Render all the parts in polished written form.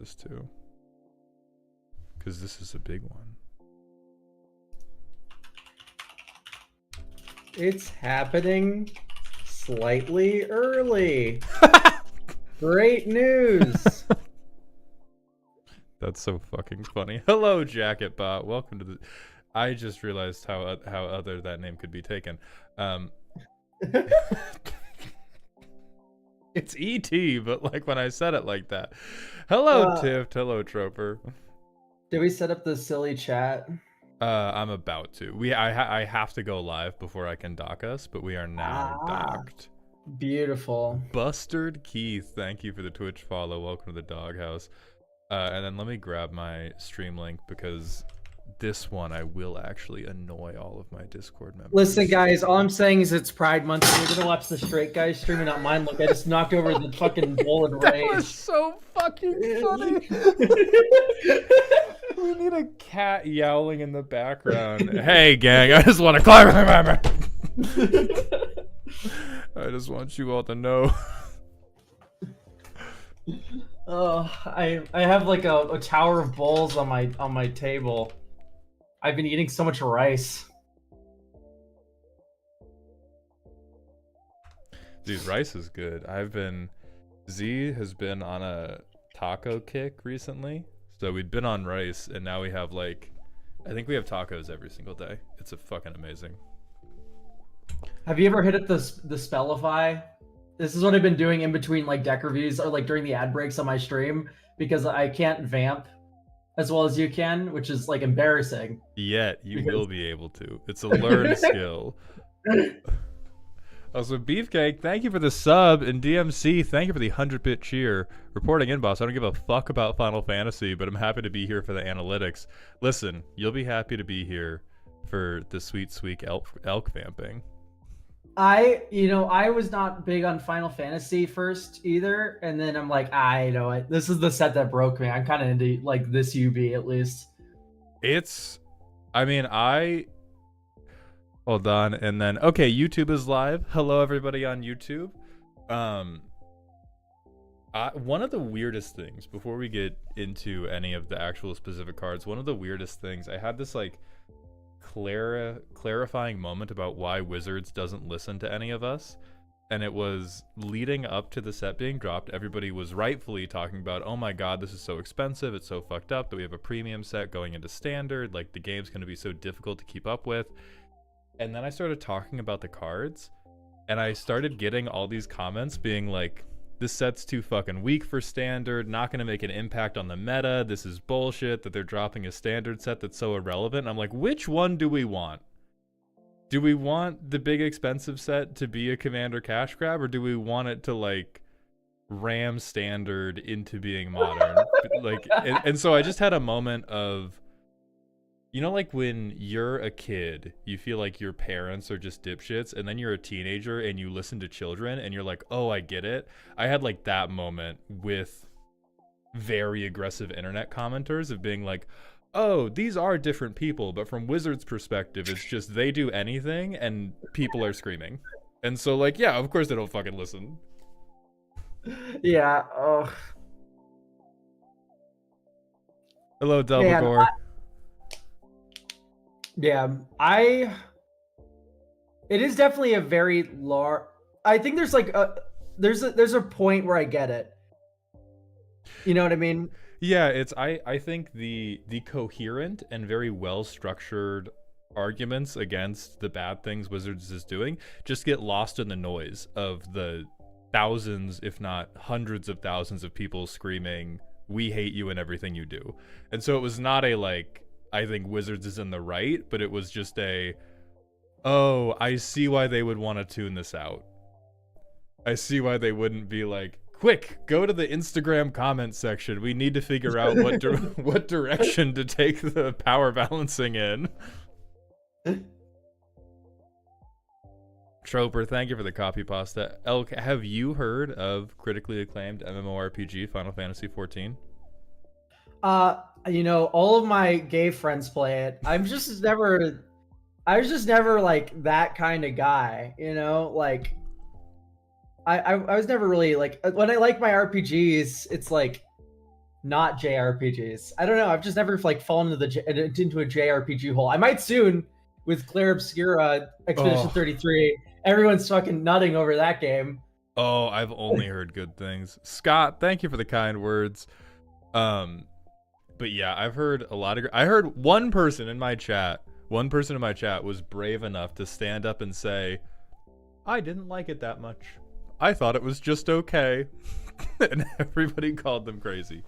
this too, because this is a big one. It's happening slightly early. Great news. That's so fucking funny. Hello, Jacketbot. Welcome to the. I just realized how other that name could be taken. It's E.T., but like when I said it like that. Hello, Tift. Hello, Troper. Did we set up the silly chat? I'm about to. I have to go live before I can dock us, but we are now docked. Beautiful. Bustard Keith, thank you for the Twitch follow. Welcome to the doghouse. And then let me grab my stream link because this one I will actually annoy all of my Discord members. Listen, guys, all I'm saying is it's Pride Month. And we're gonna watch the straight guys streaming, not mine. Look, I just knocked over the fucking bowl of rage. That was so fucking funny. We need a cat yowling in the background. Hey, gang, I just want to climb. I just want you all to know. Oh, I have like a tower of bowls on my table. I've been eating so much rice. Dude, rice is good. Z has been on a taco kick recently. So we'd been on rice and now we have I think we have tacos every single day. It's fucking amazing. Have you ever hit up the Spellify? This is what I've been doing in between deck reviews or during the ad breaks on my stream because I can't vamp as well as you can, which is embarrassing. Yet you will be able to. It's a learned skill. Also, Beefcake, thank you for the sub, and DMC, thank you for the 100-bit cheer. Reporting in, boss. I don't give a fuck about Final Fantasy, but I'm happy to be here for the analytics. Listen, you'll be happy to be here for the sweet elk vamping. I was not big on Final Fantasy first either, and then I'm like, I know it. This is the set that broke me. I'm kind of into this UB at least. Hold on, and then okay, YouTube is live. Hello, everybody on YouTube. One of the weirdest things before we get into any of the actual specific cards, one of the weirdest things I had this clarifying moment about why Wizards doesn't listen to any of us, and it was leading up to the set being dropped. Everybody was rightfully talking about, oh my god, this is so expensive, it's so fucked up that we have a premium set going into standard, the game's going to be so difficult to keep up with. And then I started talking about the cards, and I started getting all these comments being like, this set's too fucking weak for standard, not going to make an impact on the meta, this is bullshit that they're dropping a standard set that's so irrelevant. And I'm like, which one do we want? Do we want the big expensive set to be a Commander cash grab, or do we want it to ram standard into being modern? And so I just had a moment of, when you're a kid, you feel like your parents are just dipshits, and then you're a teenager and you listen to children and you're like, oh, I get it. I had that moment with very aggressive internet commenters of being like, oh, these are different people, but from Wizards' perspective, it's just they do anything and people are screaming. And so yeah, of course they don't fucking listen. Yeah. Oh. Hello, Delvagore. Yeah, it is definitely a very large. I think there's there's a point where I get it. You know what I mean? Yeah, I think the coherent and very well structured arguments against the bad things Wizards is doing just get lost in the noise of the thousands, if not hundreds of thousands of people screaming, "We hate you and everything you do." And so it was not a I think Wizards is in the right, but it was just oh, I see why they would want to tune this out. I see why they wouldn't be quick, go to the Instagram comment section. We need to figure out what direction to take the power balancing in. Troper, thank you for the copy pasta. Elk, have you heard of critically acclaimed MMORPG Final Fantasy XIV? All of my gay friends play it. I was just never that kind of guy, I was never really when I like my RPGs, it's not JRPGs. I don't know. I've just never like fallen into a JRPG hole. I might soon with Claire Obscura Expedition 33. Everyone's fucking nutting over that game. Oh, I've only heard good things. Scott, thank you for the kind words. But yeah, I've heard a lot of. I heard one person in my chat was brave enough to stand up and say, "I didn't like it that much. I thought it was just okay," and everybody called them crazy.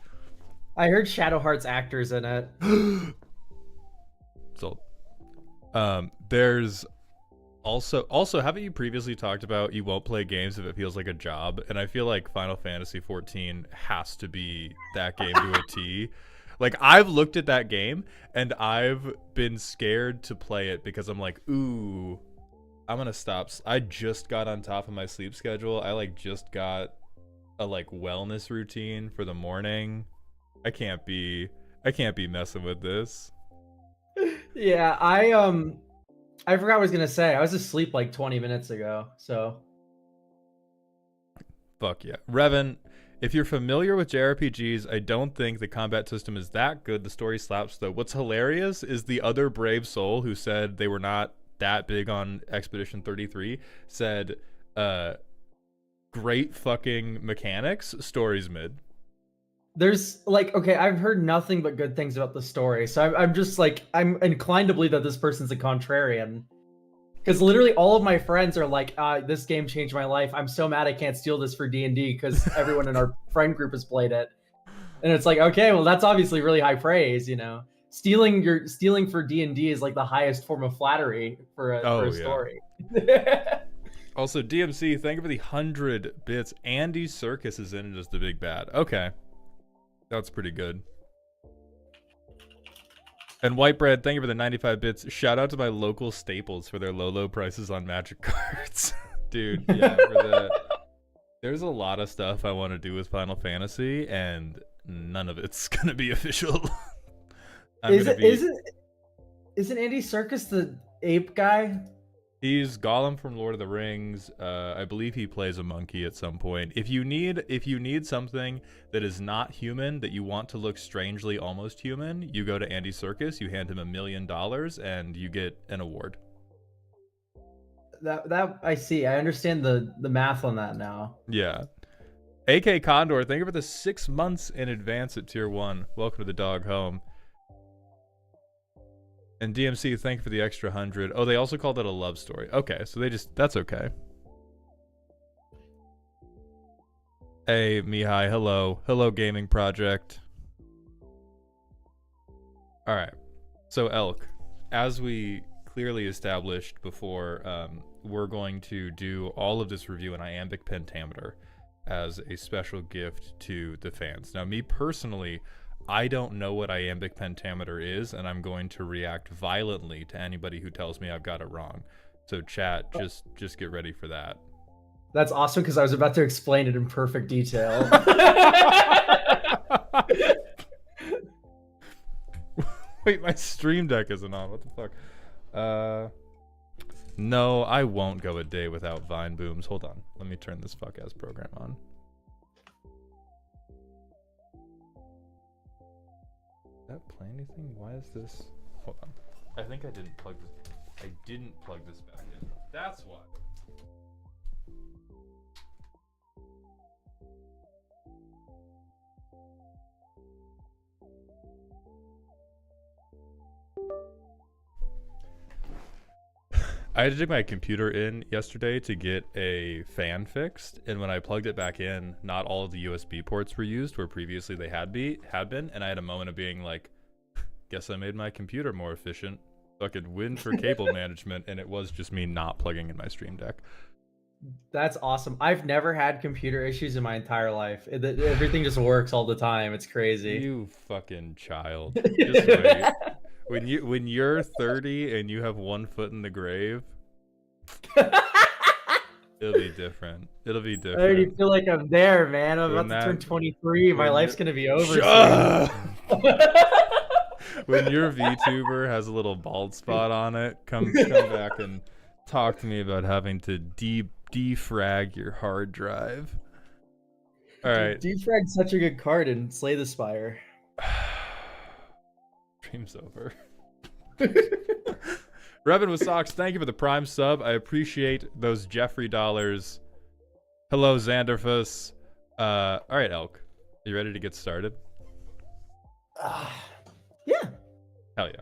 I heard Shadow Heart's actors in it. So, there's also haven't you previously talked about you won't play games if it feels like a job? And I feel like Final Fantasy 14 has to be that game to a T. Like, I've looked at that game and I've been scared to play it because I'm like, ooh, I'm gonna stop. I just got on top of my sleep schedule. I like just got a like wellness routine for the morning. I can't be messing with this. Yeah, I forgot what I was gonna say. I was asleep like 20 minutes ago, so. Fuck yeah. Revan, if you're familiar with JRPGs, I don't think the combat system is that good. The story slaps though. What's hilarious is the other brave soul who said they were not that big on Expedition 33 said, great fucking mechanics, story's mid. There's like, okay, I've heard nothing but good things about the story, so I'm just like, I'm inclined to believe that this person's a contrarian, because literally all of my friends are like, this game changed my life. I'm so mad I can't steal this for D&D because everyone in our friend group has played it, and it's like, okay, well that's obviously really high praise, you know. Stealing for D&D is like the highest form of flattery for a story. Also, DMC, thank you for the 100 bits. Andy Serkis is in it as the big bad. Okay. That's pretty good. And White Bread, thank you for the 95 bits. Shout out to my local Staples for their low prices on Magic cards. Dude, yeah, there's a lot of stuff I want to do with Final Fantasy, and none of it's going to be official. Isn't Andy Serkis the ape guy? He's Gollum from Lord of the Rings. I believe he plays a monkey at some point. If you need something that is not human, that you want to look strangely almost human, you go to Andy Serkis, you hand him $1 million, and you get an award. That I see. I understand the math on that now. Yeah. AK Condor, thank you for the 6 months in advance at Tier 1. Welcome to the dog home. And DMC, thank you for the extra 100. Oh, they also called it a love story. Okay, so that's okay. Hey, Mihai, hello. Hello, Gaming Project. All right. So, Elk, as we clearly established before, we're going to do all of this review in iambic pentameter as a special gift to the fans. Now, me personally, I don't know what iambic pentameter is, and I'm going to react violently to anybody who tells me I've got it wrong. So chat, just get ready for that. That's awesome, because I was about to explain it in perfect detail. Wait, my stream deck isn't on. What the fuck? No, I won't go a day without Vine Booms. Hold on. Let me turn this fuck-ass program on. That play anything? Why is this? Hold on. I think I didn't plug this back in. That's why. I had to take my computer in yesterday to get a fan fixed, and when I plugged it back in, not all of the USB ports were used where previously they had been, and I had a moment of being like, guess I made my computer more efficient. Fucking win for cable management, and it was just me not plugging in my stream deck. That's awesome. I've never had computer issues in my entire life. Everything just works all the time. It's crazy. You fucking child. Just wait. When you're 30 and you have 1 foot in the grave, it'll be different. It'll be different. I already feel like I'm there, man. I'm about to turn 23. My life's gonna be over soon. When your VTuber has a little bald spot on it, come back and talk to me about having to defrag your hard drive. All right. Defrag's such a good card in Slay the Spire. Dream's over. Revan with Socks, thank you for the Prime sub. I appreciate those Jeffrey dollars. Hello, Xanderfus. All right, Elk. You ready to get started? Yeah. Hell yeah.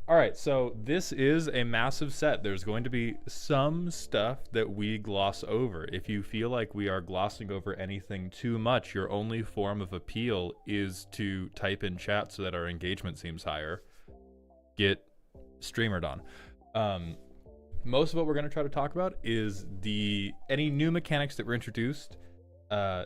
All right, so this is a massive set. There's going to be some stuff that we gloss over. If you feel like we are glossing over anything too much, your only form of appeal is to type in chat so that our engagement seems higher. Get streamered on. Most of what we're going to try to talk about is any new mechanics that were introduced.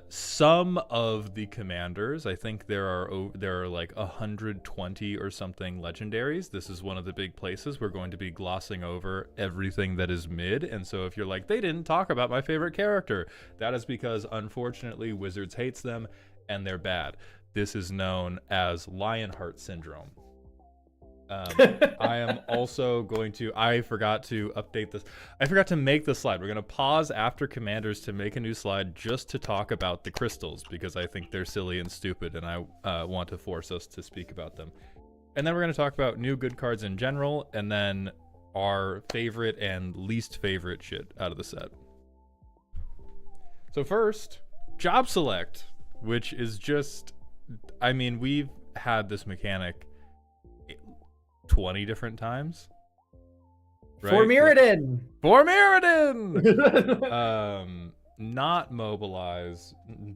Some of the commanders, I think there are like 120 or something legendaries. This is one of the big places we're going to be glossing over everything that is mid. And so if you're like, they didn't talk about my favorite character, that is because unfortunately Wizards hates them and they're bad. This is known as Lionheart syndrome. I am also going to, I forgot to update this. I forgot to make the slide. We're going to pause after commanders to make a new slide just to talk about the crystals because I think they're silly and stupid and I want to force us to speak about them. And then we're going to talk about new good cards in general and then our favorite and least favorite shit out of the set. So first, job select, which is just, I mean, we've had this mechanic 20 different times, right? For Mirrodin. Not mobilize.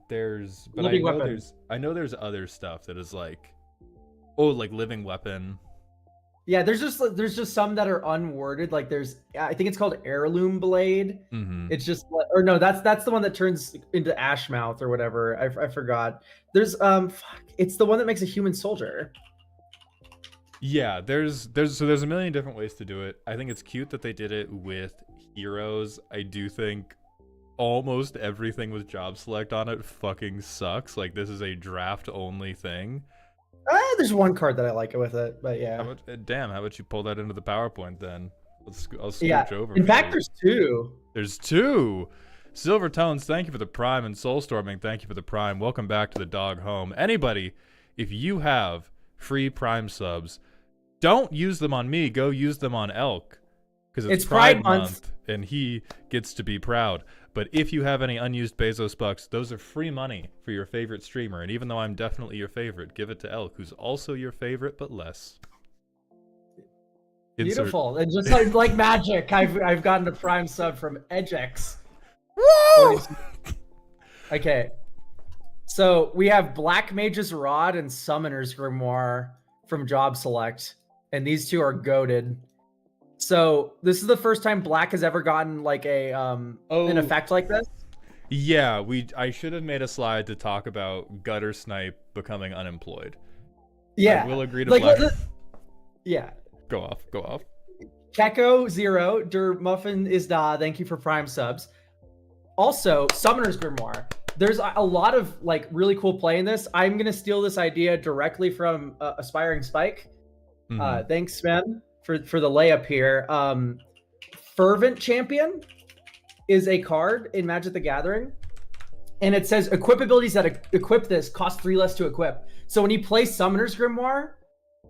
But I know there's other stuff that is like, like living weapon. Yeah, there's just some that are unworded. Like I think it's called Heirloom Blade. Mm-hmm. It's just, or no, that's the one that turns into Ashmouth or whatever. I forgot. There's it's the one that makes a human soldier. Yeah, there's a million different ways to do it. I think it's cute that they did it with heroes. I do think almost everything with job select on it fucking sucks. Like this is a draft only thing. There's one card that I like with it, but yeah. How about you pull that into the PowerPoint then? I'll scooch over. In fact, there's two. There's two. Silver Tones, thank you for the Prime, and Soulstorming, thank you for the Prime. Welcome back to the dog home. Anybody, if you have free Prime subs, don't use them on me. Go use them on Elk because it's Pride month and he gets to be proud. But if you have any unused Bezos bucks, those are free money for your favorite streamer. And even though I'm definitely your favorite, give it to Elk, who's also your favorite but less. Beautiful. And just like magic, I've gotten a Prime sub from Edgex. Woo! Okay. So we have Black Mage's Rod and Summoner's Grimoire from Job Select. And these two are goated. So this is the first time Black has ever gotten like an effect like this. Yeah, I should have made a slide to talk about Gutter Snipe becoming unemployed. Yeah, I will agree to Black. Yeah. Go off. Keko Zero, Der Muffin is da. Thank you for Prime subs. Also, Summoner's Grimoire. There's a lot of like really cool play in this. I'm gonna steal this idea directly from Aspiring Spike. Mm-hmm. Thanks, Sven, for the layup here. Fervent Champion is a card in Magic the Gathering, and it says equip abilities that equip this cost 3 less to equip. So when you play Summoner's Grimoire,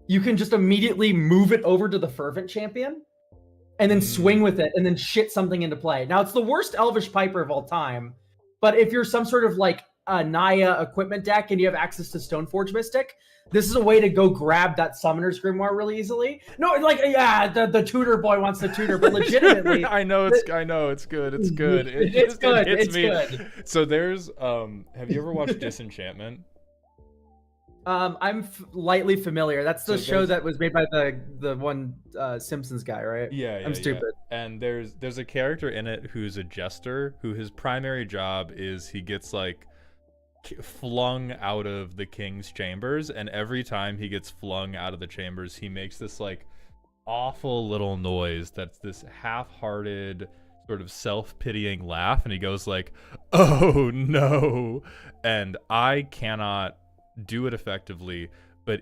you can just immediately move it over to the Fervent Champion, and then swing with it, and then shit something into play. Now it's the worst Elvish Piper of all time, but if you're some sort of like a Naya equipment deck and you have access to Stoneforge Mystic, this is a way to go grab that Summoner's Grimoire really easily. No, like, yeah, the tutor boy wants the tutor, but legitimately, I know it's good. It's good. It's good. So there's have you ever watched Disenchantment? I'm lightly familiar. That's the show that was made by the one Simpsons guy, right? Yeah, I'm stupid. Yeah. And there's a character in it who's a jester who his primary job is he gets like flung out of the king's chambers, and every time he gets flung out of the chambers he makes this like awful little noise that's this half-hearted sort of self-pitying laugh, and he goes like, oh no, and I cannot do it effectively, but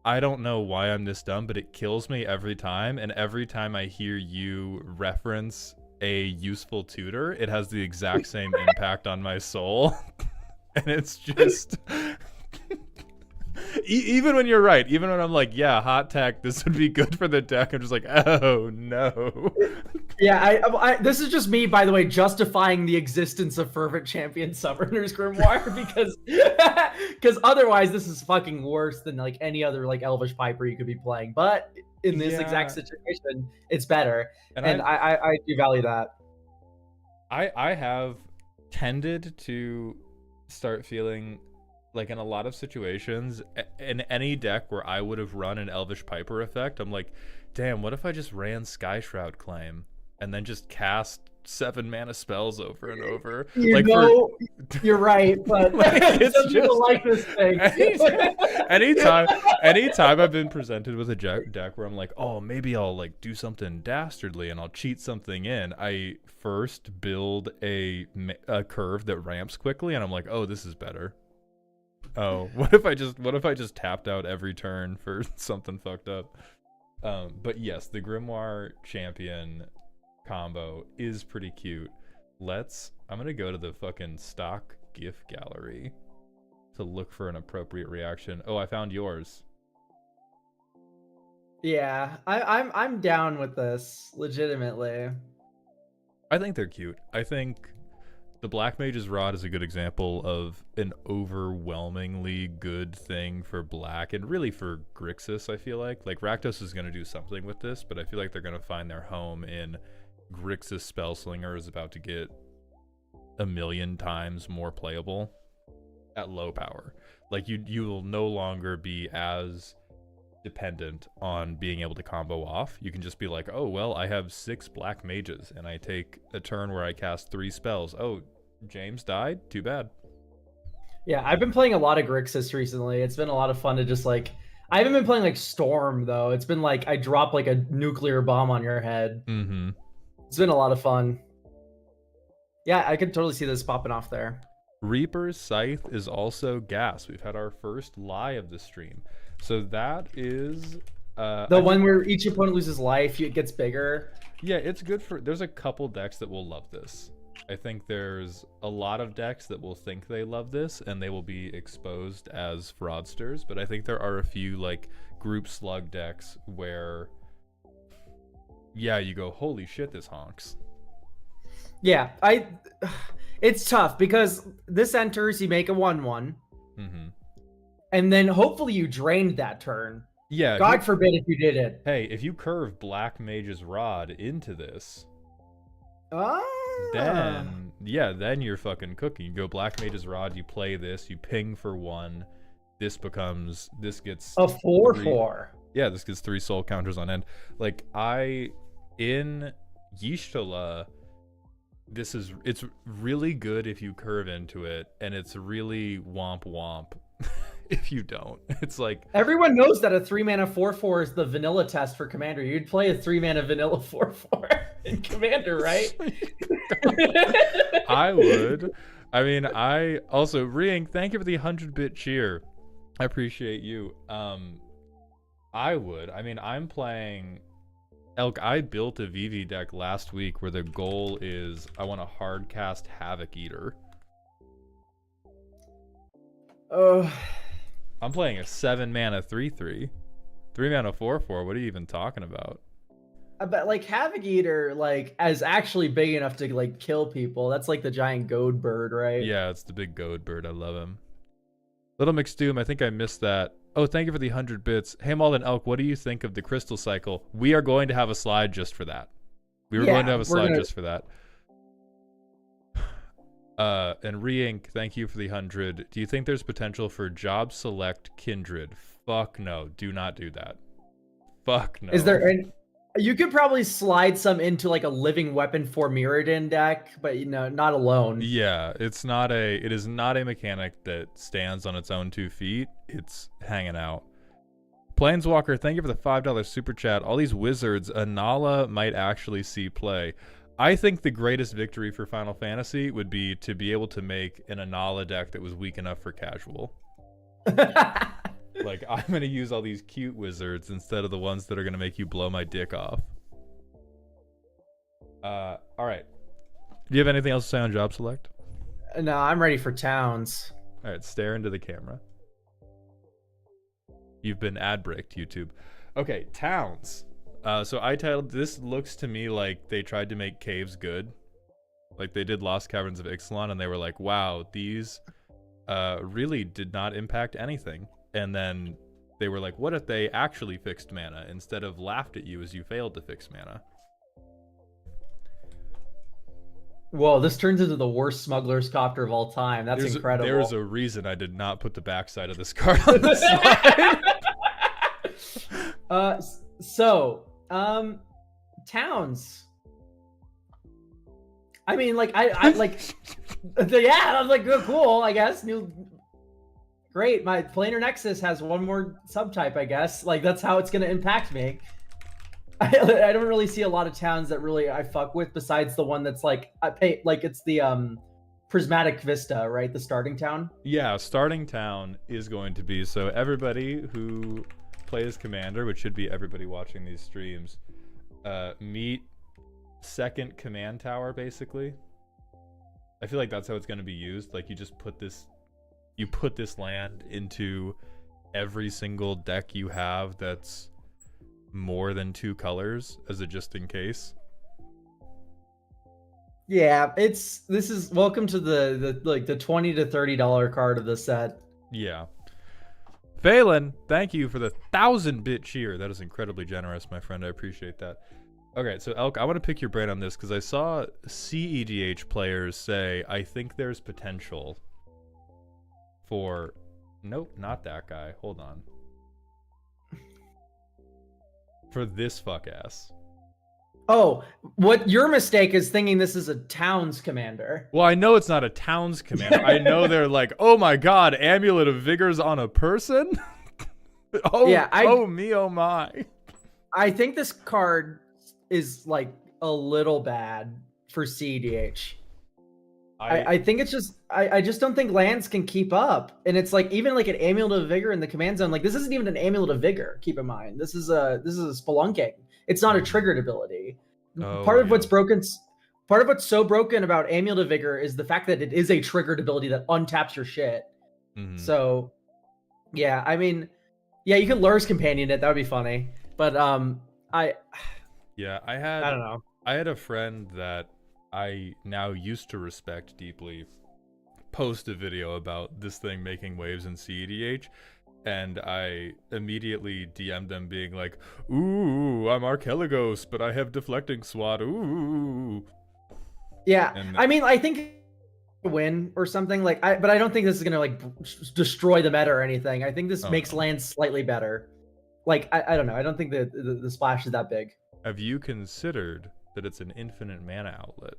I don't know why I'm this dumb, but it kills me every time, and every time I hear you reference a useful tutor, it has the exact same impact on my soul. And it's just even when you're right, even when I'm like, yeah, hot tech, this would be good for the deck, I'm just like, oh no. Yeah, this is just me, by the way, justifying the existence of Fervent Champion Summoner's Grimoire because otherwise this is fucking worse than like any other like Elvish Piper you could be playing. But in this exact situation, it's better, and I do value that. I have tended to start feeling like in a lot of situations, in any deck where I would have run an Elvish Piper effect, I'm like, damn, what if I just ran Sky Shroud Claim and then just cast 7 mana spells over and over? You're right, but like, it's just like this thing. anytime I've been presented with a deck where I'm like, oh, maybe I'll like do something dastardly and I'll cheat something in, I first build a curve that ramps quickly, and I'm like, oh, this is better. Oh, what if I just tapped out every turn for something fucked up? But yes, the Grimoire Champion combo is pretty cute. I'm gonna go to the fucking stock GIF gallery to look for an appropriate reaction. Oh, I found yours. Yeah, I'm down with this, legitimately. I think they're cute. I think the Black Mage's Rod is a good example of an overwhelmingly good thing for black, and really for Grixis, I feel like. Like, Rakdos is going to do something with this, but I feel like they're going to find their home in Grixis Spellslinger is about to get 1,000,000 times more playable at low power. Like, you will no longer be as dependent on being able to combo off. You can just be like, oh, well, I have 6 Black Mages, and I take a turn where I cast 3 spells. Oh, James died? Too bad. Yeah, I've been playing a lot of Grixis recently. It's been a lot of fun to just like... I haven't been playing like Storm, though. It's been like I drop like a nuclear bomb on your head. Mm-hmm. It's been a lot of fun. Yeah, I could totally see this popping off there. Reaper's Scythe is also gas. We've had our first lie of the stream. So that is... the one where each opponent loses life, it gets bigger. Yeah, it's good for... There's a couple decks that will love this. I think there's a lot of decks that will think they love this, and they will be exposed as fraudsters. But I think there are a few, like, group slug decks where... Yeah, you go, holy shit, this honks. Yeah, it's tough because this enters, you make a 1/1. Mm-hmm. And then hopefully you drained that turn. Yeah. God forbid if you did it. Hey, if you curve Black Mage's Rod into this, then you're fucking cooking. You go Black Mage's Rod, you play this, you ping for 1. This gets a 4/4. Yeah, this gets 3 soul counters on end. Like, in Y'shtola, it's really good if you curve into it, and it's really womp if you don't. It's like, everyone knows that a 3-mana 4/4 is the vanilla test for Commander. You'd play a 3-mana vanilla 4/4 in Commander, right? I would. I mean, I also, Ring, thank you for the 100-bit cheer. I appreciate you. I would. I mean, I'm playing Elk. I built a VV deck last week where the goal is I want to hard cast Havoc Eater. I'm playing a 7-mana 3/3. 3-mana 4/4. What are you even talking about? But like Havoc Eater, like, is actually big enough to like kill people. That's like the giant goad bird, right? Yeah, it's the big goad bird. I love him. Little McStoom, I think I missed that. Oh, thank you for the 100 bits. Hey, Malden Elk, what do you think of the Crystal Cycle? We are going to have a slide just for that. Going to have a slide just for that. And Re-Ink, thank you for the 100. Do you think there's potential for Job Select Kindred? Fuck no. Do not do that. Fuck no. Is there any... You could probably slide some into like a Living Weapon for Mirrodin deck, but not alone. Yeah, it is not a mechanic that stands on its own 2 feet. It's hanging out. Planeswalker, thank you for the $5 super chat. All these wizards, Anala might actually see play. I think the greatest victory for Final Fantasy would be to be able to make an Anala deck that was weak enough for casual. Like, I'm going to use all these cute wizards instead of the ones that are going to make you blow my dick off. All All right. Do you have anything else to say on job select? No, I'm ready for towns. All right, stare into the camera. You've been ad breaked, YouTube. Okay, towns. So I titled this. Looks to me like they tried to make caves good, like they did Lost Caverns of Ixalan, and they were like, "Wow, these really did not impact anything." And then they were like, "What if they actually fixed mana instead of laughed at you as you failed to fix mana?" Whoa, this turns into the worst smuggler's copter of all time. That's incredible. There's a reason I did not put the backside of this card on the slide. Towns. I mean, like, I like, yeah, I was like, oh, cool, I guess. Great, my planar nexus has one more subtype, I guess. Like, that's how it's gonna impact me. I don't really see a lot of towns that really I fuck with besides the one that's like, I pay, like, it's the Prismatic Vista, right? The starting town. Yeah, starting town is going to be, so everybody who plays Commander, which should be everybody watching these streams, meet second command tower, basically. I feel like that's how it's going to be used. Like, you just put this land into every single deck you have that's more than 2 colors as a just in case. Yeah, this is welcome to the $20 to $30 card of the set. Yeah. Phelan, thank you for the 1,000-bit cheer. That is incredibly generous, my friend. I appreciate that. Okay, so Elk, I want to pick your brain on this because I saw CEDH players say, I think there's potential for... Nope, not that guy. Hold on. For this fuck-ass. Oh, what your mistake is thinking this is a town's commander. Well, I know it's not a town's commander. I know they're like, oh my god, Amulet of Vigor's on a person? Oh, yeah, oh me, oh my. I think this card is like a little bad for CEDH. I think it's just I just don't think lands can keep up. And it's like even like an Amulet of Vigor in the command zone, like this isn't even an Amulet of Vigor, keep in mind. This is a spelunking. It's not a triggered ability. Part of what's so broken about Amulet of Vigor is the fact that it is a triggered ability that untaps your shit. Mm-hmm. So yeah, I mean, yeah, you could Lur's Companion it, that would be funny. But I don't know. I had a friend that I now used to respect deeply post a video about this thing making waves in CEDH, and I immediately DM'd them being like, ooh, I'm Archeligos, but I have deflecting SWAT, ooh. Yeah, I mean, I think win or something, like, but I don't think this is gonna like destroy the meta or anything. I think this makes lands slightly better. Like, I don't know, I don't think the splash is that big. Have you considered that it's an infinite mana outlet?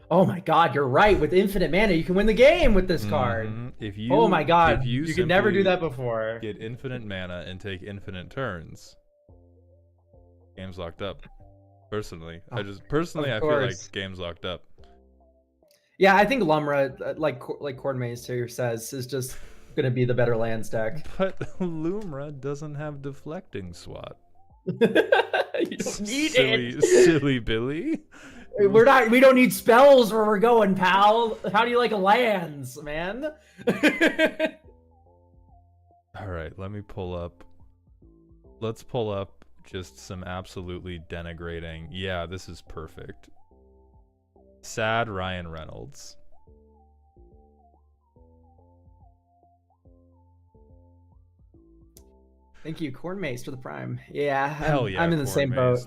Oh my god, you're right. With infinite mana, you can win the game with this card. Oh my god, you could never do that before. Get infinite mana and take infinite turns. Game's locked up. Personally, I feel like game's locked up. Yeah, I think Lumra, like Cordmaster says, is just gonna be the better lands deck. But Lumra doesn't have deflecting SWAT. You don't need it. Silly Billy. We don't need spells where we're going, pal. How do you like lands, man? All right, let's pull up just some absolutely denigrating. Yeah, this is perfect. Sad Ryan Reynolds. Thank you, Corn Mace, for the prime. Yeah, hell yeah, I'm in the same boat.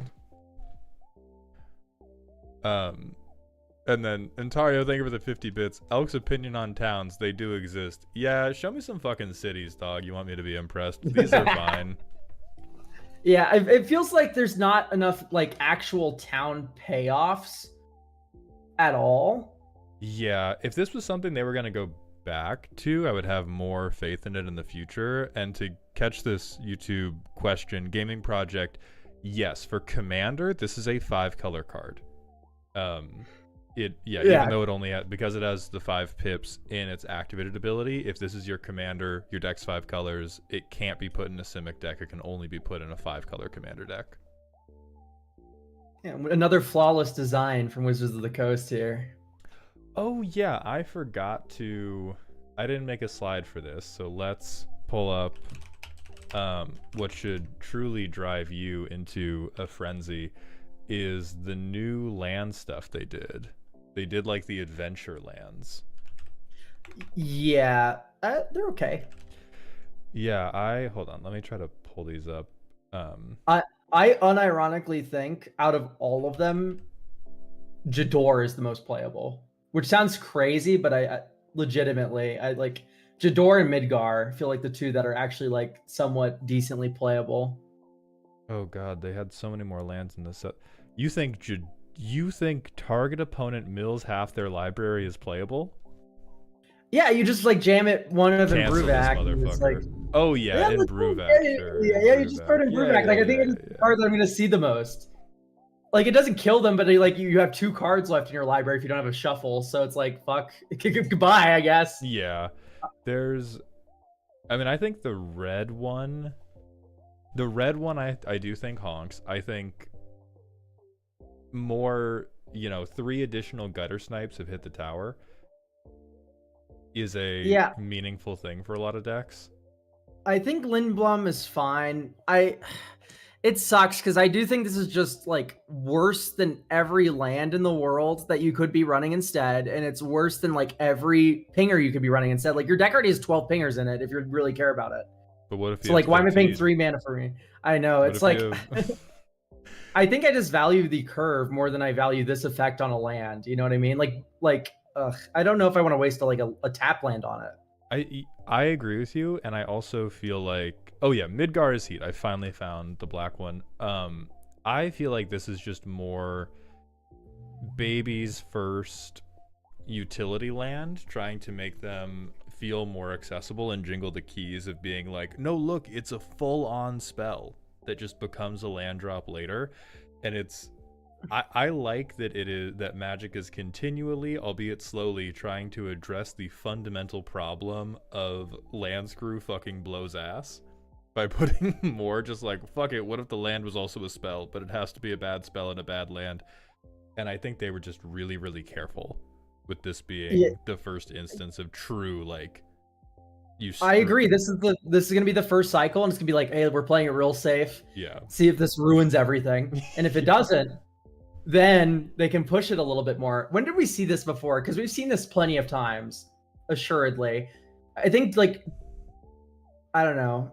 And then Ontario, thank you for the 50 bits. Elk's opinion on towns, they do exist. Yeah, show me some fucking cities, dog. You want me to be impressed? These are fine. Yeah, it feels like there's not enough like actual town payoffs at all. Yeah, if this was something they were gonna go back to, I would have more faith in it in the future. And to catch this YouTube question, Gaming Project, yes, for Commander, this is a 5-color card. Even though it only because it has the 5 pips in its activated ability, if this is your Commander, your deck's 5 colors, it can't be put in a Simic deck. It can only be put in a 5-color Commander deck. Yeah, another flawless design from Wizards of the Coast here. Oh yeah, I didn't make a slide for this, so let's pull up what should truly drive you into a frenzy is the new land stuff they did. They did like the adventure lands. Yeah, they're okay. Yeah, hold on, let me try to pull these up. I unironically think out of all of them, Jador is the most playable, which sounds crazy, but I legitimately I like Jador and Midgar. Feel like the two that are actually like somewhat decently playable. Oh god, they had so many more lands in this set. You think target opponent mills half their library is playable? Yeah, you just like jam it one of in Cancel this Bruvac. And it's like, motherfucker. Oh yeah, in Bruvac, sure. yeah, you just put it in Bruvac. Like I think it's the card that I'm gonna see the most. Like it doesn't kill them, but like you have 2 cards left in your library if you don't have a shuffle. So it's like fuck, goodbye, I guess. Yeah, I think the red one I do think honks. I think more, 3 additional gutter snipes have hit the tower is a meaningful thing for a lot of decks. I think Lindblom is fine. It sucks because I do think this is just like worse than every land in the world that you could be running instead, and it's worse than like every pinger you could be running instead. Like your deck already has 12 pingers in it if you really care about it. But what if so like why am I paying 3 mana for me? I know it's like I think I just value the curve more than I value this effect on a land. You know what I mean? I don't know if I want to waste a tap land on it. I agree with you, and I also feel like, oh yeah, Midgar is heat. I finally found the black one. I feel like this is just more baby's first utility land, trying to make them feel more accessible and jingle the keys of being like, no, look, it's a full-on spell that just becomes a land drop later, and I like that Magic is continually, albeit slowly, trying to address the fundamental problem of land screw fucking blows ass by putting more just like, fuck it, what if the land was also a spell, but it has to be a bad spell and a bad land. And I think they were just really, really careful with this being the first instance of true, like, I agree. This is gonna be the first cycle, and it's gonna be like, hey, we're playing it real safe. Yeah. See if this ruins everything. And if it doesn't, then they can push it a little bit more. When did we see this before? Because we've seen this plenty of times, assuredly. I think, like, I don't know.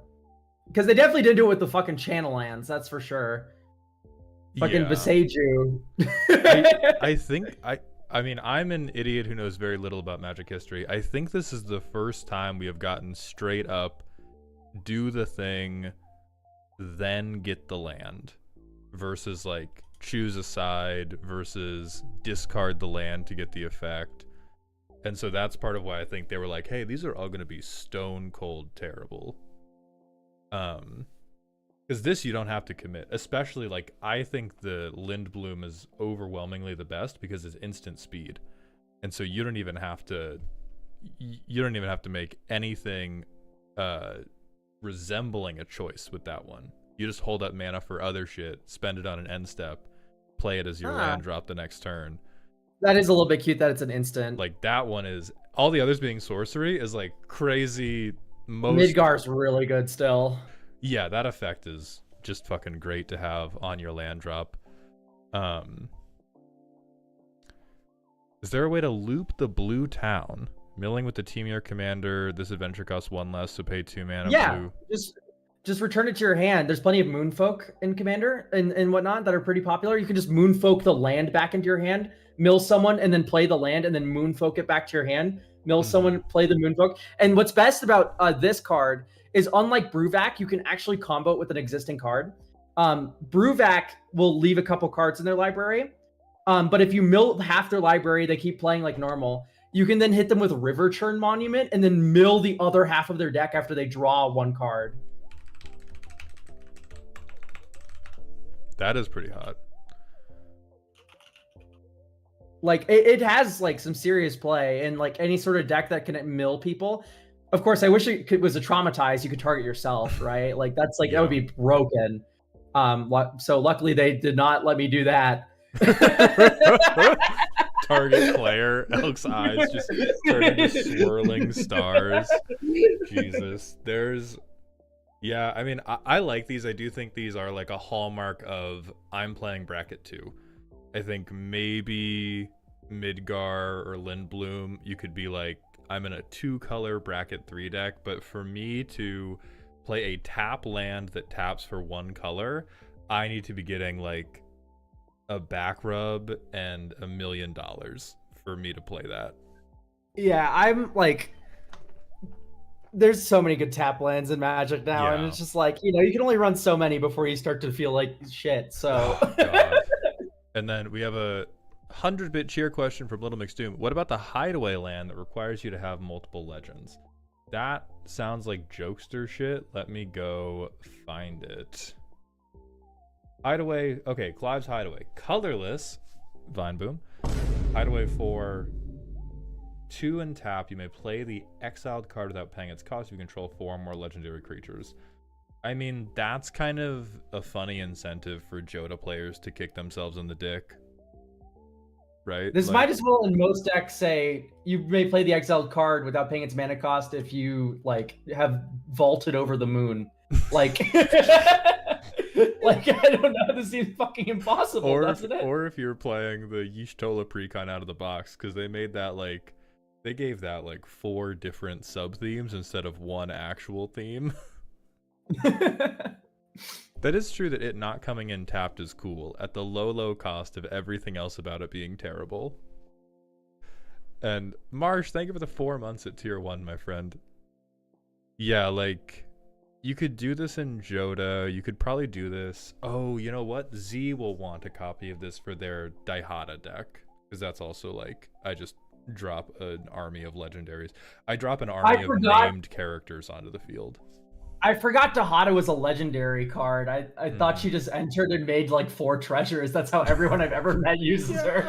Because they definitely didn't do it with the fucking channel lands, that's for sure. Fucking Beseiju. I'm an idiot who knows very little about Magic history. I think this is the first time we have gotten straight up, do the thing, then get the land, versus like choose a side versus discard the land to get the effect. And so that's part of why I think they were like, hey, these are all going to be stone cold terrible. Because this you don't have to commit, especially like I think the Lindblom is overwhelmingly the best because it's instant speed, and so you don't even have to make anything resembling a choice with that one. You just hold up mana for other shit, spend it on an end step, play it as your land drop the next turn. That is a little bit cute that it's an instant. Like that one is, all the others being sorcery is like crazy. Midgar's really good still. Yeah, that effect is just fucking great to have on your land drop. Is there a way to loop the blue town? Milling with the team your commander. This adventure costs 1 less, so pay 2 mana. Yeah, blue. Just return it to your hand. There's plenty of Moonfolk in Commander and whatnot that are pretty popular. You can just Moonfolk the land back into your hand, mill someone, and then play the land, and then Moonfolk it back to your hand. Mill someone, play the Moonfolk. And what's best about this card is, unlike Bruvac, you can actually combo it with an existing card. Bruvac will leave a couple cards in their library, but if you mill half their library, they keep playing like normal. You can then hit them with River Churn Monument and then mill the other half of their deck after they draw 1 card. That is pretty hot. Like it has like some serious play in like any sort of deck that can mill people. Of course, I wish it was a traumatize. You could target yourself, right? Like that's like that would be broken. So luckily they did not let me do that. Target player, Elk's eyes just turn into swirling stars. Jesus. Yeah, I mean, I like these. I do think these are like a hallmark of I'm playing bracket 2. I think maybe Midgar or Lindblom, you could be like, I'm in a 2-color bracket 3 deck, but for me to play a tap land that taps for 1 color, I need to be getting like a back rub and $1 million for me to play that. Yeah, I'm like, there's so many good tap lands in Magic now, and it's just like, you can only run so many before you start to feel like shit. So, God. And then we have a 100-bit cheer question from Little McStoom. What about the hideaway land that requires you to have multiple legends? That sounds like jokester shit. Let me go find it. Hideaway. Okay, Clive's hideaway. Colorless. Vineboom. Hideaway for 2 and tap. You may play the exiled card without paying its cost if you control 4 or more legendary creatures. I mean, that's kind of a funny incentive for Joda players to kick themselves in the dick. Right? This might as well in most decks say you may play the exiled card without paying its mana cost if you like have vaulted over the moon. Like like, I don't know, this seems fucking impossible, doesn't it? Or if you're playing the Y'shtola Precon out of the box, because they made that like, they gave that like 4 different sub-themes instead of 1 actual theme. That is true that it not coming in tapped is cool, at the low cost of everything else about it being terrible. And Marsh, thank you for the 4 months at tier 1, my friend. Yeah, like, you could do this in Joda. You could probably do this. Oh, you know what? Z will want a copy of this for their Daihata deck. Because that's also like, I just drop an army of legendaries. I drop an army of named characters onto the field. I forgot Daihata was a legendary card. I thought she just entered and made like 4 treasures. That's how everyone I've ever met uses her.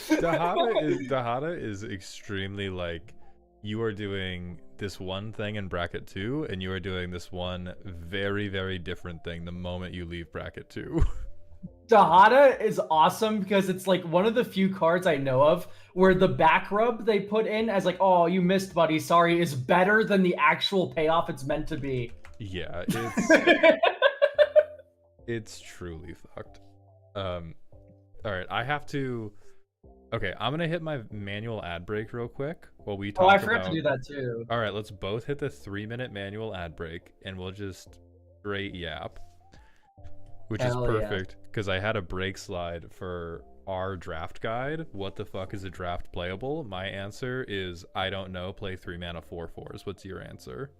Daihata is extremely like, you are doing this one thing in bracket 2, and you are doing this one very, very different thing the moment you leave bracket 2. Daihata is awesome because it's like one of the few cards I know of where the back rub they put in as like, oh, you missed, buddy, sorry, is better than the actual payoff it's meant to be. Yeah, it's truly fucked. All right, I have to. Okay, I'm gonna hit my manual ad break real quick while we talk. Oh, I forgot to do that too. All right, let's both hit the 3-minute manual ad break, and we'll just straight yap, which is perfect because I had a break slide for our draft guide. What the fuck is a draft playable? My answer is I don't know. Play 3-mana 4/4s. What's your answer?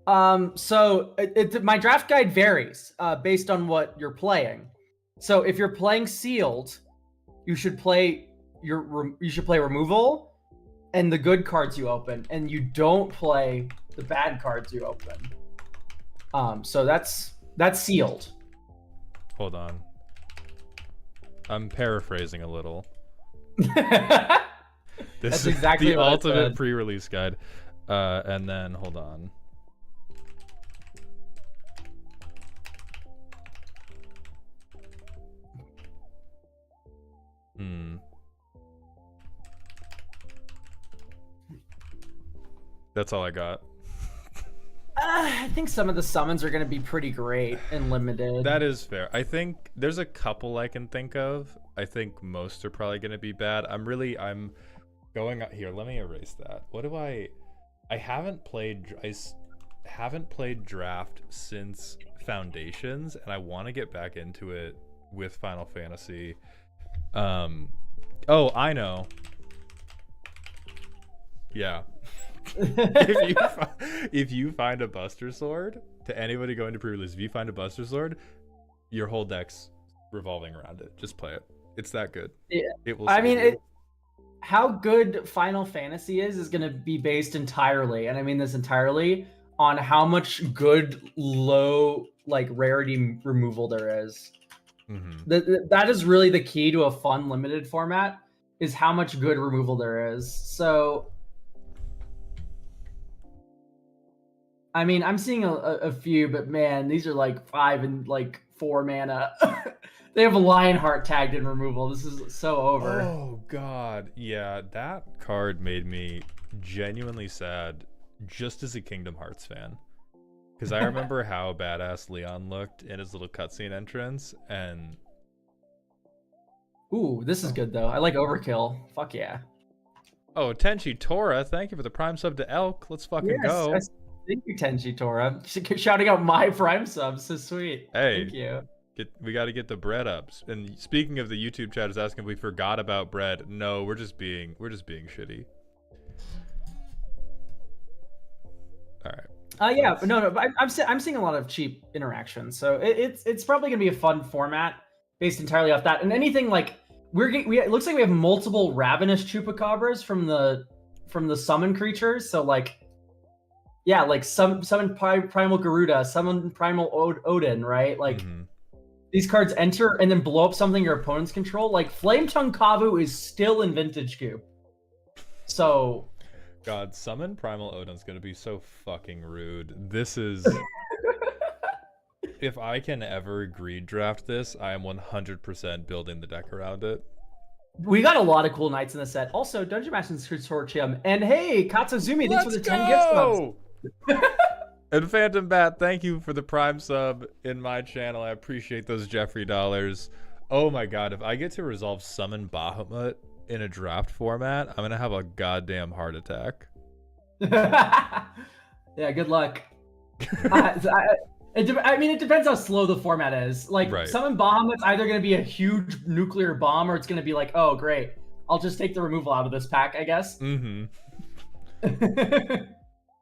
So my draft guide varies based on what you're playing. So if you're playing sealed, you should play removal and the good cards you open, and you don't play the bad cards you open. So that's sealed. Hold on. I'm paraphrasing a little. That's exactly the what ultimate pre-release guide. And then hold on. That's all I got. I think some of the summons are going to be pretty great and limited. That is fair. I think there's a couple I can think of. I think most are probably going to be bad. I'm going here. Let me erase that. What do I haven't played draft since Foundations, and I want to get back into it with Final Fantasy. Oh, I know. Yeah. If you find a Buster Sword, to anybody going to pre-release, if you find a Buster Sword, your whole deck's revolving around it. Just play it. It's that good. Yeah. It will. How good Final Fantasy is going to be based entirely, and I mean this entirely, on how much good low rarity removal there is. Mm-hmm. That is really the key to a fun limited format, is how much good removal there is. So I mean, I'm seeing a few, but man, these are like 5 and like 4 mana. They have a Lionheart tagged in removal. This is so over. Oh god, yeah, that card made me genuinely sad just as a Kingdom Hearts fan. Because I remember how badass Leon looked in his little cutscene entrance, and Ooh, this is good though. I like Overkill. Fuck yeah. oh, Tenchi Tora, thank you for the Prime sub to Elk. Let's fucking go. Yes, thank you, Tenchi Tora. Shouting out my Prime subs, so sweet. Hey. Thank you. We got to get the bread up. And speaking of, the YouTube chat is asking if we forgot about bread. No, we're just being shitty. All right. Yeah, but no, but I'm seeing a lot of cheap interactions, so it's probably gonna be a fun format based entirely off that. And anything like it looks like we have multiple ravenous chupacabras from the summon creatures. So like, yeah, like summon primal Garuda, summon primal Odin, right? Like. These cards enter and then blow up something your opponents control. Like Flame Tongue Kavu is still in Vintage Cube. So God, summon Primal Odin's gonna be so fucking rude. This is if I can ever greed draft this, I am 100% building the deck around it. We got a lot of cool knights in the set. Also, Dungeon Master's Consortium. And hey, Katsuzumi, thanks for the 10 gift subs. And Phantom Bat, thank you for the Prime sub in my channel. I appreciate those Jeffrey dollars. Oh my god, if I get to resolve Summon Bahamut in a draft format, I'm gonna have a goddamn heart attack. Yeah, good luck. I mean, it depends how slow the format is. Like, right. Summon Bahamut's either going to be a huge nuclear bomb, or it's going to be like, oh, great, I'll just take the removal out of this pack, I guess. Mm-hmm.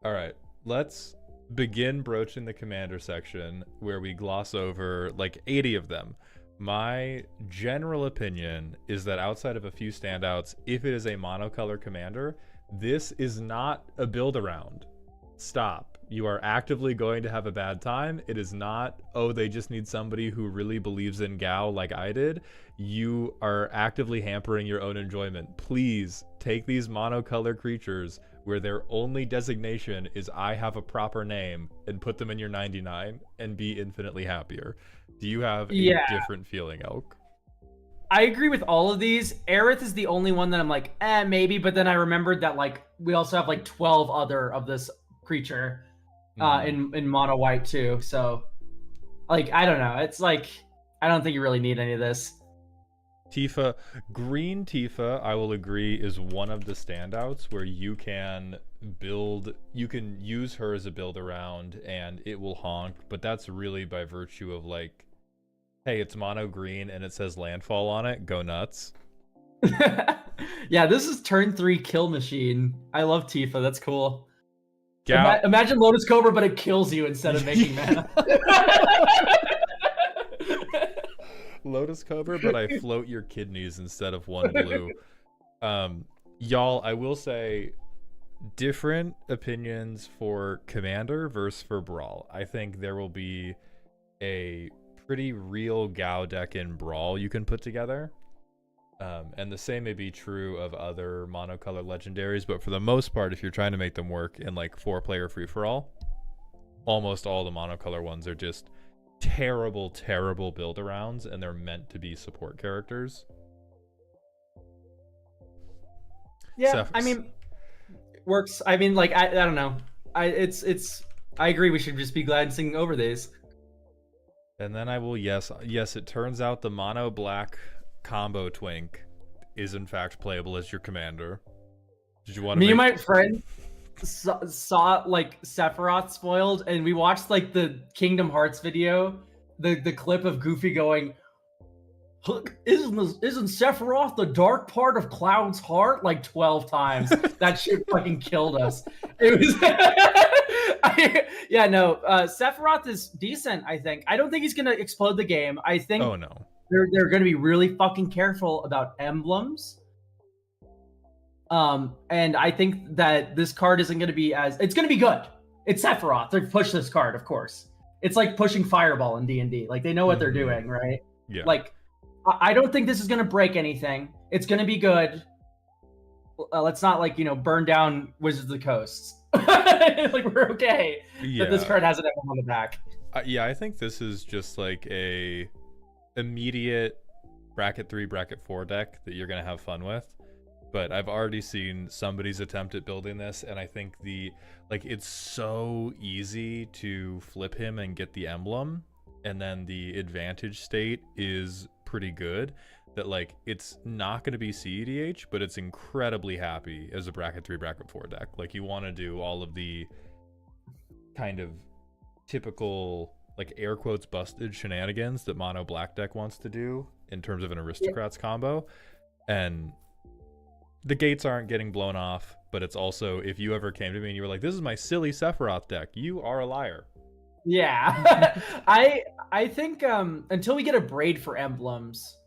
All right, let's begin broaching the commander section, where we gloss over like 80 of them. My general opinion is that outside of a few standouts, if it is a monocolor commander, this is not a build around. Stop. You are actively going to have a bad time. It is not, oh, they just need somebody who really believes in Gao like I did. You are actively hampering your own enjoyment. Please take these monocolor creatures where their only designation is I have a proper name and put them in your 99 and be infinitely happier. Do you have a different feeling, Elk? I agree with all of these. Aerith is the only one that I'm like, maybe, but then I remembered that like we also have like 12 other of this creature in mono white too. So like, I don't know. It's like, I don't think you really need any of this. Tifa, green Tifa, I will agree, is one of the standouts where you can build, you can use her as a build around and it will honk, but that's really by virtue of like, hey, it's mono green and it says landfall on it, go nuts. Yeah, this is turn 3 kill machine. I love Tifa, that's cool. Imagine Lotus Cobra, but it kills you instead of making mana. Lotus Cobra, but I float your kidneys instead of one blue. Y'all, I will say, different opinions for Commander versus for Brawl. I think there will be a pretty real Gao deck in Brawl you can put together. And the same may be true of other monocolor legendaries, but for the most part, if you're trying to make them work in like 4-player free-for-all, almost all the monocolor ones are just terrible build arounds, and they're meant to be support characters. Yeah, I mean, works. I mean, like, I don't know. I agree, we should just be glancing over these. And then I will, yes, it turns out the mono black combo twink is in fact playable as your commander. Did you want to and my friend saw like Sephiroth spoiled, and we watched like the Kingdom Hearts video, the clip of Goofy going, isn't Sephiroth the dark part of Cloud's heart, like 12 times. That shit fucking killed us. It was Sephiroth is decent. I think. I don't think he's gonna explode the game. I think they're gonna be really fucking careful about emblems. And I think that this card isn't going to be it's going to be good. It's Sephiroth. They push this card, of course. It's like pushing Fireball in D&D. Like, they know what they're doing, right? Yeah. Like, I don't think this is going to break anything. It's going to be good. Let's not, like, burn down Wizards of the Coast. Like we're okay that this Yeah. card has an emblem on the back. Yeah, I think this is just like a immediate bracket 3, bracket 4 deck that you're going to have fun with. But I've already seen somebody's attempt at building this, and I think it's so easy to flip him and get the emblem, and then the advantage state is pretty good, that like it's not going to be CEDH, but it's incredibly happy as a bracket 3, bracket 4 deck. Like you want to do all of the kind of typical like air quotes busted shenanigans that mono black deck wants to do in terms of an aristocrats combo, and the gates aren't getting blown off. But it's also, if you ever came to me and you were like, this is my silly Sephiroth deck, you are a liar. Yeah. I think until we get a braid for emblems.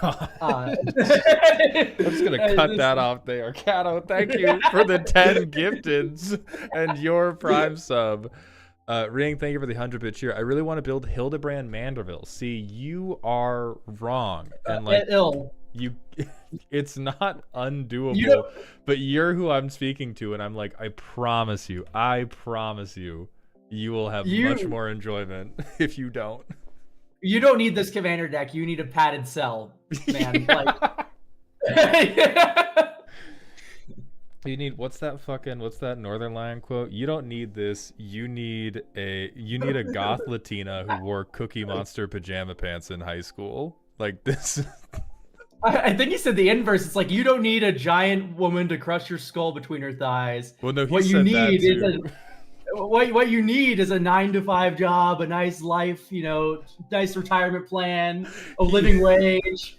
God. I'm just gonna cut that off there. Kato, thank you for the 10 gifteds and your prime sub. Ring, thank you for the 100-bit cheer. I really want to build Hildebrand Manderville. See, you are wrong. And like it's not undoable, but you're who I'm speaking to, and I'm like, I promise you, you will have much more enjoyment if you don't. You don't need this commander deck. You need a padded cell, man. You need what's that Northern Lion quote? You don't need this. You need a goth Latina who wore Cookie Monster pajama pants in high school. Like this. I think he said the inverse. It's like, you don't need a giant woman to crush your skull between her thighs. Well, no, what you need is what you need is a 9-to-5 job, a nice life, nice retirement plan, a living wage.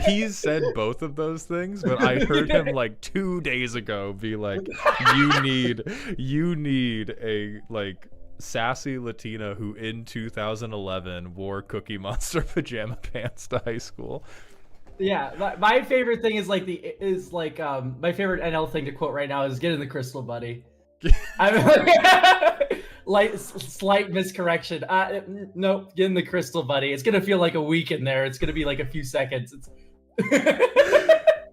He's said both of those things, but I heard him like 2 days ago be like, you need a like sassy Latina who in 2011 wore Cookie Monster pajama pants to high school. Yeah, my favorite thing is my favorite NL thing to quote right now is "Get in the crystal, buddy." Slight miscorrection. Nope, get in the crystal, buddy. It's gonna feel like a week in there. It's gonna be like a few seconds.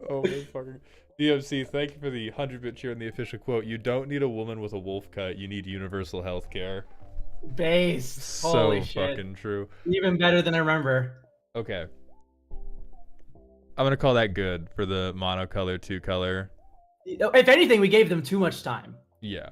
Oh my fucking DMC, thank you for the 100-bit cheer and the official quote. You don't need a woman with a wolf cut. You need universal health care. Base. Holy shit. Fucking true. Even better than I remember. Okay. I'm gonna call that good for the monocolor 2-color. If anything, we gave them too much time. Yeah.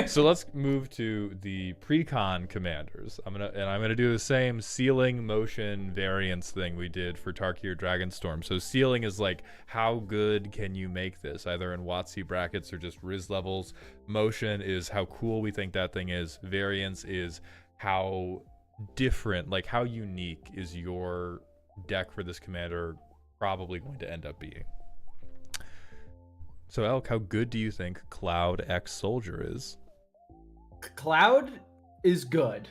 So let's move to the Precon commanders. I'm gonna do the same sealing motion variance thing we did for Tarkir Dragonstorm. So sealing is like, how good can you make this, either in WotC brackets or just Riz levels. Motion is how cool we think that thing is. Variance is how different, like how unique is your deck for this commander probably going to end up being. So Elk, how good do you think Cloud X Soldier is? Cloud is good.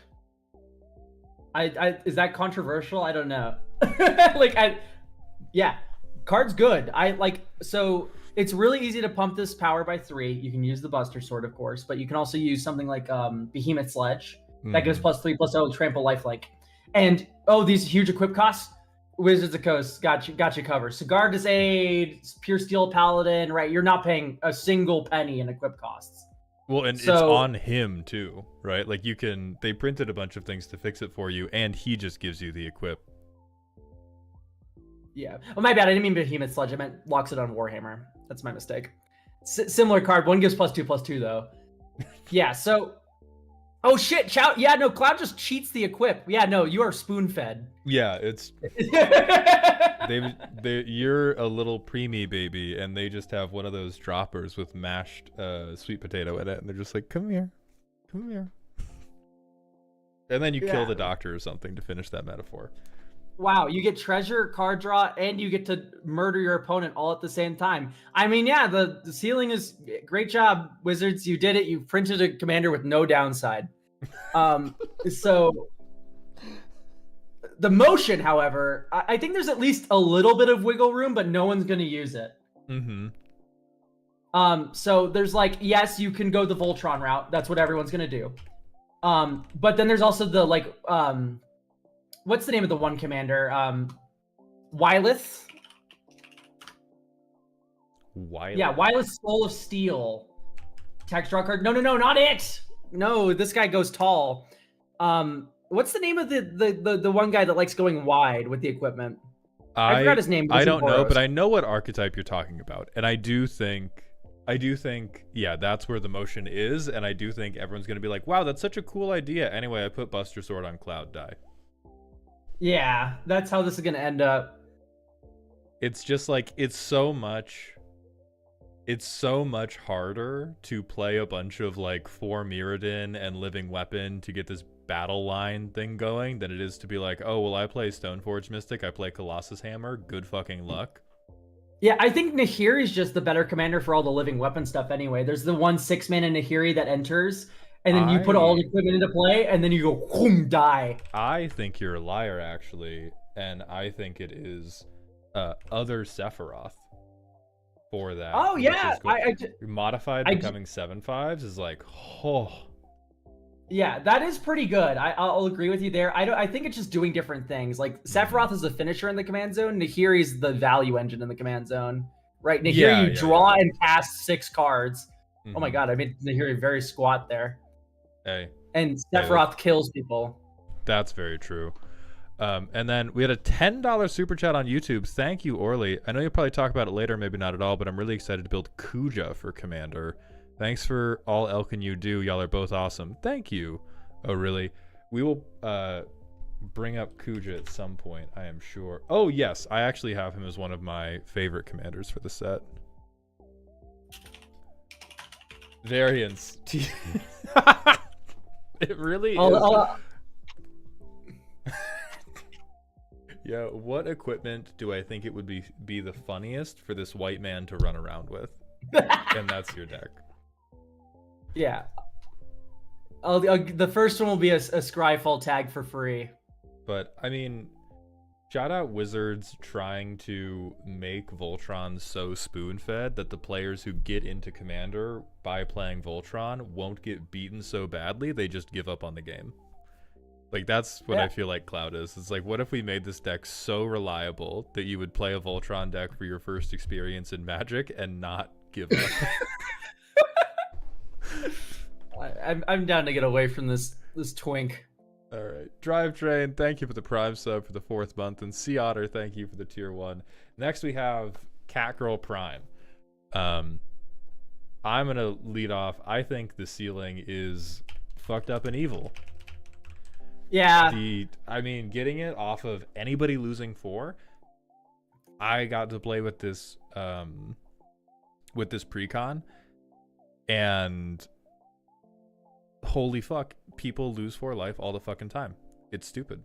Is that controversial? I don't know. Card's good. So it's really easy to pump this power by 3. You can use the Buster Sword, of course, but you can also use something like Behemoth Sledge. That gives +3/+0 trample lifelink. And these huge equip costs. Wizards of the Coast got you covered. Cigar Aid, Pure Steel Paladin, right? You're not paying a single penny in equip costs. Well, and it's on him too, right? Like they printed a bunch of things to fix it for you, and he just gives you the equip. Yeah. Oh, my bad. I didn't mean Behemoth Sledge. I meant locks it on Warhammer. That's my mistake. Similar card. One gives +2/+2 though. Yeah. So. Oh shit! Yeah, no. Cloud just cheats the equip. Yeah, no. You are spoon fed. Yeah, it's you're a little preemie baby, and they just have one of those droppers with mashed sweet potato in it, and they're just like, come here, and then you kill the doctor or something to finish that metaphor. Wow, you get treasure, card draw, and you get to murder your opponent all at the same time. I mean, yeah, the ceiling is great job, Wizards. You did it. You printed a commander with no downside. So the motion, however, I think there's at least a little bit of wiggle room, but no one's going to use it. So there's yes, you can go the Voltron route. That's what everyone's going to do. But then there's also the what's the name of the one commander? Wylith. Wireless. Wireless Soul of Steel. Text draw card. No, not it. No, this guy goes tall. What's the name of the one guy that likes going wide with the equipment? I forgot his name. I don't know, but I know what archetype you're talking about, and I do think, yeah, that's where the motion is, and I do think everyone's gonna be like, wow, that's such a cool idea. Anyway, I put Buster Sword on Cloud, die. Yeah, that's how this is gonna end up. It's just like, it's so much harder to play a bunch of like 4 Mirrodin and Living Weapon to get this battle line thing going than it is to be like, oh, well, I play Stoneforge Mystic, I play Colossus Hammer, good fucking luck. Yeah, I think Nahiri's just the better commander for all the living weapon stuff anyway. There's the 1 6-mana Nahiri that enters, and then you put all the equipment into play, and then you go, boom, die. I think you're a liar, actually, and I think it is other Sephiroth for that. Oh, yeah. Modified becoming 7/5s is like, oh. Yeah, that is pretty good. I'll agree with you there. I think it's just doing different things. Like Sephiroth is the finisher in the command zone. Nahiri's the value engine in the command zone. Right? Nahiri, you draw and cast 6 cards. Oh my god, I made Nahiri very squat there. Hey. And Sephiroth kills people. That's very true. And then we had a $10 super chat on YouTube. Thank you, Orly. I know you'll probably talk about it later, maybe not at all, but I'm really excited to build Kuja for Commander. Thanks for all Elkin you do. Y'all are both awesome. Thank you. Oh, really? We will bring up Kuja at some point, I am sure. Oh, yes. I actually have him as one of my favorite commanders for the set. Variants. It really is. Yeah, what equipment do I think it would be the funniest for this white man to run around with? And that's your deck. Yeah. The first one will be a Scryfall tag for free. But, I mean, shout out Wizards trying to make Voltron so spoon-fed that the players who get into Commander by playing Voltron won't get beaten so badly, they just give up on the game. Like, that's what I feel like Cloud is. It's like, what if we made this deck so reliable that you would play a Voltron deck for your first experience in Magic and not give up? I'm down to get away from this twink. All right. Drivetrain, thank you for the Prime sub for the 4th month. And Sea Otter, thank you for the tier 1. Next, we have Catgirl Prime. I'm going to lead off. I think the ceiling is fucked up and evil. Yeah. I mean, getting it off of anybody losing 4. I got to play with this Precon, and holy fuck, people lose 4 life all the fucking time. It's stupid.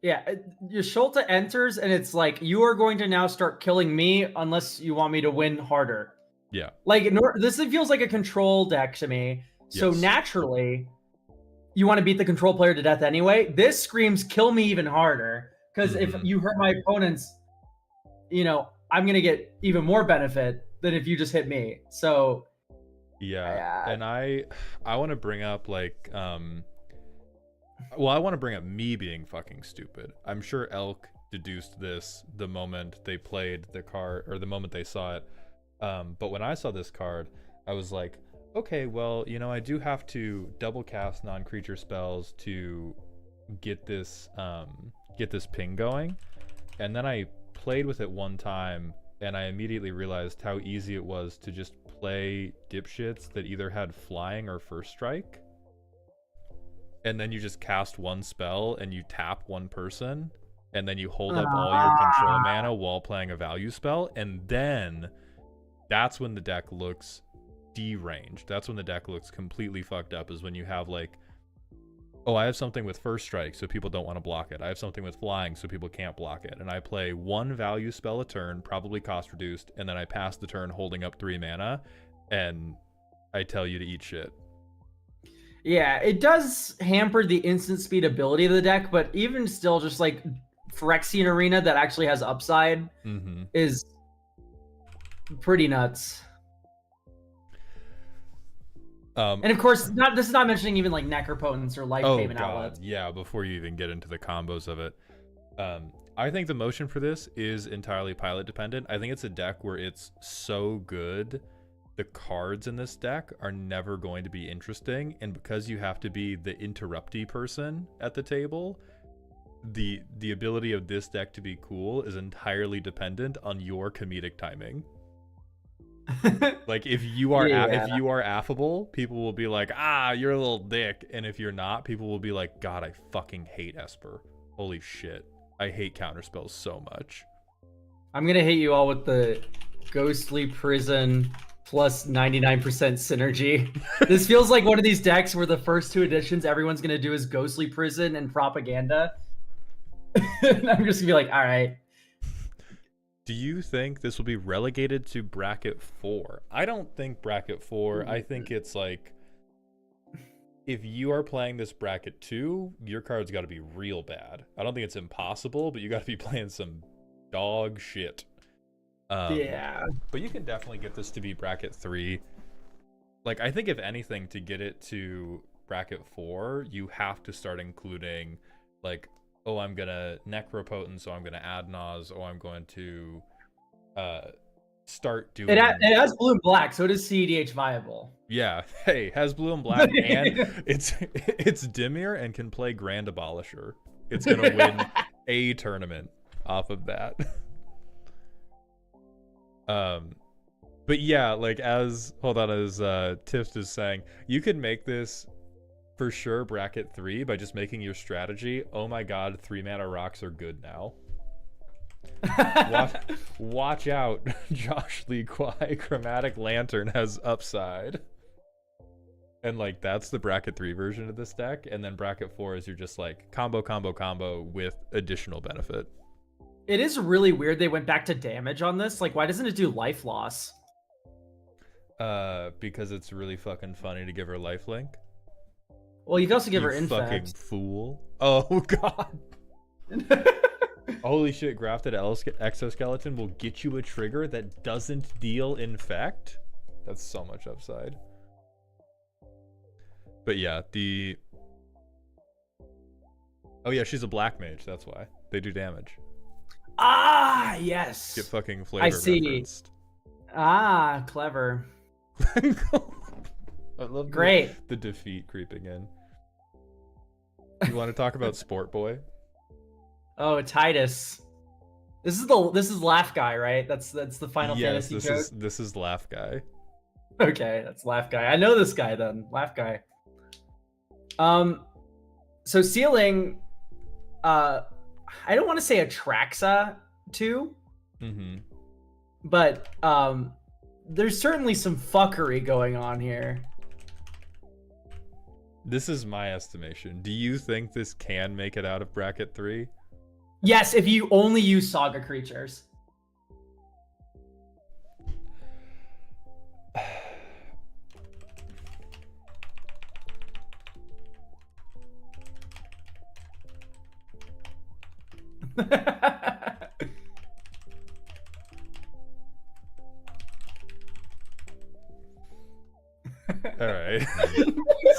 Yeah, your Sholta enters, and it's like, you are going to now start killing me unless you want me to win harder. Yeah. Like, this feels like a control deck to me. So naturally, you want to beat the control player to death anyway. This screams kill me even harder, because if you hurt my opponents, you know, I'm going to get even more benefit than if you just hit me. So yeah. And I want to bring up like I want to bring up me being fucking stupid. I'm sure Elk deduced this the moment they played the card, or the moment they saw it. But when I saw this card, I was like, okay, well, you know, I do have to double cast non-creature spells to get this ping going. And then I played with it one time, and I immediately realized how easy it was to just play dipshits that either had flying or first strike. And then you just cast one spell and you tap one person, and then you hold up all your control mana while playing a value spell, and then that's when the deck looks deranged. That's when the deck looks completely fucked up, is when you have like, oh, I have something with first strike so people don't want to block it. I have something with flying so people can't block it. And I play one value spell a turn, probably cost reduced, and then I pass the turn holding up 3 mana, and I tell you to eat shit. Yeah, it does hamper the instant speed ability of the deck, but even still, just like Phyrexian Arena that actually has upside is pretty nuts. And of course, this is not mentioning even like Necropotence or Life Payment outlets. Yeah, before you even get into the combos of it. I think the motion for this is entirely pilot dependent. I think it's a deck where it's so good, the cards in this deck are never going to be interesting, and because you have to be the interrupty person at the table, the ability of this deck to be cool is entirely dependent on your comedic timing. Like if you are if you are affable, people will be like, ah, you're a little dick, and if you're not, people will be like, God, I fucking hate Esper. Holy shit, I hate counterspells so much. I'm gonna hit you all with the Ghostly Prison plus 99% synergy. This feels like one of these decks where the first 2 editions everyone's gonna do is Ghostly Prison and Propaganda. And I'm just gonna be like, all right. Do you think this will be relegated to bracket 4? I don't think bracket 4. I think it's like, if you are playing this bracket 2, your card's got to be real bad. I don't think it's impossible, but you got to be playing some dog shit. Yeah. But you can definitely get this to be bracket 3. Like, I think if anything, to get it to bracket 4, you have to start including, like, oh, I'm gonna Necropotent, so I'm gonna add Nas, or I'm going to start doing... It has blue and black, so it is CEDH viable. Yeah, hey, has blue and black, and it's Dimir and can play Grand Abolisher. It's gonna win a tournament off of that. But yeah, like as Tift is saying, you can make this for sure bracket 3 by just making your strategy, oh my god, 3-mana rocks are good now. Watch out, Josh Lee Kwai, Chromatic Lantern has upside. And like that's the bracket 3 version of this deck, and then bracket 4 is you're just like combo with additional benefit. It is really weird they went back to damage on this. Like, why doesn't it do life loss? Because it's really fucking funny to give her lifelink. Well, you can also give You her infect. fucking fool. Oh god. Holy shit, grafted exoskeleton will get you a trigger that doesn't deal infect. That's so much upside. But yeah, oh yeah, she's a black mage, that's why. They do damage. Ah, yes. Get fucking flavor I see. referenced. Ah, clever. I love Great. the defeat creeping in. You want to talk about Sport Boy? Oh, Titus. This is Laugh Guy, right? That's the Final Fantasy joke. This is Laugh Guy. Okay, that's Laugh Guy. I know this guy then. Laugh Guy. So Sealing, I don't want to say Atraxa too. Mm-hmm. But there's certainly some fuckery going on here. This is my estimation. Do you think this can make it out of bracket 3? Yes, if you only use Saga creatures. All right.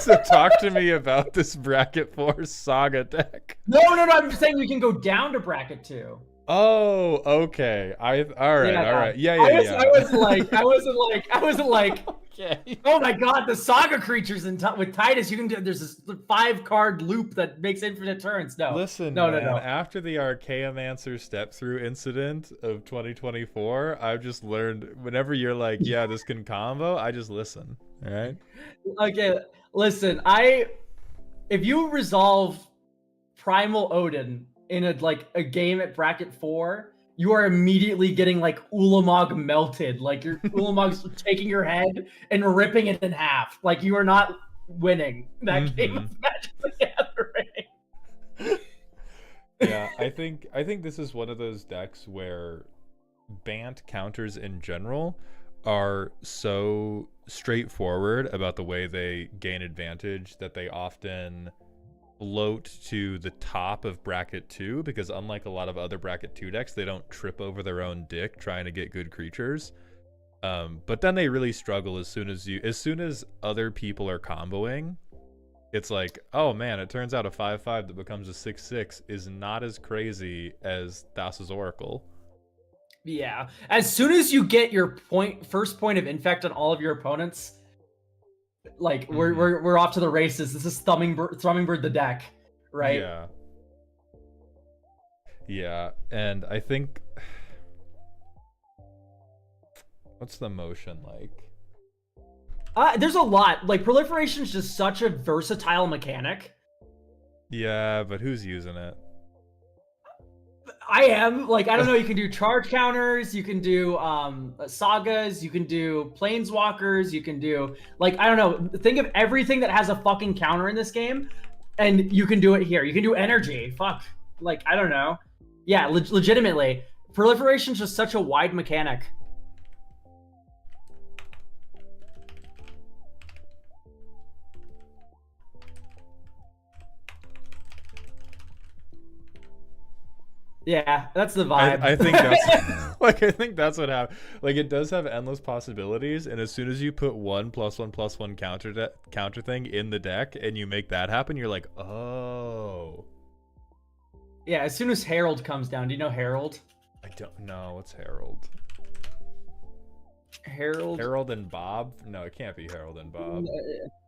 So talk to me about this bracket 4 Saga deck. No, I'm saying we can go down to bracket 2. Oh, okay. All right. Yeah. I wasn't like. Okay. Oh my god, the Saga creatures with Titus, you can do. There's this 5-card loop that makes infinite turns. No, listen, no. After the Archaeomancer step through incident of 2024, I've just learned whenever you're like, yeah, this can combo, I just listen. All right. Okay, listen. If you resolve Primal Odin in a game at bracket 4, you are immediately getting like Ulamog melted. Like your Ulamog's taking your head and ripping it in half. Like you are not winning that game of Magic the Gathering. Yeah, I think this is one of those decks where Bant counters in general are so straightforward about the way they gain advantage that they often float to the top of bracket 2, because unlike a lot of other bracket 2 decks, they don't trip over their own dick trying to get good creatures. But then they really struggle as soon as other people are comboing. it's like, oh man, it turns out a 5/5 that becomes a 6/6 is not as crazy as Thassa's Oracle. Yeah. As soon as you get your first point of infect on all of your opponents, like we're off to the races. This is Thummingbird the deck, right? Yeah. Yeah, and I think what's the motion like? There's a lot. Like proliferation is just such a versatile mechanic. Yeah, but who's using it? I am. Like, I don't know, you can do charge counters, you can do sagas, you can do planeswalkers, you can do, like, I don't know, think of everything that has a fucking counter in this game, and you can do it here. You can do energy. Fuck. Like, I don't know. Yeah, legitimately. Proliferation is just such a wide mechanic. Yeah, that's the vibe. I think that's like I think that's what happened. Like it does have endless possibilities, and as soon as you put 1+1+1 counter thing in the deck and you make that happen, you're like, oh. Yeah, as soon as Herald comes down, do you know Herald? I don't know. What's Herald? Herald and Bob? No, it can't be Herald and Bob.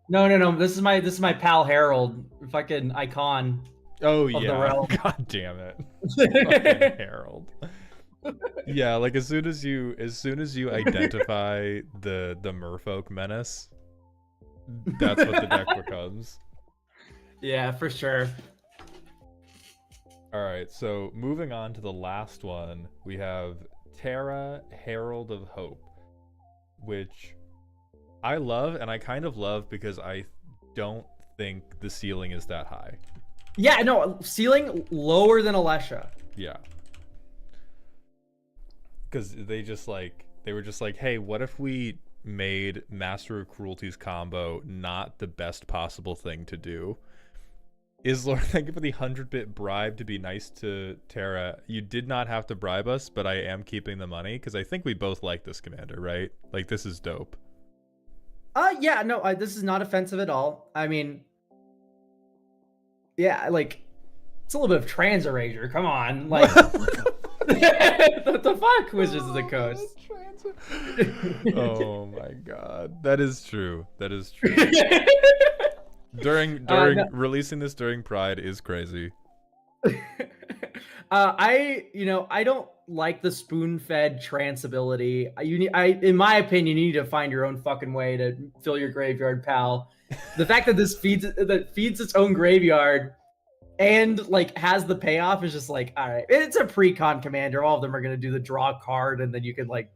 No. This is my pal Herald, fucking icon. Oh yeah. God damn it. Fucking Herald. Yeah, like as soon as you identify the merfolk menace, that's what the deck becomes. Yeah, for sure. All right, so moving on to the last one, we have Terra, Herald of Hope, which I love, and I kind of love because I don't think the ceiling is that high. Yeah, no, ceiling lower than Alesha. Yeah. Because they were just like, hey, what if we made Master of Cruelty's combo not the best possible thing to do? Islor, thank you for the 100-bit bribe to be nice to Terra. You did not have to bribe us, but I am keeping the money because I think we both like this commander, right? Like, this is dope. Yeah, no, this is not offensive at all. I mean, yeah, like, it's a little bit of trans erasure. Come on, like, what the fuck, Wizards of the Coast? Oh my god, that is true. That is true. during releasing this during Pride is crazy. I don't like the spoon-fed trance ability. In my opinion, you need to find your own fucking way to fill your graveyard, pal. The fact that this feeds its own graveyard and like has the payoff is just like, all right, it's a Precon commander. All of them are gonna do the draw card, and then you can like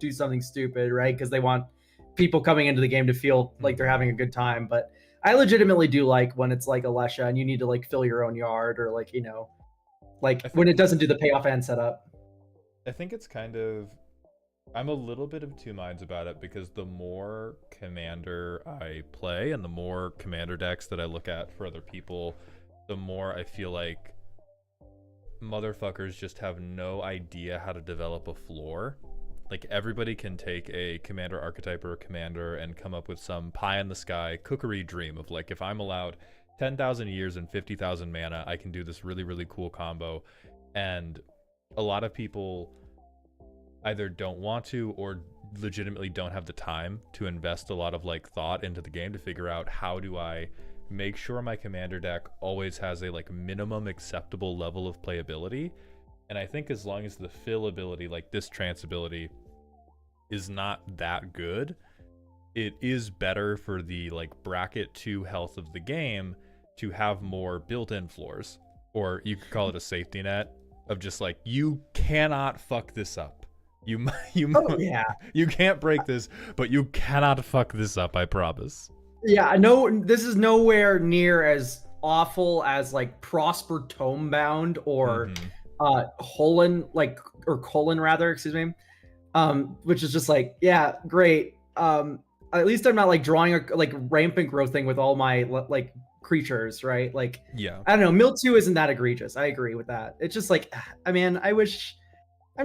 do something stupid, right? Because they want people coming into the game to feel like they're having a good time. But I legitimately do like when it's like Alesha and you need to like fill your own yard, or like, like when it doesn't do the payoff and setup. I think it's kind of, I'm a little bit of two minds about it because the more commander I play and the more commander decks that I look at for other people, the more I feel like motherfuckers just have no idea how to develop a floor. Like everybody can take a commander archetype or a commander and come up with some pie in the sky cookery dream of like, if I'm allowed 10,000 years and 50,000 mana, I can do this really, really cool combo. And a lot of people either don't want to or legitimately don't have the time to invest a lot of like thought into the game to figure out how do I make sure my commander deck always has a like minimum acceptable level of playability. And I think as long as the fill ability, like this trance ability, is not that good, it is better for the like bracket 2 health of the game to have more built-in floors, or you could call it a safety net of just like, you cannot fuck this up. You can't break this, but you cannot fuck this up, I promise. Yeah, no, this is nowhere near as awful as like Prosper Tomebound or Colon rather, excuse me. Which is just like, yeah, great. At least I'm not like drawing a like rampant growth thing with all my like creatures, right? Like, yeah, I don't know, Mildew isn't that egregious. I agree with that. It's just like, I mean, I'm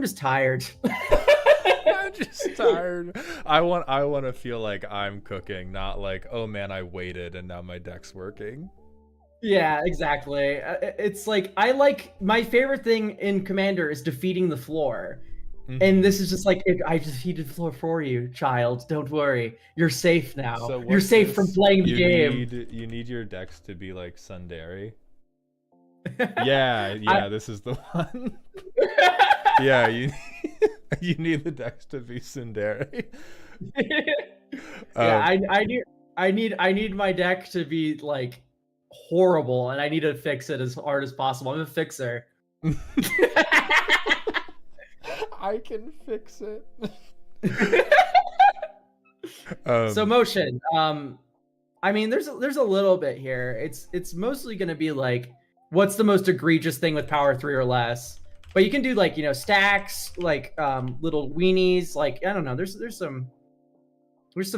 just tired. Just tired. I want to feel like I'm cooking, not like, oh man, I waited and now my deck's working. Yeah, exactly. It's like my favorite thing in Commander is defeating the floor. And this is just like, I defeated the floor for you, child. Don't worry. You're safe now. So You're safe from playing the game. You need your decks to be like Sundari. Yeah, this is the one. Yeah, you need the decks to be Sundari. Yeah, I need my deck to be like horrible, and I need to fix it as hard as possible. I'm a fixer. I can fix it. So motion. I mean, there's a little bit here. It's mostly gonna be like, what's the most egregious thing with power 3 or less? But you can do like, stacks, like little weenies. Like, I don't know. There's some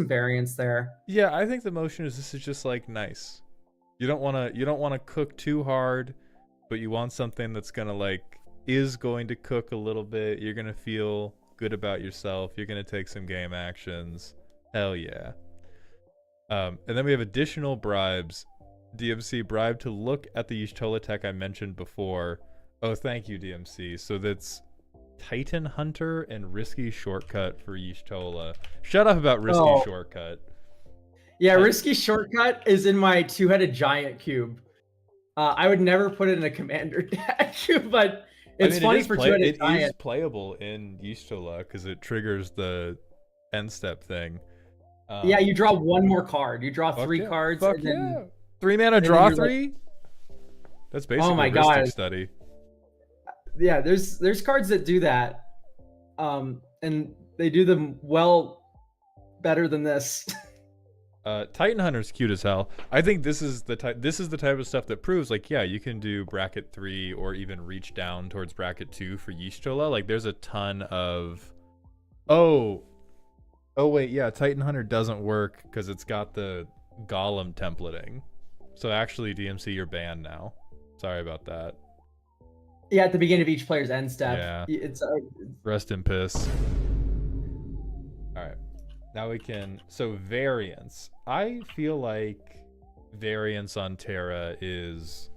variance there. Yeah, I think the motion is this is just like nice. You don't wanna cook too hard, but you want something that's gonna is going to cook a little bit. You're gonna feel good about yourself. You're gonna take some game actions. Hell yeah. And then we have additional bribes. DMC bribe to look at the Y'shtola tech I mentioned before. Oh, thank you, DMC. So that's Titan Hunter and Risky Shortcut for Y'shtola. Shut up about Risky Shortcut. Yeah, Risky Shortcut is in my two-headed giant cube. I would never put it in a commander deck, but it's funny for two-headed giant. It is playable in Y'shtola because it triggers the end step thing. Yeah, you draw one more card. You draw 3 cards. Fuck and then, 3 mana, draw 3? That's basically a Mystic Study. Yeah, there's cards that do that. And they do them well better than this. Titan Hunter's cute as hell. I think this is the type of stuff that proves yeah, you can do bracket 3 or even reach down towards bracket 2 for Y'shtola. There's a ton of Oh wait, yeah, Titan Hunter doesn't work because it's got the Golem templating. So actually, DMC, you're banned now. Sorry about that. Yeah, at the beginning of each player's end step. Yeah. It's rest in piss. All right, now we can. So variance. I feel like variance on Terra is,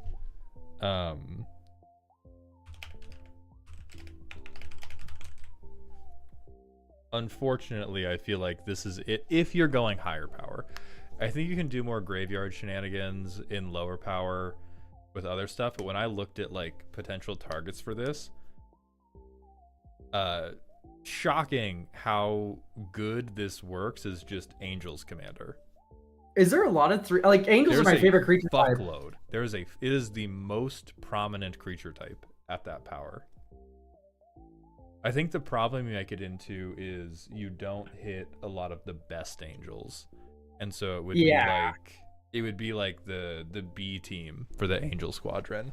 unfortunately, I feel like this is it. If you're going higher power, I think you can do more graveyard shenanigans in lower power with other stuff. But when I looked at potential targets for this, shocking how good this works is just Angel's Commander. Is there a lot of 3? Angels are my favorite creature type. Fuckload. It is the most prominent creature type at that power. I think the problem you might get into is you don't hit a lot of the best angels, and so it would be like the B team for the Angel Squadron.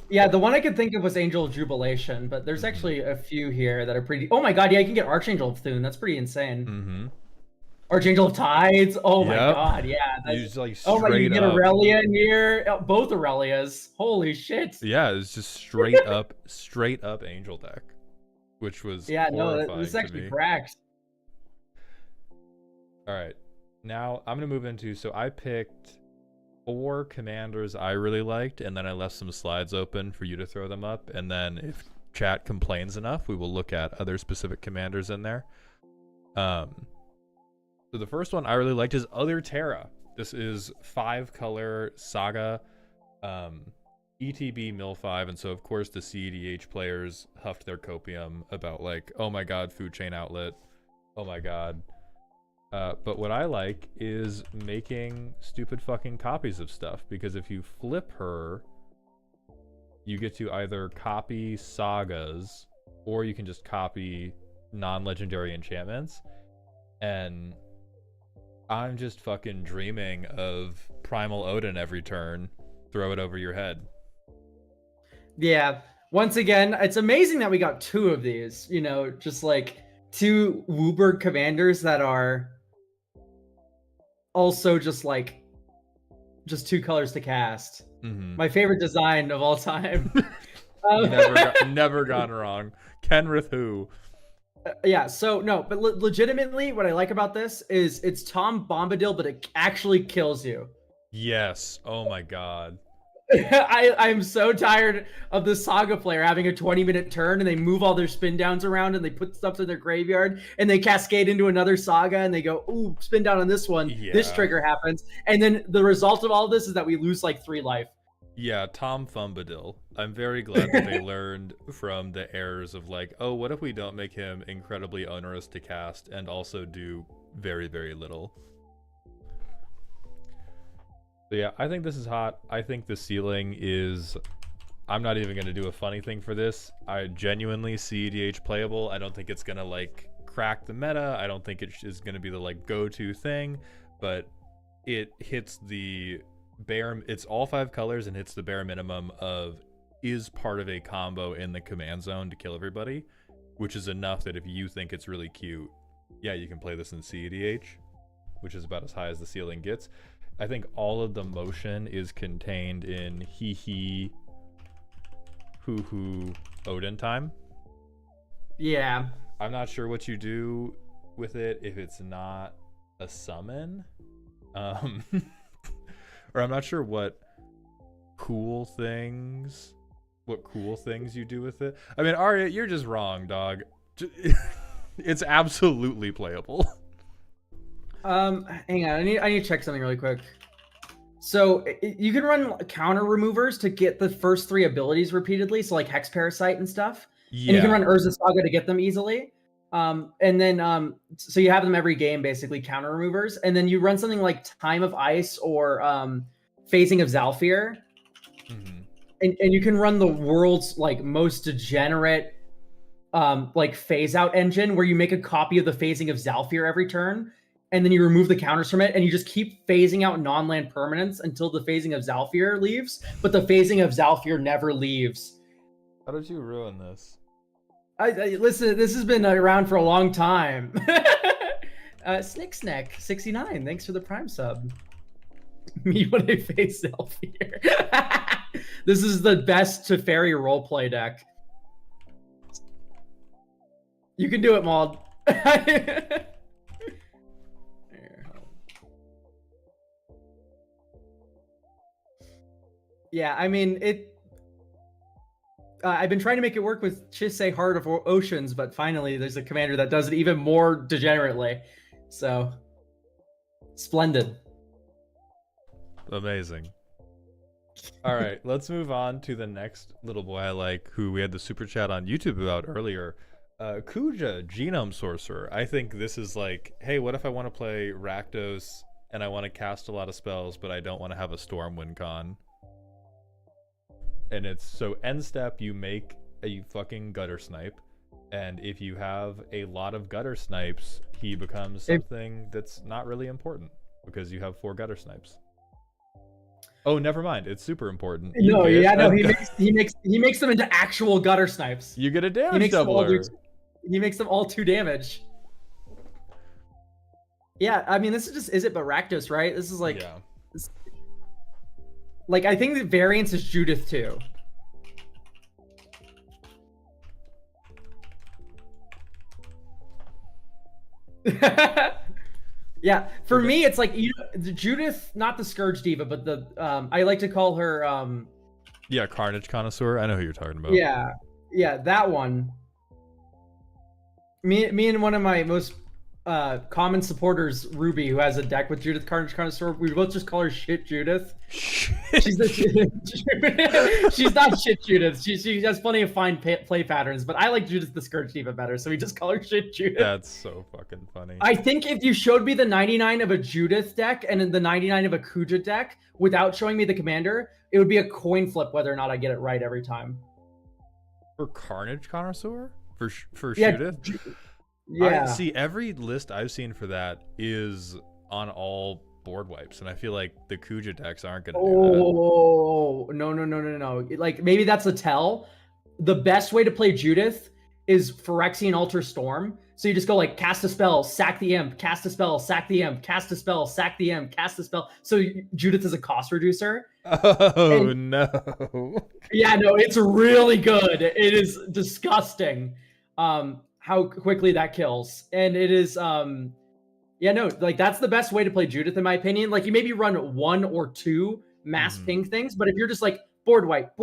Yeah, the one I could think of was Angel of Jubilation, but there's actually a few here that are pretty. Oh my god, yeah, you can get Archangel of Thune. That's pretty insane. Archangel of Tides. Oh my god, yeah. That's, you get Aurelia in here. Both Aurelias. Holy shit. Yeah, it's just straight up Angel deck. Which was this is actually cracked. All right, now I'm gonna move into. So I picked 4 commanders I really liked, and then I left some slides open for you to throw them up. And then if chat complains enough, we will look at other specific commanders in there. So the first one I really liked is Other Terra. This is 5-color Saga. ETB Mill 5, and so of course the CEDH players huffed their copium about oh my god, food chain outlet, oh my god. But what I like is making stupid fucking copies of stuff, because if you flip her, you get to either copy sagas or you can just copy non-legendary enchantments, and I'm just fucking dreaming of Primal Odin every turn. Throw it over your head. Yeah, once again, it's amazing that we got 2 of these, just 2 Wooburg commanders that are also just 2 colors to cast. My favorite design of all time. Never gone wrong. Kenrith who? Yeah, so no, but legitimately, what I like about this is it's Tom Bombadil, but it actually kills you. Yes. Oh my god. I'm so tired of the Saga player having a 20-minute turn and they move all their spin downs around and they put stuff in their graveyard and they cascade into another Saga and they go, ooh, spin down on this one. This Yeah. trigger happens. And then the result of all of this is that we lose like 3 life. Yeah, Tom Thumbadil. I'm very glad that they learned from the errors of like, oh, what if we don't make him incredibly onerous to cast and also do very, very little? So yeah, I think this is hot. I think the ceiling is... I'm not even going to do a funny thing for this. I genuinely see EDH playable. I don't think it's going to like crack the meta. I don't think it is going to be the like go-to thing, but it hits the bare... It's all 5 colors and hits the bare minimum of is part of a combo in the command zone to kill everybody, which is enough that if you think it's really cute, yeah, you can play this in CEDH, which is about as high as the ceiling gets. I think all of the motion is contained in hee hee, hoo hoo, Odin time. Yeah. I'm not sure what you do with it if it's not a summon. Or I'm not sure what cool things you do with it. I mean, Arya, you're just wrong, dog. It's absolutely playable. Hang on, I need to check something really quick. So you can run counter removers to get the first 3 abilities repeatedly, so like Hex Parasite and stuff. Yeah. And you can run Urza Saga to get them easily. And then so you have them every game, basically counter removers, and then you run something like Time of Ice or Phasing of Zalfir. Mm-hmm. And you can run the world's like most degenerate like phase out engine where you make a copy of the Phasing of Zalfir every turn, and then you remove the counters from it, and you just keep phasing out non-land permanents until the Phasing of Zalfir leaves, but the Phasing of Zalfir never leaves. How did you ruin this? I listen, this has been around for a long time. Snicksnack 69, thanks for the Prime sub. Me when I face Zalfir. This is the best Teferi roleplay deck. You can do it, Maud. Yeah, I mean, I've been trying to make it work with Chisei Heart of Oceans, but finally there's a commander that does it even more degenerately. So, splendid. Amazing. All right, let's move on to the next little boy I like, who we had the super chat on YouTube about earlier. Kuja, Genome Sorcerer. I think this is like, hey, what if I want to play Rakdos and I want to cast a lot of spells, but I don't want to have a Stormwind con? And it's so end step, you make a fucking gutter snipe, and if you have a lot of gutter snipes, he becomes something that's not really important because you have 4 gutter snipes. Oh, never mind. It's super important. No, yeah, no. He makes them into actual gutter snipes. You get a damage doubler. He makes them all 2 damage. Yeah, I mean, this is just it but Rakdos, right? This is like, yeah. Like I think the variance is Judith too. Yeah, for me, it's like Judith, not the Scourge Diva, but the I like to call her. Yeah, Carnage Connoisseur. I know who you're talking about. Yeah, that one. Me and one of my most common supporters, Ruby, who has a deck with Judith Carnage Connoisseur, we both just call her Shit Judith. She's not Shit Judith. She has plenty of fine play patterns, but I like Judith the Scourge Diva better, so we just call her Shit Judith. That's so fucking funny. I think if you showed me the 99 of a Judith deck and then the 99 of a Kuja deck without showing me the commander, it would be a coin flip whether or not I get it right every time. For Carnage Connoisseur? For yeah, Judith? Yeah. See, every list I've seen for that is on all board wipes, and I feel like the Kuja decks aren't going to do that. Oh, no. Like, maybe that's a tell. The best way to play Judith is Phyrexian Altar Storm. So you just go like, cast a spell, sack the imp, cast a spell, sack the imp, cast a spell, sack the imp, cast a spell. So Judith is a cost reducer. Oh, no. Yeah, no, it's really good. It is disgusting. how quickly that kills. And it is yeah, no, like that's the best way to play Judith in my opinion. Like you maybe run 1 or 2 mass ping things, but if you're just like board wipe,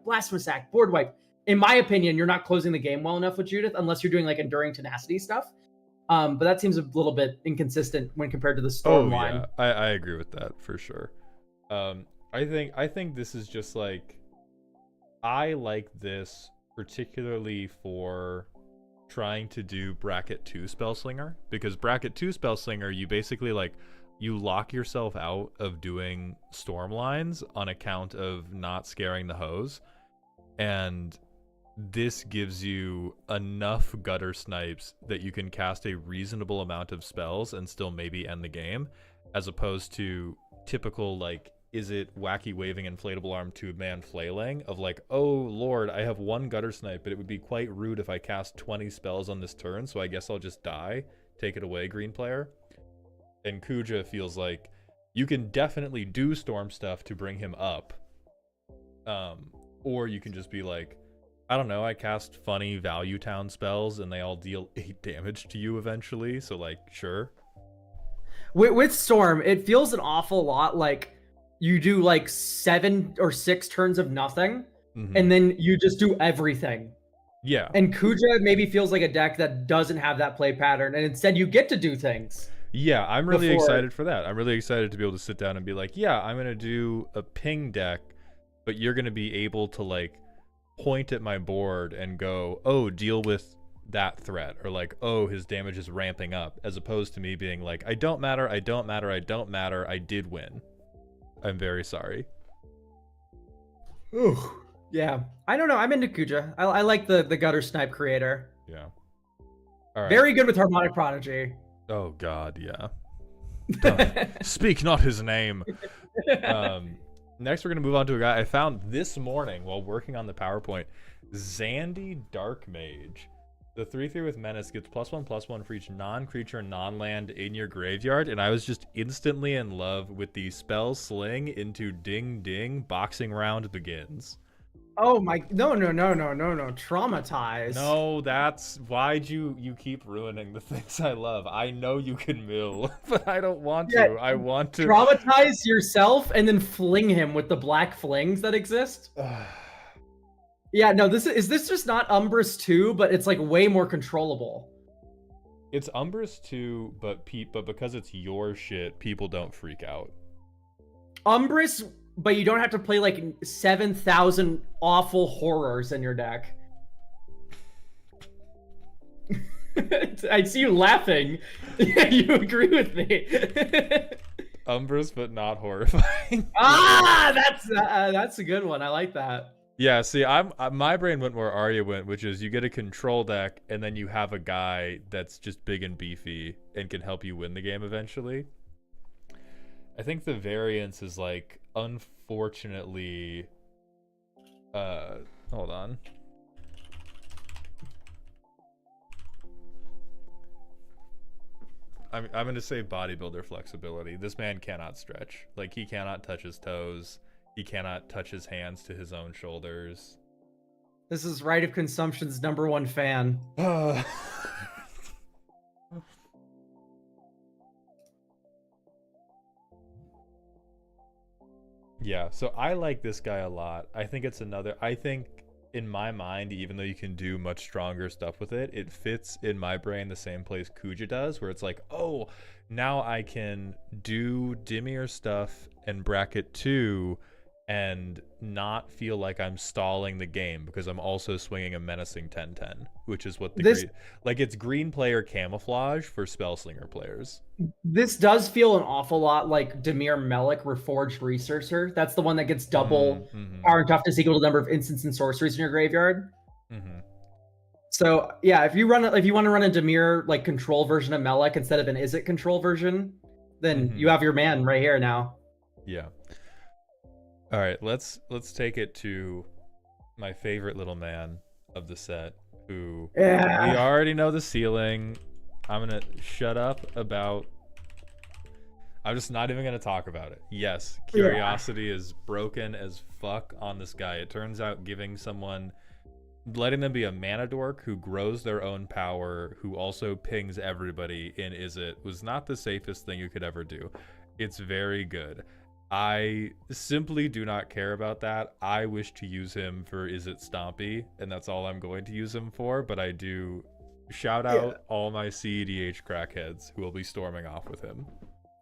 blasphemous act, board wipe, in my opinion, you're not closing the game well enough with Judith unless you're doing like enduring tenacity stuff. But that seems a little bit inconsistent when compared to the Storm line. Yeah, I agree with that for sure. I think this is just like, I like this particularly for trying to do bracket 2 Spellslinger, because bracket 2 Spellslinger, you basically like, you lock yourself out of doing storm lines on account of not scaring the hose, and this gives you enough gutter snipes that you can cast a reasonable amount of spells and still maybe end the game, as opposed to typical like, is it wacky waving inflatable arm tube man flailing of like, oh lord, I have 1 gutter snipe, but it would be quite rude if I cast 20 spells on this turn, so I guess I'll just die. Take it away, green player. And Kuja feels like you can definitely do storm stuff to bring him up. Or you can just be like, I don't know, I cast funny value town spells and they all deal 8 damage to you eventually, so like, sure. With Storm, it feels an awful lot like you do like 7 or 6 turns of nothing, and then you just do everything. Yeah. And Kuja maybe feels like a deck that doesn't have that play pattern, and instead you get to do things. Yeah, I'm really excited for that. I'm really excited to be able to sit down and be like, yeah, I'm going to do a ping deck, but you're going to be able to like point at my board and go, oh, deal with that threat, or like, oh, his damage is ramping up, as opposed to me being like, I don't matter, I did win. I'm very sorry. Ooh. Yeah, I don't know. I'm into Kuja. I like the gutter snipe creator. Yeah. All right. Very good with Harmonic Prodigy. Oh God, yeah. Speak not his name. Next, we're gonna move on to a guy I found this morning while working on the PowerPoint. Zandy Darkmage. The 3/3 with Menace gets +1/+1 for each non-creature, non-land in your graveyard, and I was just instantly in love with the spell Sling into Ding Ding. Boxing round begins. Oh my, no, Traumatize. No, that's, why'd you keep ruining the things I love? I know you can mill, but I don't want to. I want to traumatize yourself and then fling him with the black flings that exist. Yeah, no, this just not Umbris 2, but it's like way more controllable. It's Umbris 2, but because it's your shit, people don't freak out. Umbris, but you don't have to play like 7,000 awful horrors in your deck. I see you laughing. You agree with me. Umbris, but not horrifying. That's a good one. I like that. Yeah, see, my brain went where Arya went, which is you get a control deck, and then you have a guy that's just big and beefy and can help you win the game eventually. I think the variance is like, unfortunately, hold on. I'm gonna say bodybuilder flexibility. This man cannot stretch. Like, he cannot touch his toes. He cannot touch his hands to his own shoulders. This is Right of Consumption's #1 fan. Yeah, so I like this guy a lot. I think it's another, I think in my mind, even though you can do much stronger stuff with it, it fits in my brain the same place Kuja does, where it's like, oh, now I can do Dimir stuff and bracket 2 and not feel like I'm stalling the game because I'm also swinging a menacing 10/10, which is what it's green player camouflage for Spellslinger players. This does feel an awful lot like Dimir Melik Reforged Researcher. That's the one that gets double power and toughness equal to the number of instants and sorceries in your graveyard. So yeah, if you want to run a Dimir like control version of Melik instead of an Izzet control version, then you have your man right here now. Yeah. All right, let's take it to my favorite little man of the set, who we already know the ceiling. I'm gonna shut up about. I'm just not even gonna talk about it. Yes, curiosity is broken as fuck on this guy. It turns out giving someone letting them be a mana dork who grows their own power, who also pings everybody in Izzet was not the safest thing you could ever do. It's very good. I simply do not care about that. I wish to use him for Izzet Stompy, and that's all I'm going to use him for, but I do shout out all my CEDH crackheads who will be storming off with him.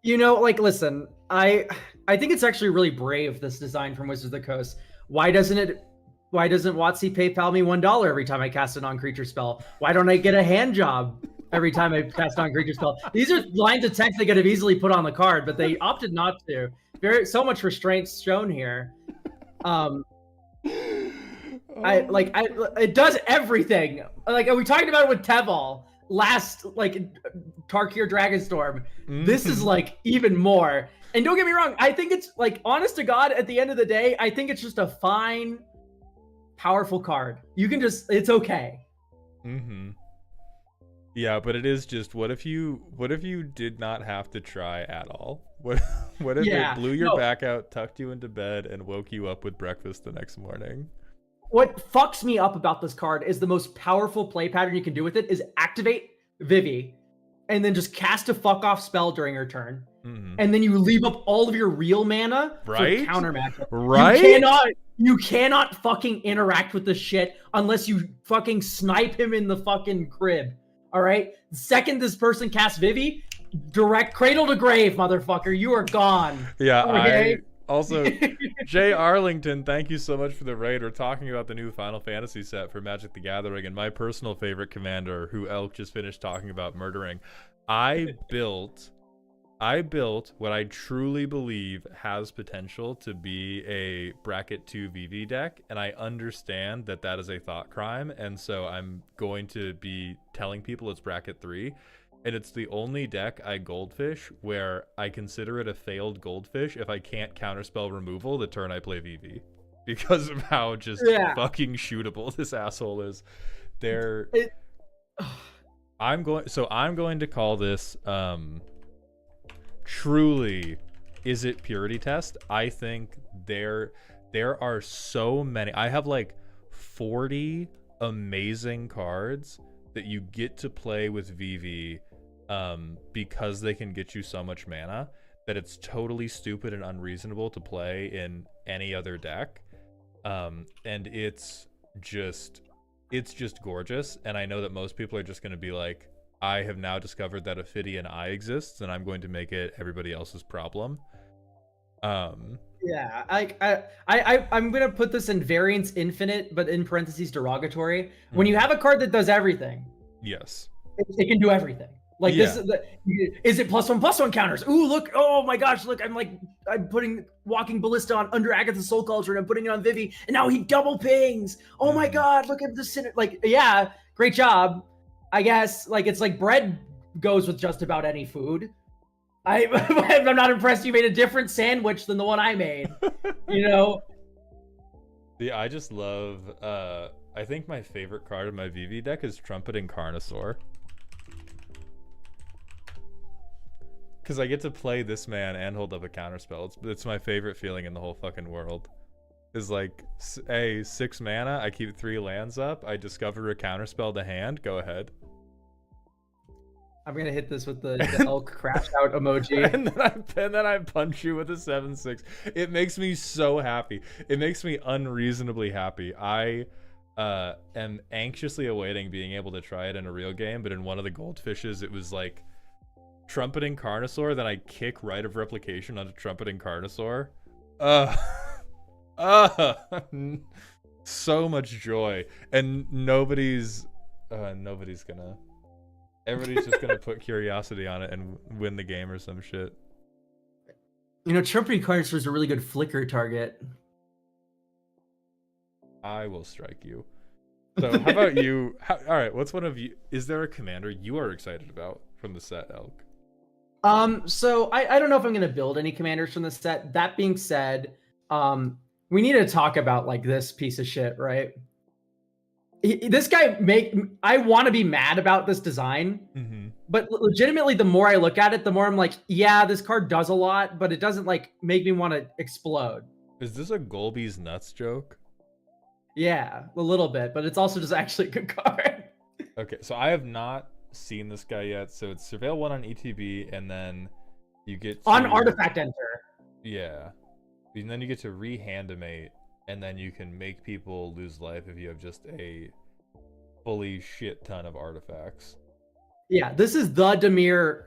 You know, like, listen, I think it's actually really brave, this design from Wizards of the Coast. Why doesn't WotC PayPal me $1 every time I cast a non-creature spell? Why don't I get a hand job every time I cast a non-creature spell? These are lines of text they could have easily put on the card, but they opted not to. So much restraint shown here. It does everything. Like, are we talking about it with Teval last, like, Tarkir Dragonstorm? This is like even more. And don't get me wrong, I think it's like, honest to God, at the end of the day, I think it's just a fine, powerful card. You can just, it's okay. Yeah, but it is just, what if you did not have to try at all? What if it blew your back out, tucked you into bed, and woke you up with breakfast the next morning? What fucks me up about this card is the most powerful play pattern you can do with it is activate Vivi, and then just cast a fuck off spell during her turn. And then you leave up all of your real mana for counter matchup. Right? You cannot fucking interact with this shit unless you fucking snipe him in the fucking crib. All right? The second this person casts Vivi, direct cradle to grave, motherfucker. You are gone. Yeah, okay? Also, Jay Arlington, thank you so much for the raid. We're talking about the new Final Fantasy set for Magic the Gathering, and my personal favorite commander, who Elk just finished talking about murdering. I built what I truly believe has potential to be a bracket 2 VV deck, and I understand that that is a thought crime, and so I'm going to be telling people it's bracket 3. And it's the only deck I goldfish where I consider it a failed goldfish if I can't counterspell removal the turn I play VV. Because of how just fucking shootable this asshole is. I'm going to call this truly Izzet purity test. I think there are so many. I have like 40 amazing cards that you get to play with VV because they can get you so much mana that it's totally stupid and unreasonable to play in any other deck. And it's just gorgeous. And I know that most people are just going to be like, I have now discovered that Ophidian Eye exists, and I'm going to make it everybody else's problem. Yeah, I'm gonna put this in variance infinite, but in parentheses derogatory. When you have a card that does everything, yes, it can do everything. Like this is it +1/+1 counters? Ooh, look! Oh my gosh, look! I'm putting Walking Ballista on under Agatha's Soul Culture, and I'm putting it on Vivi, and now he double pings. Oh my god, look at this! Like, yeah, great job. I guess like it's like bread goes with just about any food. I'm not impressed you made a different sandwich than the one I made. You know? Yeah, I just love I think my favorite card in my VV deck is Trumpeting Carnosaur. Because I get to play this man and hold up a counterspell. It's my favorite feeling in the whole fucking world. Is like, hey, 6 mana, I keep 3 lands up, I discover a counterspell to hand, go ahead. I'm gonna hit this with the elk crash out emoji. and then I punch you with a 7/6. It makes me so happy. It makes me unreasonably happy. I am anxiously awaiting being able to try it in a real game, but in one of the goldfishes, it was like Trumpeting Carnosaur, then I kick Rite of Replication onto Trumpeting Carnosaur. So much joy, and everybody's just gonna put Curiosity on it and win the game or some shit. You know, Trumpeting Carnosaur is a really good flicker target. I will strike you. So how about you? All right, what's one of you? Is there a commander you are excited about from the set, Elk? So I don't know if I'm gonna build any commanders from the set. That being said, we need to talk about like this piece of shit, right? This guy I want to be mad about this design, but legitimately, the more I look at it, the more I'm like, yeah, this card does a lot, but it doesn't like make me want to explode. Is this a Golby's nuts joke? Yeah, a little bit, but it's also just actually a good card. Okay, so I have not seen this guy yet. So it's Surveil 1 on ETB, and then you get to, On Artifact Enter. Yeah. And then you get to rehandimate, and then you can make people lose life if you have just a fully shit ton of artifacts. Yeah, this is the Dimir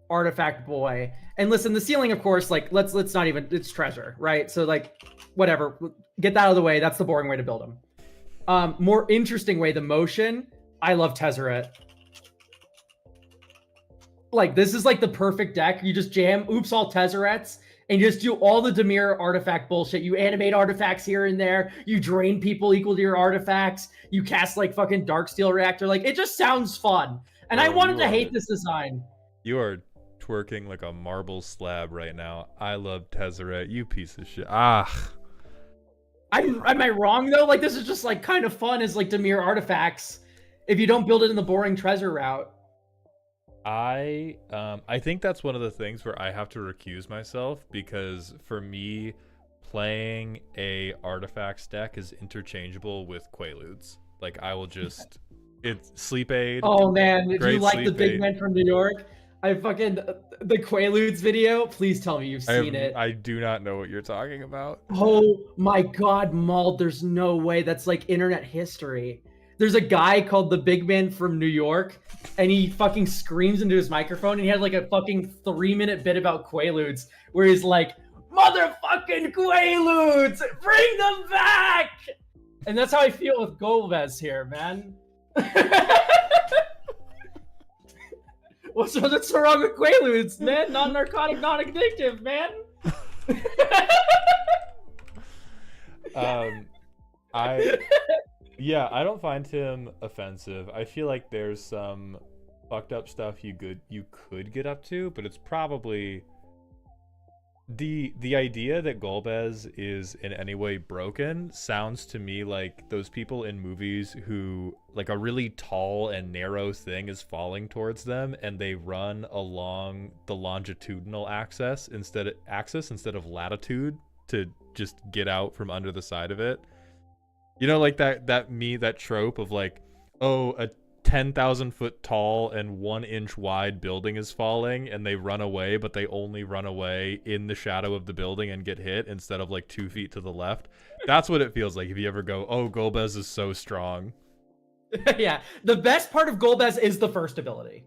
artifact boy. And listen, the ceiling, of course, like let's not even, it's treasure, right? So like whatever, get that out of the way. That's the boring way to build them. More interesting way, the motion. I love Tezzeret. Like this is like the perfect deck. You just jam oops all Tezzerets and you just do all the Dimir artifact bullshit. You animate artifacts here and there. You drain people equal to your artifacts. You cast like fucking Darksteel Reactor. Like it just sounds fun. And I wanted to hate this design. You are twerking like a marble slab right now. I love Tezzeret, you piece of shit. Am I wrong though? Like this is just like kind of fun as like Dimir artifacts if you don't build it in the boring treasure route. I think that's one of the things where I have to recuse myself, because for me, playing a artifacts deck is interchangeable with Quaaludes. Like I will just, it's Sleep Aid. Oh man, if you like the big man from New York, I fucking the Quaaludes video. Please tell me you've seen it. I do not know what you're talking about. Oh my god, Mauled, there's no way. That's like internet history. There's a guy called the big man from New York, and he fucking screams into his microphone, and he had like a fucking 3-minute bit about Quaaludes, where he's like, "Motherfucking Quaaludes, bring them back!" And that's how I feel with Golbez here, man. What's so wrong with Quaaludes, man? Non-narcotic, non-addictive, man. I don't find him offensive. I feel like there's some fucked up stuff you could get up to, but it's probably the idea that Golbez is in any way broken sounds to me like those people in movies who like a really tall and narrow thing is falling towards them and they run along the longitudinal axis instead of latitude to just get out from under the side of it. You know, like that trope of like, oh, a 10,000 foot tall and 1 inch wide building is falling and they run away, but they only run away in the shadow of the building and get hit instead of like 2 feet to the left. That's what it feels like if you ever go, oh, Golbez is so strong. Yeah, the best part of Golbez is the first ability.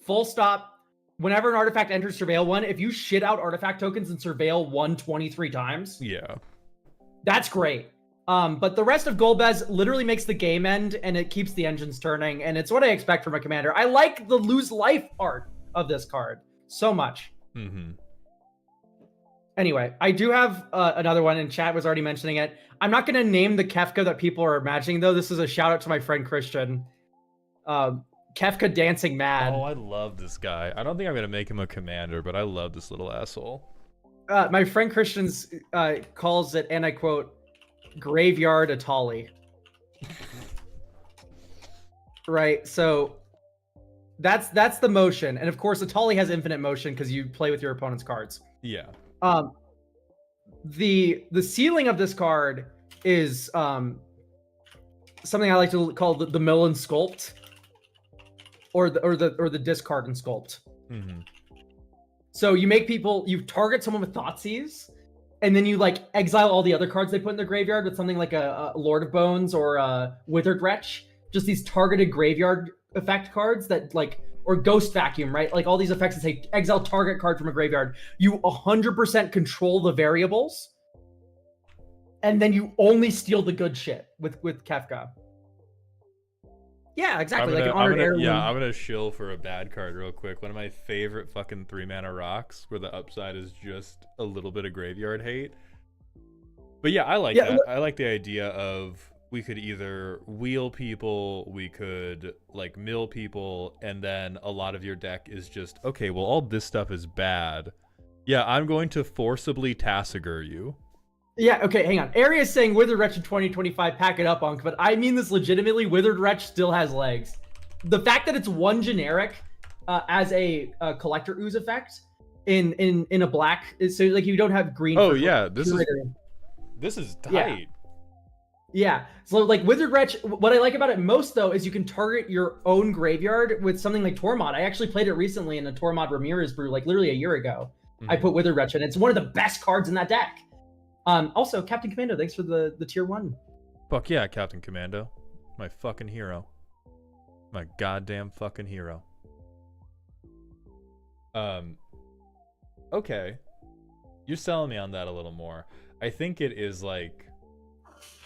Full stop. Whenever an artifact enters Surveil 1, if you shit out artifact tokens and Surveil 1 23 times, yeah, that's great. But the rest of Golbez literally makes the game end and it keeps the engines turning, and it's what I expect from a commander. I like the lose life part of this card so much. Mm-hmm. Anyway, I do have another one, and chat was already mentioning it. I'm not going to name the Kefka that people are imagining, though. This is a shout out to my friend Christian. Kefka Dancing Mad. Oh, I love this guy. I don't think I'm going to make him a commander, but I love this little asshole. My friend Christian calls it, and I quote, Graveyard Atali. Right, so that's the motion, and of course Atali has infinite motion because you play with your opponent's cards. Yeah. The ceiling of this card is something I like to call the mill and sculpt, or the discard and sculpt. Mm-hmm. So you target someone with Thoughtseize, and then you like exile all the other cards they put in their graveyard with something like a Lord of Bones or a Withered Wretch. Just these targeted graveyard effect cards that like, or Ghost Vacuum, right? Like all these effects that say exile target card from a graveyard. You 100% control the variables, and then you only steal the good shit with Kefka. Yeah, exactly. Like an honored heirloom. Yeah, I'm gonna shill for a bad card real quick. One of my favorite fucking 3-mana rocks, where the upside is just a little bit of graveyard hate. But yeah, I like that. I like the idea of we could either wheel people, we could like mill people, and then a lot of your deck is just, okay, well, all this stuff is bad. Yeah, I'm going to forcibly Tassiger you. Yeah, okay, hang on. Area is saying Withered Wretch in 2025, pack it up, Unk, but I mean this legitimately. Withered Wretch still has legs. The fact that it's one generic as a collector ooze effect in a black, so like you don't have green. Oh yeah, this is tight. Yeah. So like Wizard Wretch, what I like about it most though is you can target your own graveyard with something like Tormod. I actually played it recently in a Tormod Ramirez brew, like literally a year ago. I put Wizard Wretch in. It's one of the best cards in that deck. Also, Captain Commando, thanks for the tier 1. Fuck yeah, Captain Commando. My fucking hero. My goddamn fucking hero. Okay. You're selling me on that a little more. I think it is like...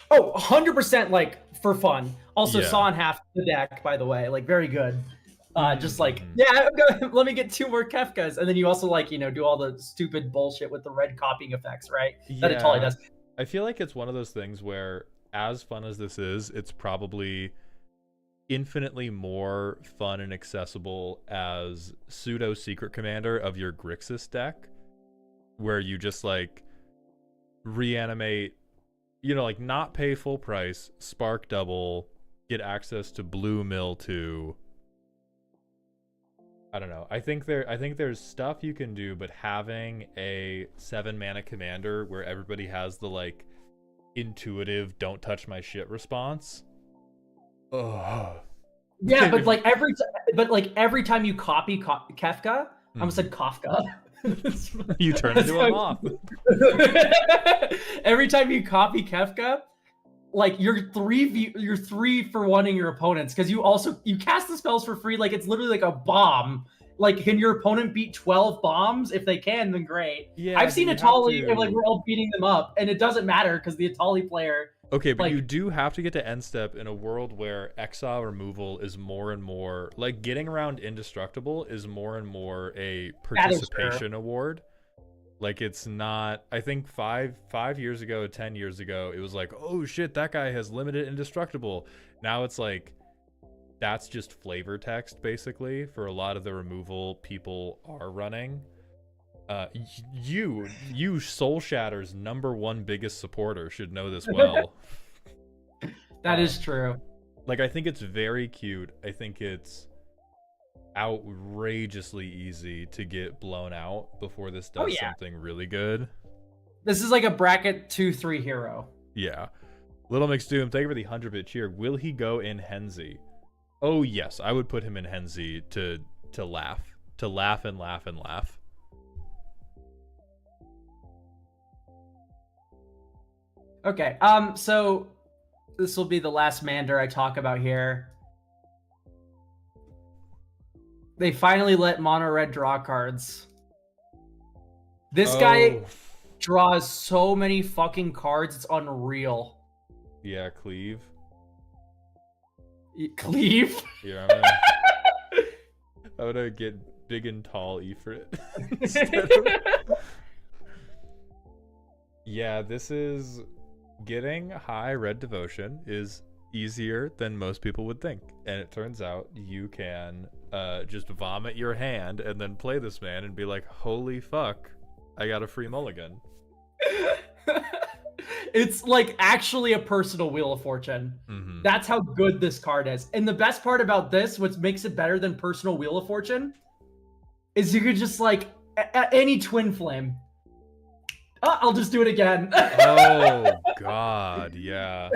Oh, 100% like for fun. Also Yeah. saw in half the deck, by the way. Like very good. Just like, yeah, let me get 2 more Kefkas. And then you also like, do all the stupid bullshit with the red copying effects, right? That it totally does. I feel like it's one of those things where, as fun as this is, it's probably infinitely more fun and accessible as pseudo secret commander of your Grixis deck, where you just like reanimate, like not pay full price, spark double, get access to blue mill 2. I don't know. I think there's stuff you can do, but having a 7 mana commander where everybody has the like intuitive don't touch my shit response. Ugh. Yeah, but like every time you copy Kefka, I almost said Kafka. You turn into a moth. Every time you copy Kefka, like you're 3 for 1ing your opponents because you cast the spells for free. Like it's literally like a bomb. Like, can your opponent beat 12 bombs? If they can, then great. Yeah, I've seen Atali, and like we're all beating them up, and it doesn't matter because the Atali player. Okay, but like, you do have to get to end step in a world where exile removal is more and more like getting around indestructible is more and more a participation award. Like it's not. I think 5 years ago, 10 years ago, it was like, oh shit, that guy has limited indestructible. Now it's like that's just flavor text basically for a lot of the removal people are running. You Soul Shatter's #1 biggest supporter should know this well. That is true. Like I think it's very cute. I think it's outrageously easy to get blown out before this does something really good. This is like a bracket 2-3 hero. Yeah. Little Mixed Doom, thank you for the 100-bit cheer. Will he go in Henzi? Oh yes, I would put him in Henzi to laugh and laugh and laugh. Okay, so this will be the last Mander I talk about here. They finally let Mono Red draw cards. This guy draws so many fucking cards, it's unreal. Yeah, Cleave. Cleave? Yeah, I'm gonna get big and tall Ifrit. Yeah, this is getting high red devotion is easier than most people would think, and it turns out you can just vomit your hand and then play this man and be like, holy fuck, I got a free mulligan. It's like actually a personal Wheel of Fortune. That's how good this card is. And the best part about this, what makes it better than personal Wheel of Fortune, is you could just like any Twin Flame. I'll just do it again. Oh god, yeah.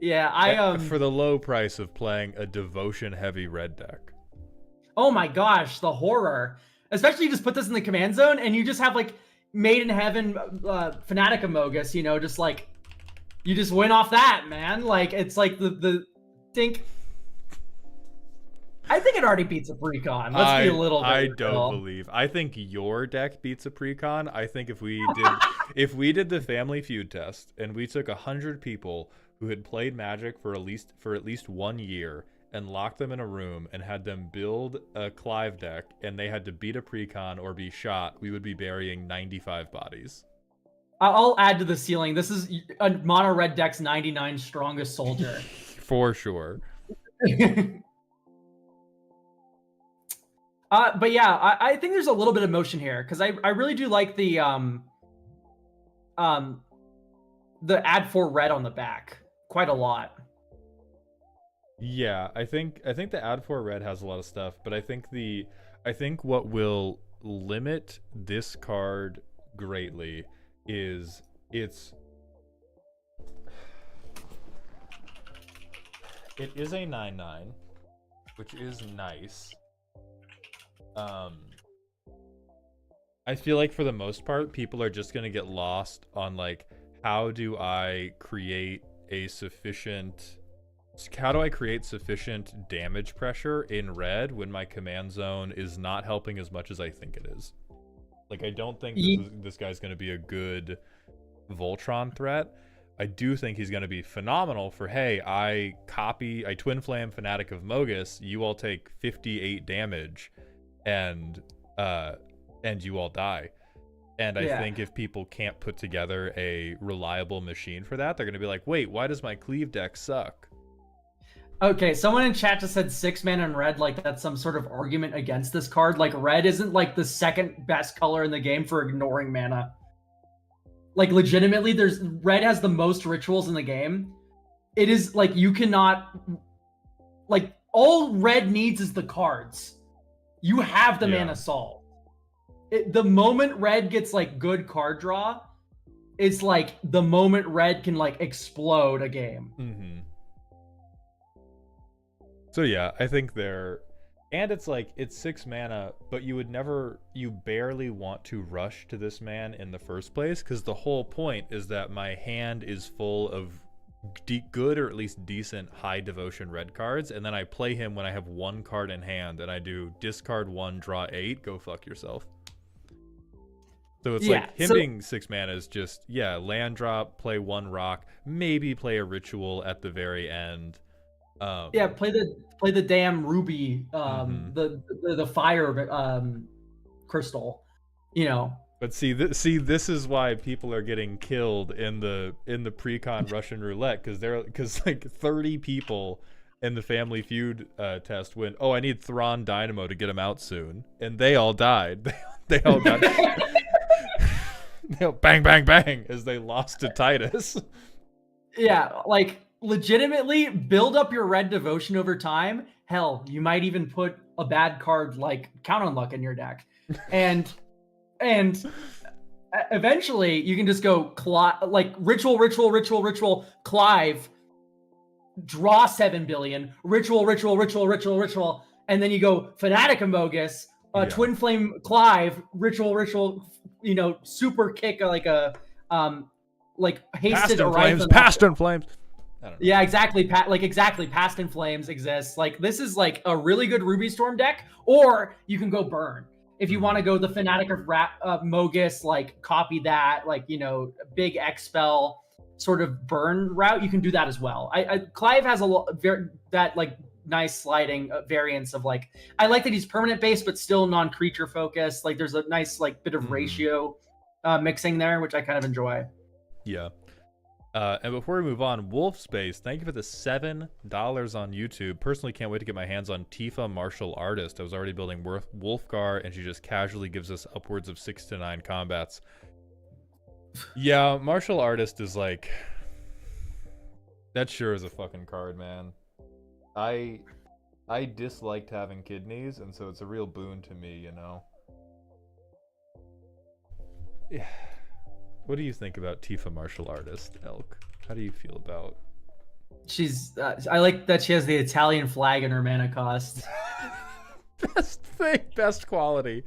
Yeah, for the low price of playing a devotion heavy red deck. Oh my gosh, the horror. Especially you just put this in the command zone and you just have like Made in Heaven Fanatic Amogus, just like you just win off that, man. Like it's like the think I think it already beats a Precon. Let's be a little bit I don't believe. I think your deck beats a Precon. I think if we did the Family Feud test and we took 100 people who had played Magic for at least 1 year and locked them in a room and had them build a Clive deck and they had to beat a Precon or be shot, we would be burying 95 bodies. I'll add to the ceiling. This is a mono red deck's 99 strongest soldier. For sure. But yeah, I think there's a little bit of motion here because I really do like the add 4 red on the back quite a lot. Yeah, I think the add 4 red has a lot of stuff, but I think what will limit this card greatly is its It is a 9/9, which is nice. I feel like for the most part, people are just gonna get lost on like, how do I create sufficient damage pressure in red when my command zone is not helping as much as I think it is. Like, I don't think this guy's gonna be a good Voltron threat. I do think he's gonna be phenomenal for, hey, I twin flame Fanatic of Mogus, you all take 58 damage, and you all die. And I think if people can't put together a reliable machine for that, they're going to be like, wait, why does my cleave deck suck? Okay, someone in chat just said 6 mana in red, like that's some sort of argument against this card. Like, red isn't like the second best color in the game for ignoring mana. Like, legitimately, red has the most rituals in the game. It is like, you cannot, like, all red needs is the cards. You have the mana solved. The moment red gets like good card draw, it's like the moment red can like explode a game. Mm-hmm. So yeah, I think and it's like, it's 6 mana, but you barely want to rush to this man in the first place, because the whole point is that my hand is full of good or at least decent high devotion red cards, and then I play him when I have 1 card in hand, and I do discard 1, draw 8, go fuck yourself. So it's like him being 6 mana is just, land drop, play 1 rock, maybe play a ritual at the very end. Play the damn ruby, the fire crystal, you know. But see, this is why people are getting killed in the Precon Russian roulette, because like 30 people in the Family Feud test went, oh, I need Thrawn Dynamo to get him out soon, and they all died. They all got bang, bang, bang, as they lost to Titus. Yeah, like, legitimately, build up your red devotion over time. Hell, you might even put a bad card like Count on Luck in your deck. And eventually, you can just go, like, ritual, Clive, draw 7 billion, ritual, and then you go Fanatic of Mogus, Twin Flame Clive, ritual, you know, super kick like a like hasted Horizon. Past in Flames. I don't know. Yeah, exactly. Past in Flames exists. Like, this is like a really good Ruby Storm deck, or you can go burn. If you want to go the Fanatic of Mogus, like copy that, like, you know, big X spell sort of burn route, you can do that as well. Clive has that like nice sliding variance of like, I like that he's permanent based but still non-creature focused. Like, there's a nice like bit of ratio mixing there, which I kind of enjoy. Yeah. And before we move on, Wolf Space, thank you for the $7 on YouTube. Personally, can't wait to get my hands on Tifa Martial Artist. I was already building Wolfgar, and she just casually gives us upwards of 6 to 9 combats. Yeah, Martial Artist is like, that sure is a fucking card, man. I disliked having kidneys, and so it's a real boon to me, you know? Yeah. What do you think about Tifa Martial Artist, Elk? How do you feel about? She's. I like that she has the Italian flag in her mana cost. Best thing, best quality.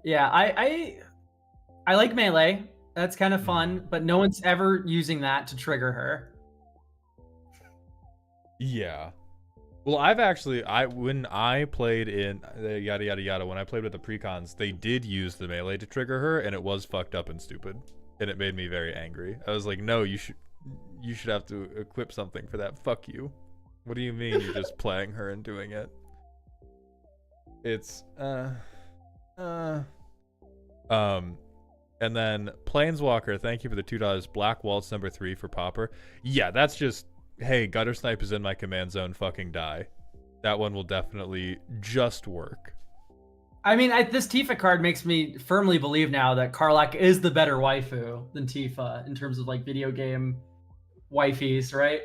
Yeah, I like melee. That's kind of fun, but no one's ever using that to trigger her. Yeah. Well, when I played in yada yada yada, when I played with the Precons, they did use the melee to trigger her, and it was fucked up and stupid, and it made me very angry. I was like, no, you should have to equip something for that. Fuck you. What do you mean you're just playing her and doing it? It's and then Planeswalker, thank you for the $2. Black Waltz number 3 for Popper. Yeah, that's just, hey, Gutter Snipe is in my command zone, fucking die. That one will definitely just work. I mean, this Tifa card makes me firmly believe now that Karlach is the better waifu than Tifa in terms of like video game wifeys, right?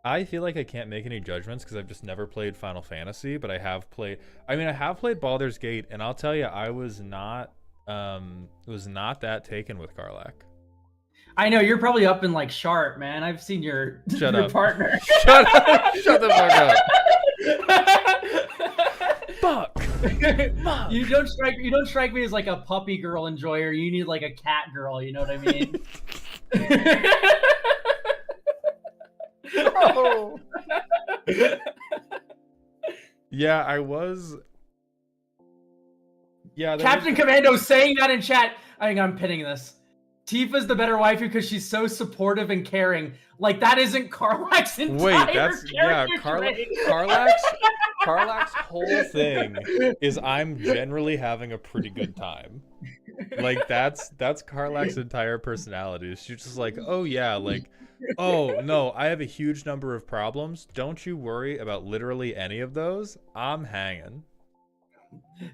I feel like I can't make any judgments because I've just never played Final Fantasy, but I have played Baldur's Gate, and I'll tell you, I was not that taken with Karlach. I know you're probably up in like sharp, man. I've seen your Shut your up. partner. Shut up. Shut the fuck up. Fuck. Fuck. You don't strike me as like a puppy girl enjoyer. You need like a cat girl. You know what I mean? Oh. Yeah, I was. Yeah, Captain Commando saying that in chat. I think I'm pinning this. Tifa's the better waifu because she's so supportive and caring. Like that isn't Karlach's entire Wait, that's Karlach's whole thing is I'm generally having a pretty good time. Like that's Karlach's entire personality. She's just like, oh yeah, like, oh no, I have a huge number of problems. Don't you worry about literally any of those. I'm hanging.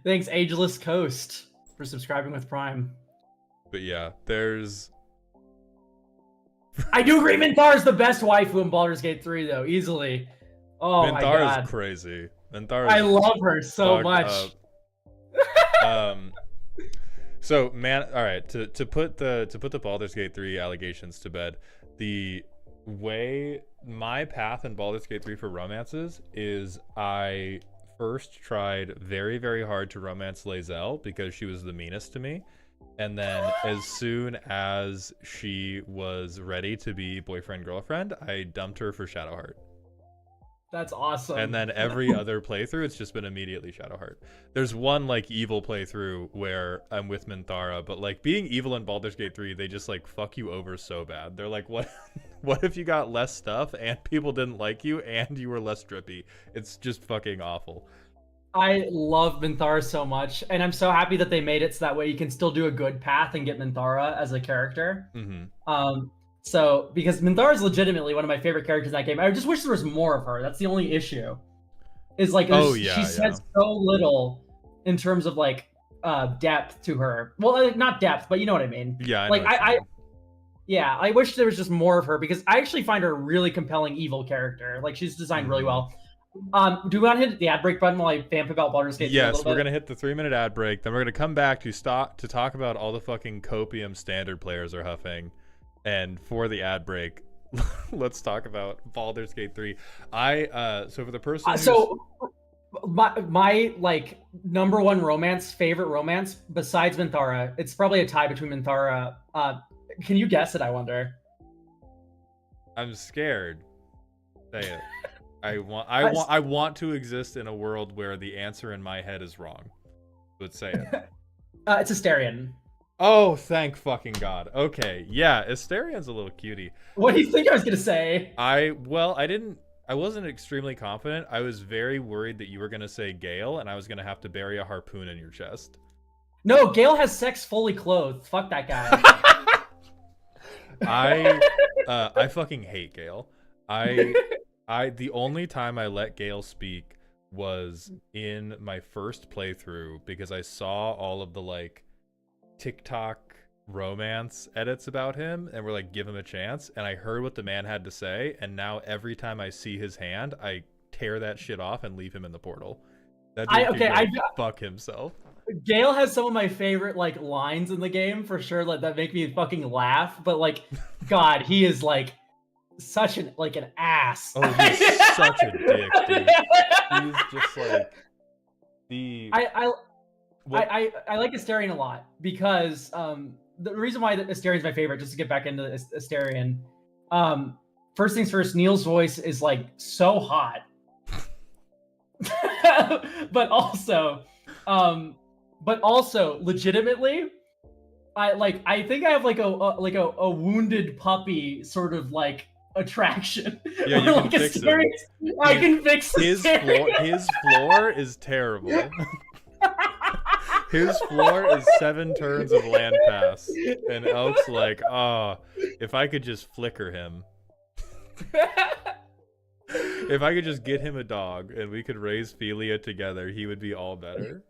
Thanks, Ageless Coast, for subscribing with Prime. But yeah, there's. I do agree. Minthara is the best waifu in Baldur's Gate 3, though, easily. Oh my god, Minthara's crazy. Minthara's I love her so much. So man, all right. To put the Baldur's Gate 3 allegations to bed, the way my path in Baldur's Gate 3 for romances is I first tried very, very hard to romance Lae'zel because she was the meanest to me. And then as soon as she was ready to be boyfriend-girlfriend, I dumped her for Shadowheart. That's awesome. And then every other playthrough, it's just been immediately Shadowheart. There's one like evil playthrough where I'm with Minthara, but like being evil in Baldur's Gate 3, they just like fuck you over so bad. They're like, what if you got less stuff and people didn't like you and you were less drippy? It's just fucking awful. I love Minthara so much, and I'm so happy that they made it so that way you can still do a good path and get Minthara as a character. Mm-hmm. So because Minthara is legitimately one of my favorite characters in that game. I just wish there was more of her. That's the only issue. Is like she says so little in terms of like depth to her. Well, not depth, but you know what I mean. Yeah, I wish there was just more of her because I actually find her a really compelling evil character. Like she's designed really well. Do we want to hit the ad break button while I vamp about Baldur's Gate? Yes, we're gonna hit the 3-minute ad break. Then we're gonna come back to talk about all the fucking copium standard players are huffing. And for the ad break, let's talk about Baldur's Gate 3. So for the person my like number one favorite romance besides Minthara, it's probably a tie between Minthara. Can you guess it? I wonder. I'm scared. Say it. I want to exist in a world where the answer in my head is wrong. Let's say it. It's Asterion. Oh, thank fucking God. Okay, yeah, Astarion's a little cutie. What do you think I was gonna say? I wasn't extremely confident. I was very worried that you were gonna say Gale, and I was gonna have to bury a harpoon in your chest. No, Gale has sex fully clothed. Fuck that guy. I fucking hate Gale. The only time I let Gale speak was in my first playthrough because I saw all of the like TikTok romance edits about him and we're like, give him a chance, and I heard what the man had to say, and now every time I see his hand, I tear that shit off and leave him in the portal. That fuck himself. Gale has some of my favorite like lines in the game for sure, like that make me fucking laugh, but like God, he is like such an ass. Oh, he's such a dick, dude. He's just like I like Asterion a lot because the reason why Astarion's my favorite, just to get back into Asterion, first things first, Neil's voice is like so hot. but also legitimately, I think I have like a wounded puppy sort of like attraction. Yeah, you can fix him. I can fix his floor is terrible. His floor is 7 turns of land pass, and Elk's like, if I could just flicker him. If I could just get him a dog and we could raise Philia together, he would be all better.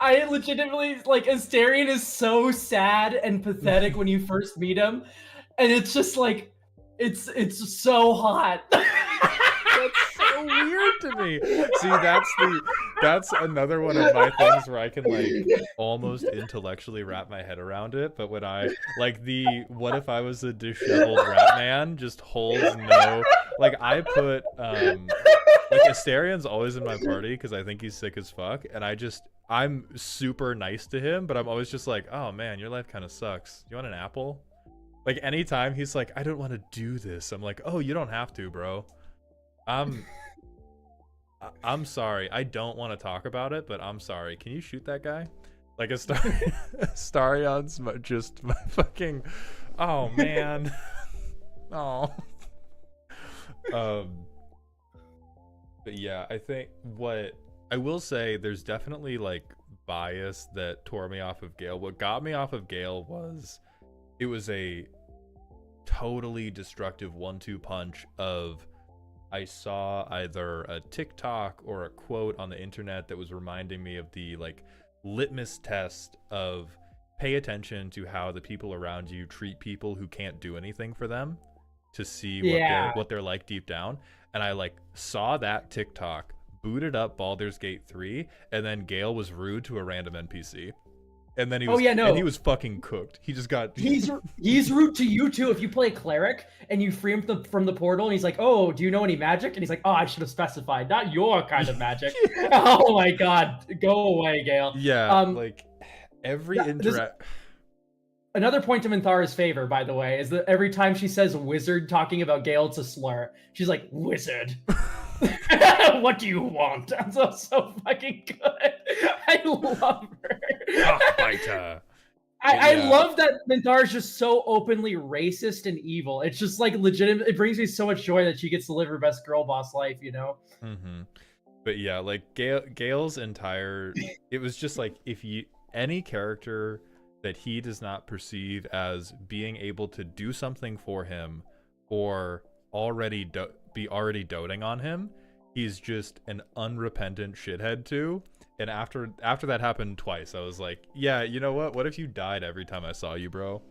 I legitimately, like, Asterion is so sad and pathetic when you first meet him, and it's just like, it's so hot. That's so so weird to me. See, that's another one of my things where I can like almost intellectually wrap my head around it, but when I like the what if I was a disheveled rat man just holds no, like I put like Asterian's always in my party because I think he's sick as fuck, and I'm super nice to him, but I'm always just like, oh man, your life kind of sucks. You want an apple? Like anytime he's like, I don't want to do this, I'm like, oh, you don't have to, bro. I'm sorry. I don't want to talk about it, but I'm sorry. Can you shoot that guy? Like Astarion's just my fucking. Oh man. Oh. But yeah, I think what I will say, there's definitely like bias that tore me off of Gale. What got me off of Gale was it was a totally destructive 1-2 punch of I saw either a TikTok or a quote on the internet that was reminding me of the like litmus test of pay attention to how the people around you treat people who can't do anything for them to see what they're like deep down. And I like saw that TikTok, booted up Baldur's Gate 3, and then Gale was rude to a random NPC. And then he was, and he was fucking cooked. He just got. He's rude to you too. If you play cleric and you free him from the portal, and he's like, "Oh, do you know any magic?" And he's like, "Oh, I should have specified, not your kind of magic." Oh my god, go away, Gale. Yeah, like every interact. Another point to Minthara's favor, by the way, is that every time she says "wizard" talking about Gale, it's a slur. She's like, "Wizard." What do you want? I'm so fucking good. I love her. Biter. I love that Minthara is just so openly racist and evil. It's just like legitimate. It brings me so much joy that she gets to live her best girl boss life, you know? Mm-hmm. But yeah, like Gale's entire, it was just like any character that he does not perceive as being able to do something for him or be already doting on him, he's just an unrepentant shithead to. And after that happened twice, I was like, yeah, you know what if you died every time I saw you, bro?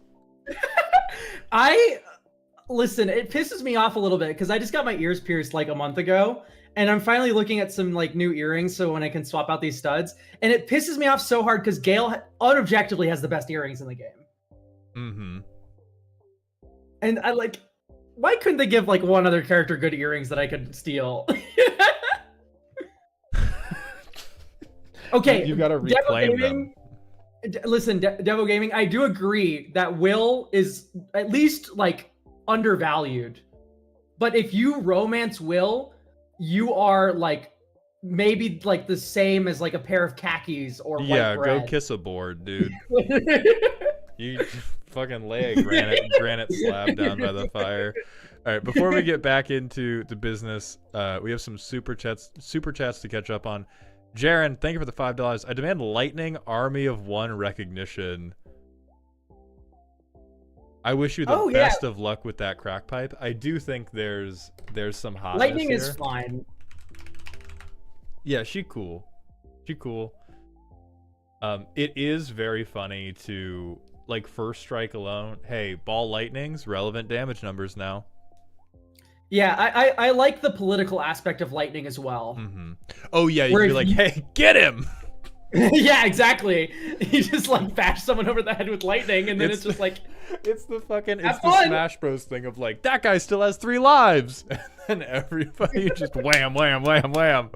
Listen, it pisses me off a little bit because I just got my ears pierced like a month ago, and I'm finally looking at some like new earrings so when I can swap out these studs, and it pisses me off so hard because Gale unobjectively has the best earrings in the game. Mm-hmm. And I like, why couldn't they give like one other character good earrings that I could steal? Okay, you gotta reclaim them. Listen, Devo Gaming, I do agree that Will is at least like undervalued. But if you romance Will, you are like maybe like the same as like a pair of khakis or white bread. Go kiss a board, dude. You fucking lay a granite slab down by the fire. All right, before we get back into the business, we have some super chats to catch up on. Jaren, thank you for the $5. I demand lightning army of one recognition. I wish you the best of luck with that crack pipe. I do think there's some hotness lightning here. Is fine. Yeah, she cool. It is very funny to like first strike alone. Hey, ball lightnings, relevant damage numbers now. Yeah, I like the political aspect of lightning as well. Mm-hmm. Oh yeah, you'd be like, hey, get him! Yeah, exactly. You just like bash someone over the head with lightning, and then it's just like... It's the Smash Bros thing of like, that guy still has 3 lives! And then everybody just wham, wham, wham, wham.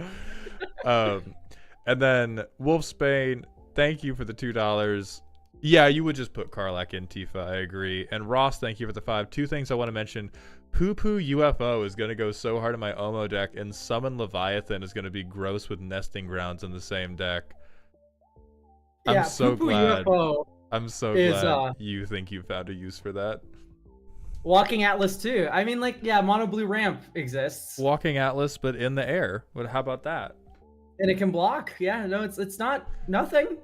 And then Wolfsbane, thank you for the $2. Yeah, you would just put Karlach in Tifa, I agree. And Ross, thank you for the 5. 2 things I want to mention. Poo Poo UFO is going to go so hard in my Omo deck, and Summon Leviathan is going to be gross with Nesting Grounds in the same deck. Yeah, I'm so glad. UFO I'm so glad you think you found a use for that. Walking Atlas too. I mean, like, yeah, Mono Blue Ramp exists. Walking Atlas, but in the air. How about that? And it can block. Yeah, no, it's not nothing.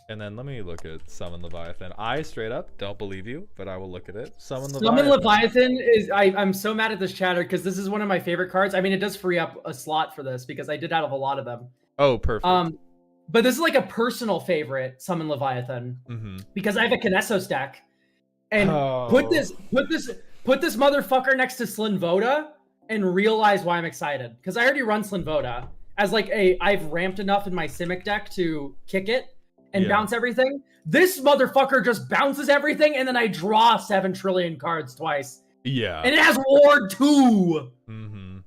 And then let me look at Summon Leviathan. I straight up don't believe you, but I will look at it. Summon Leviathan is... I'm so mad at this chatter because this is one of my favorite cards. I mean, it does free up a slot for this because I did have a lot of them. Oh, perfect. But this is like a personal favorite, Summon Leviathan, because I have a Kinesos deck. And put this motherfucker next to Slinvoda, and realize why I'm excited. Because I already run Slinvoda as like I've ramped enough in my Simic deck to kick it and bounce everything. This motherfucker just bounces everything, and then I draw 7 trillion cards twice. Yeah. And it has Ward 2! Mm-hmm.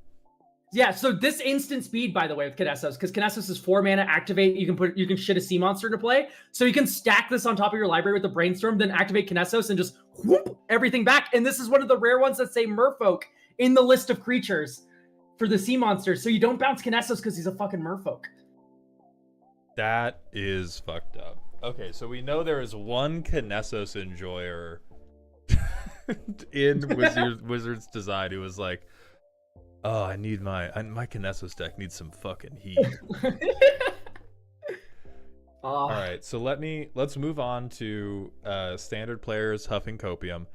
Yeah, so this instant speed, by the way, with Kinesos, because Kinesos is 4 mana, activate, you can shit a sea monster to play. So you can stack this on top of your library with the Brainstorm, then activate Kinesos and just whoop everything back. And this is one of the rare ones that say Merfolk in the list of creatures for the sea monsters. So you don't bounce Kinesos because he's a fucking Merfolk. That is fucked up. Okay, so we know there is one Kinesos enjoyer in Wizard's Design who was like, oh, I need my Kinesos deck needs some fucking heat. All right, so let's move on to standard players huffing copium.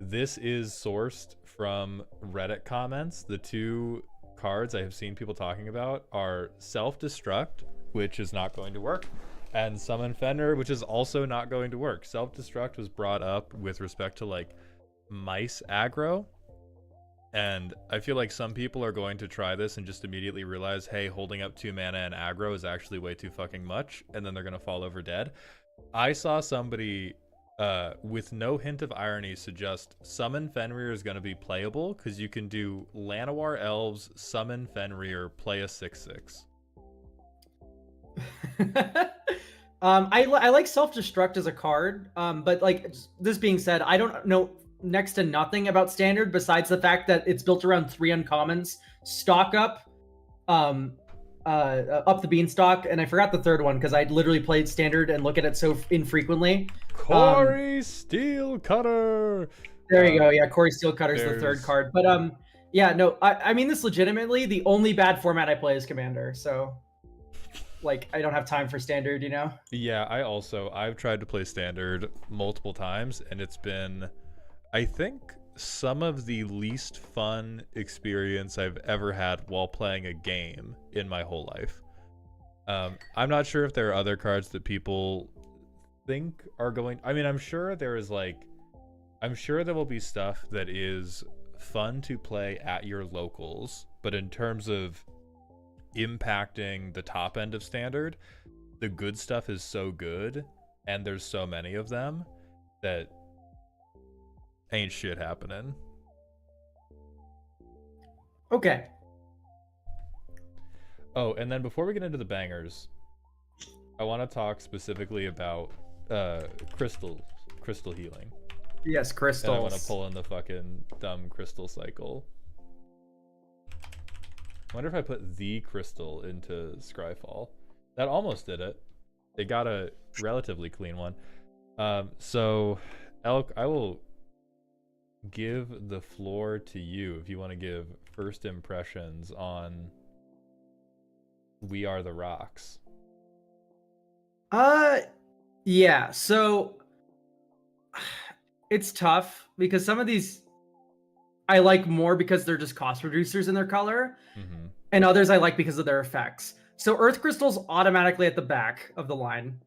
This is sourced from Reddit comments. The 2 cards I have seen people talking about are Self-Destruct, which is not going to work, and Summon Fenrir, which is also not going to work. Self-Destruct was brought up with respect to like mice aggro, and I feel like some people are going to try this and just immediately realize, hey, holding up 2 mana and aggro is actually way too fucking much, and then they're gonna fall over dead. I saw somebody with no hint of irony suggest Summon Fenrir is gonna be playable because you can do Llanowar Elves, Summon Fenrir, play a 6/6. I like Self-Destruct as a card, but like this being said, I don't know next to nothing about Standard besides the fact that it's built around 3 uncommons, stock up the beanstalk, and I forgot the third one because I literally played Standard and look at it so infrequently. Corey Steelcutter. There you go. Yeah, Corey Steelcutter's the third card. But yeah, no, I mean this legitimately. The only bad format I play is Commander, so like I don't have time for Standard, you know? Yeah, I've tried to play Standard multiple times, and it's been, I think, some of the least fun experience I've ever had while playing a game in my whole life. I'm not sure if there are other cards that people think are going. I mean, I'm sure there will be stuff that is fun to play at your locals, but in terms of impacting the top end of Standard, the good stuff is so good, and there's so many of them that ain't shit happening. Okay. Oh, and then before we get into the bangers, I want to talk specifically about crystal healing. Yes, crystals. And I want to pull in the fucking dumb crystal cycle. I wonder if I put the crystal into Scryfall. That almost did it. It got a relatively clean one. So, Elk, I will give the floor to you if you want to give first impressions on We Are the Rocks. Yeah, so it's tough because some of these I like more because they're just cost reducers in their color, and others I like because of their effects. So Earth Crystal's automatically at the back of the line.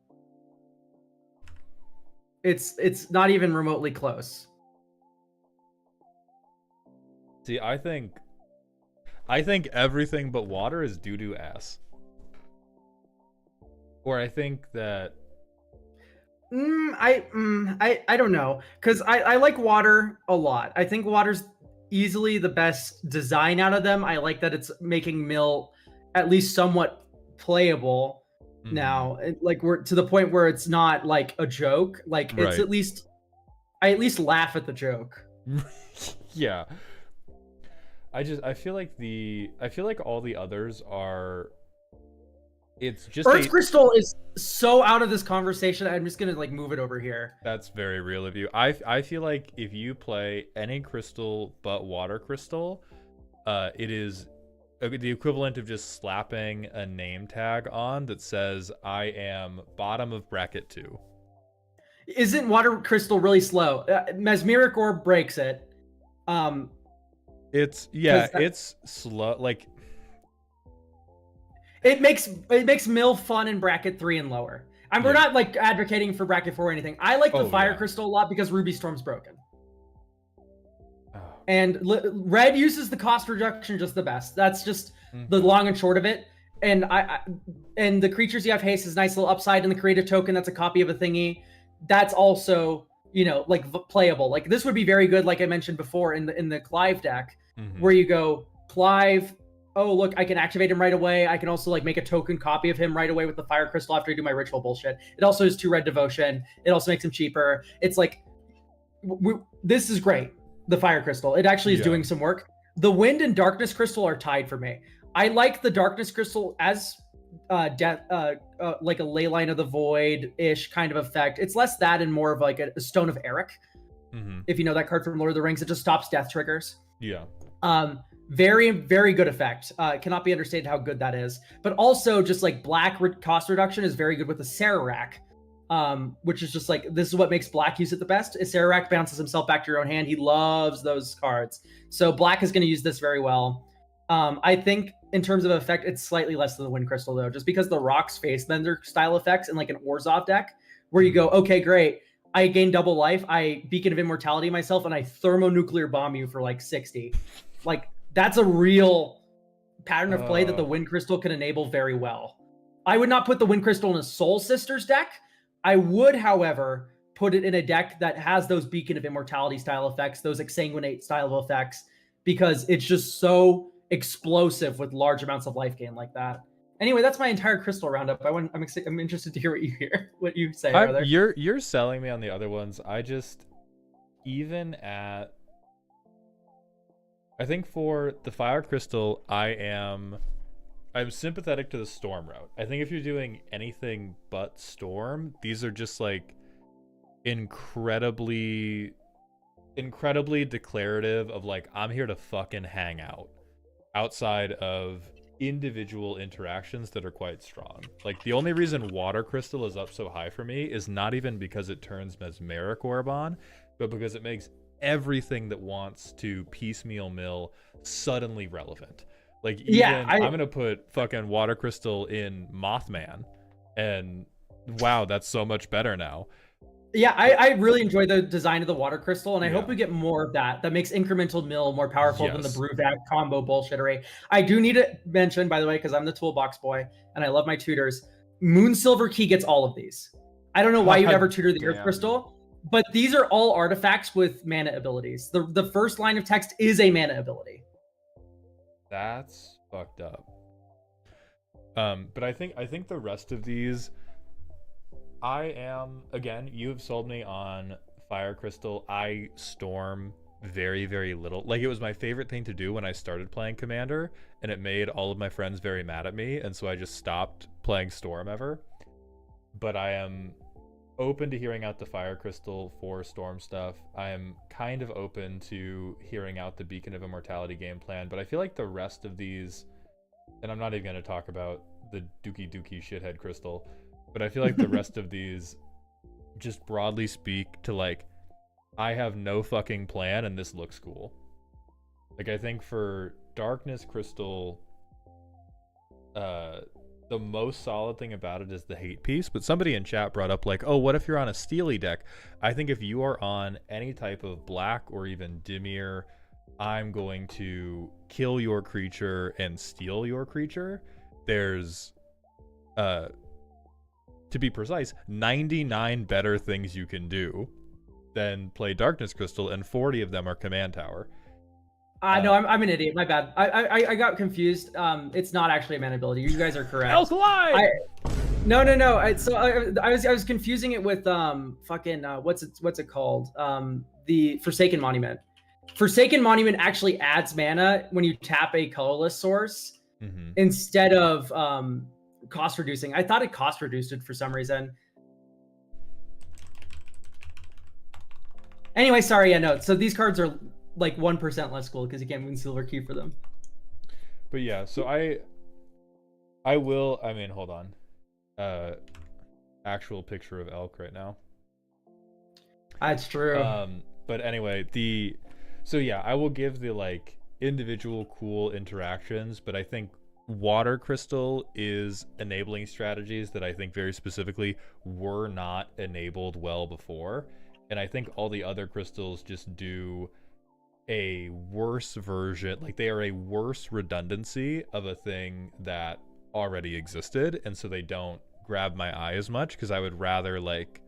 It's not even remotely close. See, I think everything but water is doo-doo ass. Or I think that I don't know, because I like water a lot. I think water's easily the best design out of them. I like that it's making Mill at least somewhat playable now. Like we're to the point where it's not like a joke. Like it's at least I at least laugh at the joke. Yeah. I feel like all the others are. It's just Earth Crystal is so out of this conversation. I'm just gonna like move it over here. That's very real of you. I feel like if you play any crystal but water crystal, it is the equivalent of just slapping a name tag on that says I am bottom of bracket 2. Isn't water crystal really slow? Mesmeric Orb breaks it. It's slow. Like it makes Mill fun in bracket 3 and lower. We're not like advocating for bracket 4 or anything. I like the Fire Crystal a lot because Ruby Storm's broken. Oh And red uses the cost reduction just the best. That's just the Mhm. long and short of it. And and the creatures you have haste is nice little upside, and the create a token that's a copy of a thingy. That's also, you know, like playable. Like this would be very good, like I mentioned before, in the Clive deck, where you go Clive. Oh look, I can activate him right away. I can also like make a token copy of him right away with the fire crystal after I do my ritual bullshit. It also is 2 red devotion. It also makes him cheaper. It's like this is great. The fire crystal. It actually is doing some work. The wind and darkness crystal are tied for me. I like the darkness crystal as like a ley line of the void ish kind of effect. It's less that and more of like a stone of Eric. If you know that card from Lord of the Rings, it just stops death triggers. Yeah. Very, very good effect. Cannot be understated how good that is. But also just like black cost reduction is very good with the Sararak. Which is just like, this is what makes black use it the best. Sararak bounces himself back to your own hand. He loves those cards. So black is going to use this very well. I think in terms of effect, it's slightly less than the Wind Crystal though, just because the rocks face bender style effects in like an Orzhov deck, where you go, okay, great. I gain double life. I Beacon of Immortality myself, and I thermonuclear bomb you for like 60. Like that's a real pattern of play that the Wind Crystal can enable very well. I would not put the Wind Crystal in a Soul Sisters deck. I would, however, put it in a deck that has those Beacon of Immortality style effects, those Exsanguinate style of effects, because it's just so explosive with large amounts of life gain like that. Anyway, that's my entire crystal roundup. I'm interested to hear what you say. You're selling me on the other ones. I think for the fire crystal, I'm sympathetic to the storm route. I think if you're doing anything but storm, these are just like incredibly declarative of like, I'm here to fucking hang out, outside of individual interactions that are quite strong. Like the only reason water crystal is up so high for me is not even because it turns mesmeric orb on, but because it makes everything that wants to piecemeal mill suddenly relevant. Like, I'm gonna put fucking water crystal in Mothman, and wow, that's so much better now. Yeah, I really enjoy the design of the water crystal, and I hope we get more of that. That makes incremental mill more powerful than the Brewvac combo bullshit array. I do need to mention, by the way, because I'm the toolbox boy, and I love my tutors, Moonsilver Key gets all of these. I don't know why you'd ever tutor the Earth Crystal, but these are all artifacts with mana abilities. The first line of text is a mana ability. That's fucked up. But I think the rest of these, again, you have sold me on fire crystal. I storm very, very little. Like, it was my favorite thing to do when I started playing Commander, and it made all of my friends very mad at me, and so I just stopped playing storm ever. But I am open to hearing out the fire crystal for storm stuff. I am kind of open to hearing out the Beacon of Immortality game plan, but I feel like the rest of these, and I'm not even going to talk about the dookie shithead crystal, but I feel like the rest of these just broadly speak to like, I have no fucking plan and this looks cool. Like, I think for darkness crystal, the most solid thing about it is the hate piece, but somebody in chat brought up like, oh, what if you're on a Steely deck? I think if you are on any type of black or even Dimir, I'm going to kill your creature and steal your creature. There's, to be precise, 99 better things you can do than play Darkness Crystal, and 40 of them are Command Tower. No, I'm an idiot. My bad. I got confused. It's not actually a mana ability. You guys are correct. Alkaline! No. I was confusing it with what's it called? The Forsaken Monument. Forsaken Monument actually adds mana when you tap a colorless source instead of cost reducing. I thought it cost reduced it for some reason. Anyway, sorry. Yeah, no. So these cards are like 1% less cool because you can't Moonsilver Key for them. But yeah, so I will, I mean, hold on. Actual picture of Elk right now. That's true. But anyway, so yeah, I will give the like individual cool interactions, but I think Water Crystal is enabling strategies that I think very specifically were not enabled well before. And I think all the other crystals just do a worse version, like they are a worse redundancy of a thing that already existed, and so they don't grab my eye as much, because I would rather like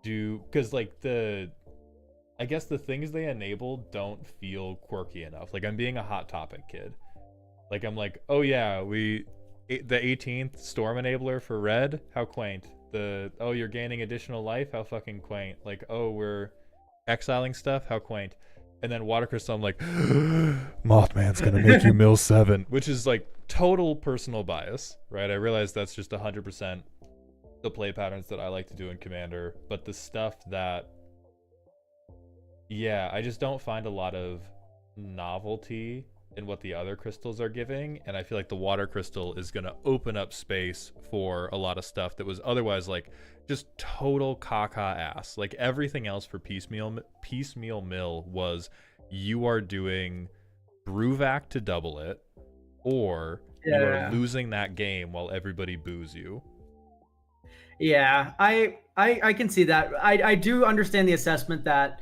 because like I guess the things they enable don't feel quirky enough. Like I'm being a Hot Topic kid. Like I'm like, oh yeah, the 18th storm enabler for red, how quaint. Oh, you're gaining additional life, how fucking quaint. Like, oh, we're exiling stuff, how quaint. And then Water Crystal, I'm like, Mothman's gonna make you mill 7, which is like total personal bias, right? I realize that's just 100% the play patterns that I like to do in Commander, but the stuff that, yeah, I just don't find a lot of novelty in what the other crystals are giving, and I feel like the Water Crystal is going to open up space for a lot of stuff that was otherwise like just total caca ass. Like everything else for piecemeal mill was, you are doing Brewvac to double it, or you are losing that game while everybody boos you. Yeah, I can see that. I do understand the assessment that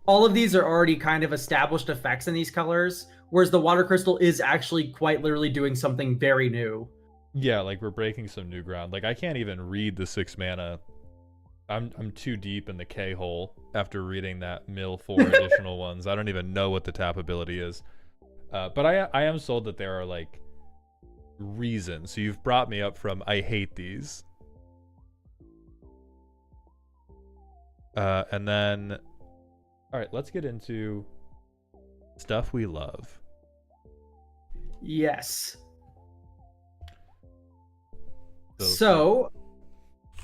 all of these are already kind of established effects in these colors, whereas the Water Crystal is actually quite literally doing something very new. Yeah, like we're breaking some new ground. Like I can't even read the 6 mana. I'm too deep in the K hole after reading that mill 4 additional ones. I don't even know what the tap ability is. But I am sold that there are like reasons. So you've brought me up from I hate these. And then, all right, let's get into stuff we love. Yes. So,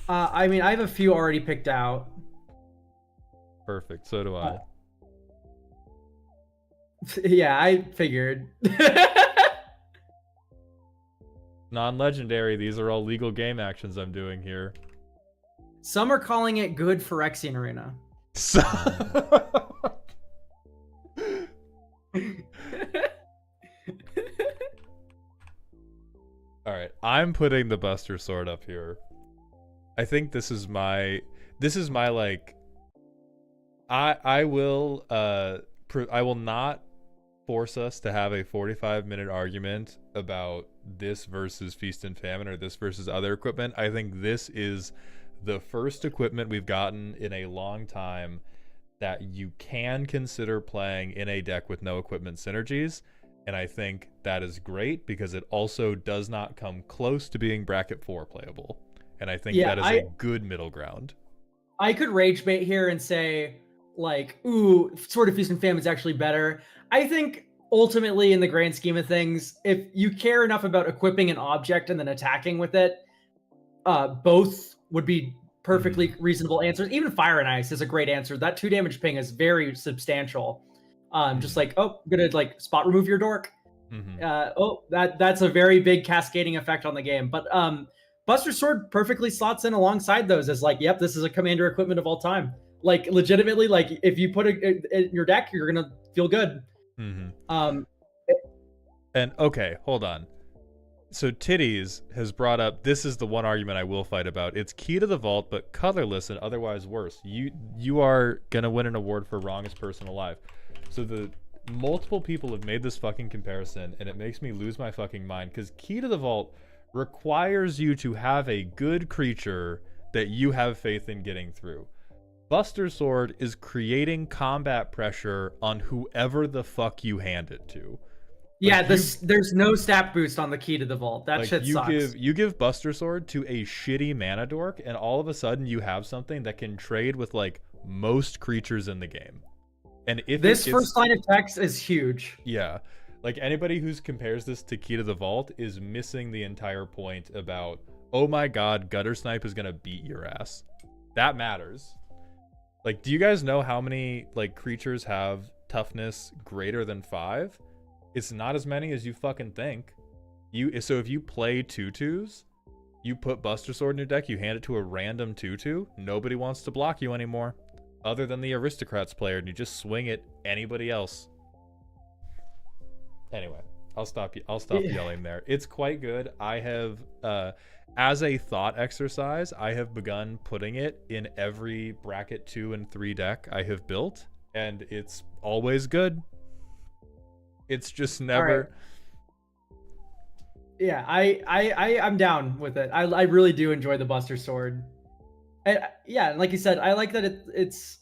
I mean, I have a few already picked out. Perfect. So do I. Yeah, I figured. Non-legendary. These are all legal game actions I'm doing here. Some are calling it good Phyrexian Arena. All right, I'm putting the Buster Sword up here. I think this is my like, I will not force us to have a 45-minute argument about this versus Feast and Famine or this versus other equipment. I think this is the first equipment we've gotten in a long time that you can consider playing in a deck with no equipment synergies. And I think that is great because it also does not come close to being bracket 4 playable. And I think that is a good middle ground. I could rage bait here and say, like, ooh, Sword of Feast and Famine is actually better. I think ultimately, in the grand scheme of things, if you care enough about equipping an object and then attacking with it, both would be perfectly reasonable answers. Even Fire and Ice is a great answer. That 2 damage ping is very substantial. Just like, oh, I'm gonna like spot remove your dork. That's a very big cascading effect on the game. But Buster Sword perfectly slots in alongside those as like, yep, this is a commander equipment of all time. Like legitimately, like if you put it in your deck, you're gonna feel good. And okay, hold on. So Titties has brought up, this is the one argument I will fight about. It's Key to the Vault, but colorless and otherwise worse. You are gonna win an award for wrongest person alive. So the multiple people have made this fucking comparison, and it makes me lose my fucking mind, because Key to the Vault requires you to have a good creature that you have faith in getting through. Buster Sword is creating combat pressure on whoever the fuck you hand it to. Yeah, there's no stat boost on the Key to the Vault. That shit sucks. You give Buster Sword to a shitty mana dork, and all of a sudden you have something that can trade with like most creatures in the game. And if this first line of text is huge. Yeah. Like anybody who compares this to Key to the Vault is missing the entire point about, oh my god, Gutter Snipe is gonna beat your ass. That matters. Like, do you guys know how many like creatures have toughness greater than 5? It's not as many as you fucking think. So if you play 2/2s, you put Buster Sword in your deck, you hand it to a random 2/2, nobody wants to block you anymore. Other than the Aristocrats player, and you just swing at anybody else. Anyway, I'll stop yelling there. It's quite good. I have, as a thought exercise, I have begun putting it in every bracket 2 and 3 deck I have built, and it's always good. It's just All never. right. Yeah, I'm down with it. I really do enjoy the Buster Sword. Yeah, like you said, I like that it's.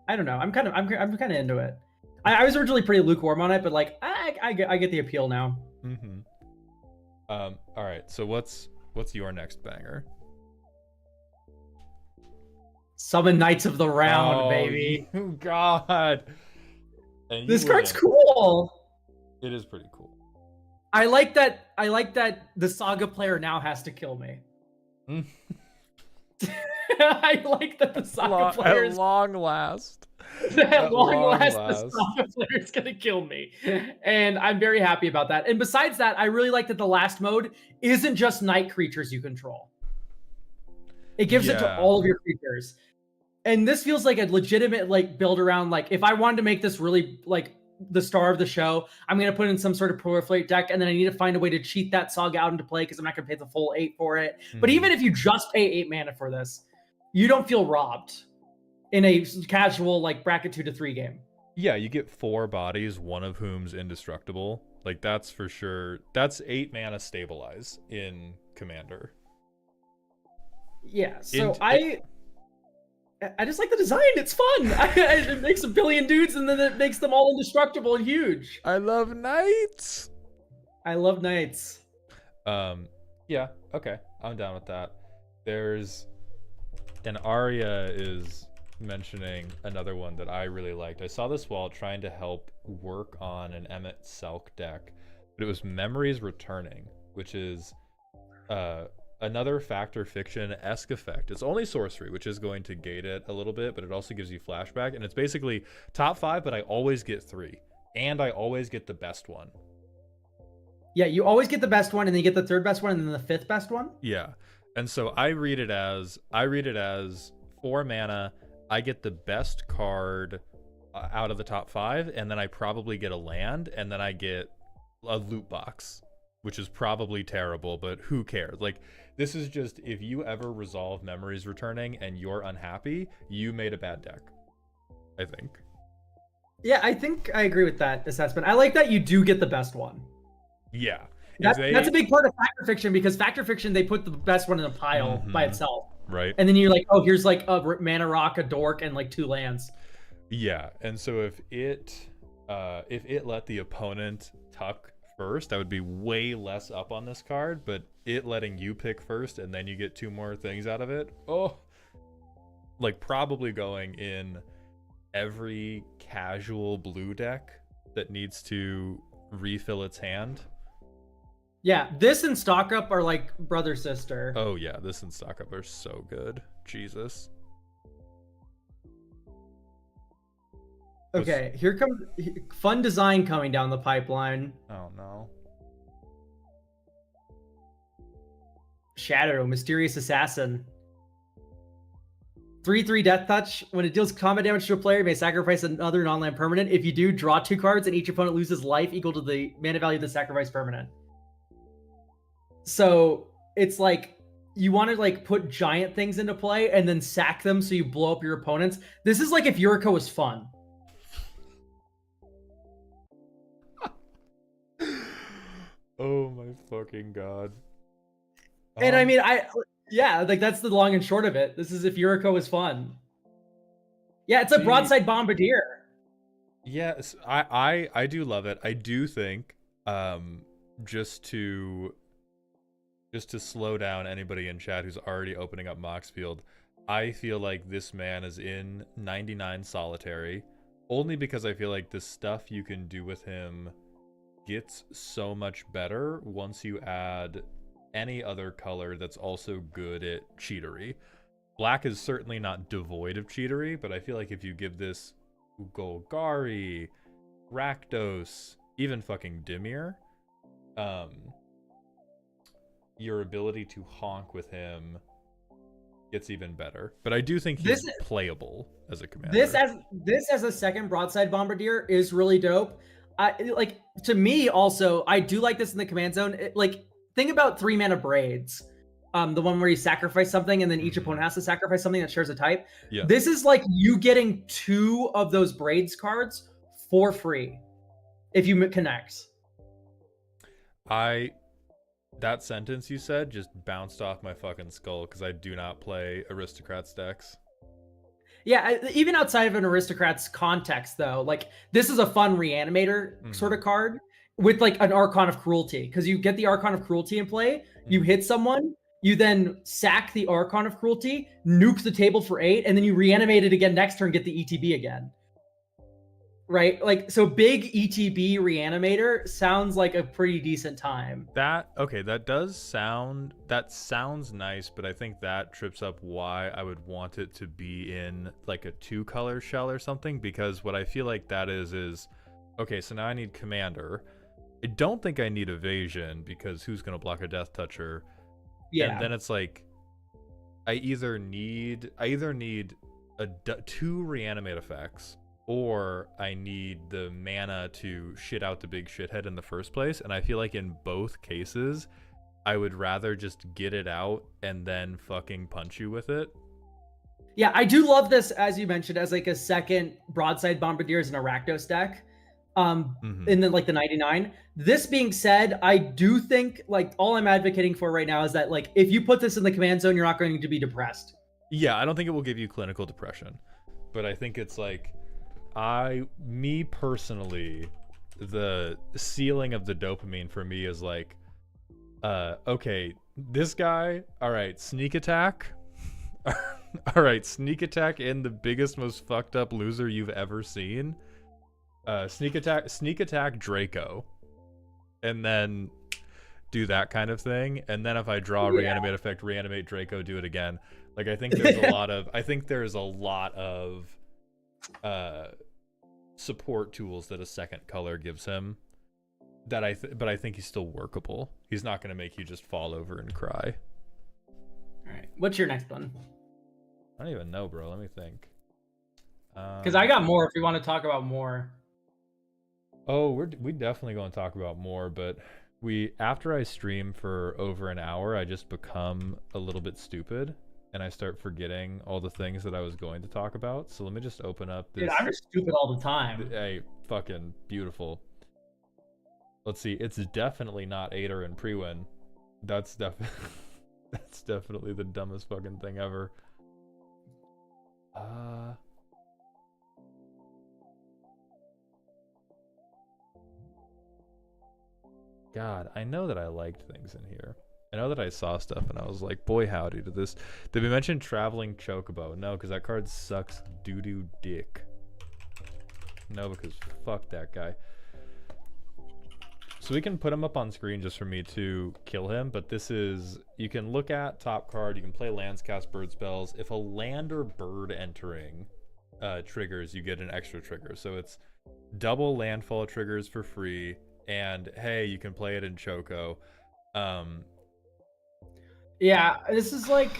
I don't know. I'm kind of into it. I was originally pretty lukewarm on it, but like I get the appeal now. Mm-hmm. All right. So what's your next banger? Summon Knights of the Round, Oh, baby. you God. And This card's wouldn't. cool. It is pretty cool. I like that the Saga player now has to kill me. I like that the Saga player At long last. at long last the Saga player is gonna kill me, and I'm very happy about that. And besides that, I really like that the last mode isn't just night creatures you control. It gives it to all of your creatures, and this feels like a legitimate like build around. Like if I wanted to make this really like the star of the show, I'm gonna put in some sort of proliferate deck, and then I need to find a way to cheat that Saga out into play because I'm not gonna pay the full 8 for it. But even if you just pay 8 mana for this, you don't feel robbed in a casual like bracket 2 to 3 game. Yeah, you get 4 bodies, one of whom's indestructible. Like that's for sure. That's 8 mana stabilize in Commander. Yeah, so I just like the design. It's fun. It makes a billion dudes, and then it makes them all indestructible and huge. I love knights. I love knights. Yeah, okay, I'm down with that. There's an Arya is mentioning another one that I really liked. I saw this while trying to help work on an Emmett Selk deck, but it was Memories Returning, which is another Factor Fiction-esque effect. It's only sorcery, which is going to gate it a little bit, but it also gives you flashback, and it's basically top 5, but I always get 3, and I always get the best one. Yeah, you always get the best one, and then you get the 3rd best one, and then the 5th best one. Yeah, and so I read it as 4 mana. I get the best card out of the top 5, and then I probably get a land, and then I get a loot box, which is probably terrible, but who cares? Like, this is just, if you ever resolve Memories Returning and you're unhappy, you made a bad deck, I think. Yeah, I think I agree with that assessment. I like that you do get the best one. Yeah. That's a big part of Factor Fiction, because Factor Fiction, they put the best one in a pile by itself. Right. And then you're like, oh, here's like a mana rock, a dork, and like 2 lands. Yeah, and so if it let the opponent tuck first, I would be way less up on this card, but it letting you pick first and then you get 2 more things out of it, like probably going in every casual blue deck that needs to refill its hand. Yeah, this and Stock Up are like brother sister. Oh yeah, this and Stock Up are so good. Jesus. Okay, here comes fun design coming down the pipeline. Oh no. Shadow, Mysterious Assassin. 3/3 Death Touch. When it deals combat damage to a player, you may sacrifice another non-land permanent. If you do, draw 2 cards, and each opponent loses life equal to the mana value of the sacrifice permanent. So it's like you want to like put giant things into play and then sack them so you blow up your opponents. This is like if Yuriko was fun. Oh my fucking god. And I mean, like that's the long and short of it. This is if Yuriko was fun. Yeah, it's a broadside bombardier. Yes, I do love it. I do think just to slow down anybody in chat who's already opening up Moxfield, I feel like this man is in 99 solitary only because I feel like the stuff you can do with him gets so much better once you add any other color that's also good at cheatery. Black is certainly not devoid of cheatery, but I feel like if you give this Golgari, Rakdos, even fucking Dimir, your ability to honk with him gets even better. But I do think he's playable as a commander. This as a second broadside bombardier is really dope. Like to me also, I do like this in the command zone. Think about 3 mana braids. The one where you sacrifice something and then each opponent has to sacrifice something that shares a type. Yeah. This is like you getting 2 of those Braids cards for free if you connect. That sentence you said just bounced off my fucking skull because I do not play Aristocrats decks. Yeah, even outside of an Aristocrats context, though, like this is a fun reanimator sort of card with like an Archon of Cruelty, because you get the Archon of Cruelty in play, you hit someone, you then sack the Archon of Cruelty, nuke the table for 8, and then you reanimate it again next turn, get the ETB again. Right? Like, so big ETB reanimator sounds like a pretty decent time. That sounds nice, but I think that trips up why I would want it to be in like a 2-color shell or something, because what I feel like that is okay, so now I need Commander. I don't think I need Evasion, because who's going to block a Death Toucher? Yeah. And then it's like I either need 2 reanimate effects, or I need the mana to shit out the big shithead in the first place. And I feel like in both cases, I would rather just get it out and then fucking punch you with it. Yeah, I do love this, as you mentioned, as like a second Broadside Bombardiers and a Rakdos deck. In the like the 99. This being said, I do think like all I'm advocating for right now is that like if you put this in the command zone, you're not going to be depressed. Yeah, I don't think it will give you clinical depression, but I think it's like me personally, the ceiling of the dopamine for me is like, okay, this guy, all right, sneak attack. All right, sneak attack in the biggest, most fucked up loser you've ever seen. Sneak attack Draco, and then do that kind of thing. And then if I draw a reanimate effect, reanimate Draco, do it again. Like I think there's a lot of support tools that a second color gives him that but I think he's still workable. He's not going to make you just fall over and cry. All right, what's your next one? I don't even know, bro. Let me think. Because I got more if you want to talk about more. Oh, we definitely going to talk about more, but after I stream for over an hour, I just become a little bit stupid and I start forgetting all the things that I was going to talk about. So let me just open up this. Dude, I'm just stupid all the time. Hey, fucking beautiful. Let's see. It's definitely not Ader and Prewin. That's definitely the dumbest fucking thing ever. God, I know that I liked things in here. I know that I saw stuff and I was like, boy howdy to this. Did we mention Traveling Chocobo? No, because that card sucks doo-doo dick. No, because fuck that guy. So we can put him up on screen just for me to kill him, but this is, you can look at top card, you can play lands, cast bird spells. If a land or bird entering triggers, you get an extra trigger. So it's double landfall triggers for free. And hey, you can play it in Choco. Yeah, this is like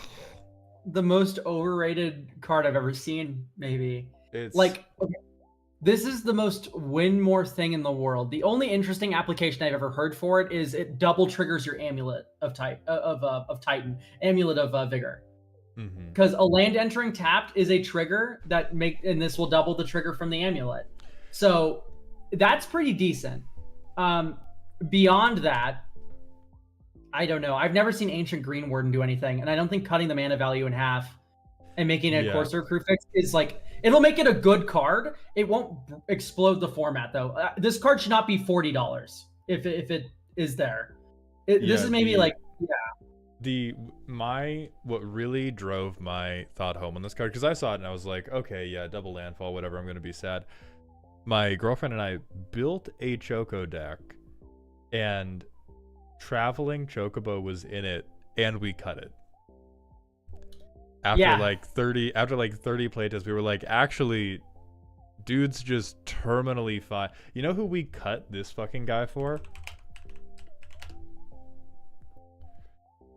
the most overrated card I've ever seen, maybe. It's like, okay, this is the most win more thing in the world. The only interesting application I've ever heard for it is it double triggers your amulet of Titan, amulet of vigor. Because a land entering tapped is a trigger and this will double the trigger from the amulet. So that's pretty decent. Beyond that, I don't know. I've never seen Ancient Green Warden do anything, and I don't think cutting the mana value in half and making it a Corsair crew fix is like, it'll make it a good card. It won't explode the format though. This card should not be $40 if it is there. This is maybe what really drove my thought home on this card, because I saw it and I was like, okay, yeah, double landfall, whatever, I'm gonna be sad. My girlfriend and I built a Choco deck, and Traveling Chocobo was in it, and we cut it. After like 30 playtests, we were like, actually, dude's just terminally fine. You know who we cut this fucking guy for?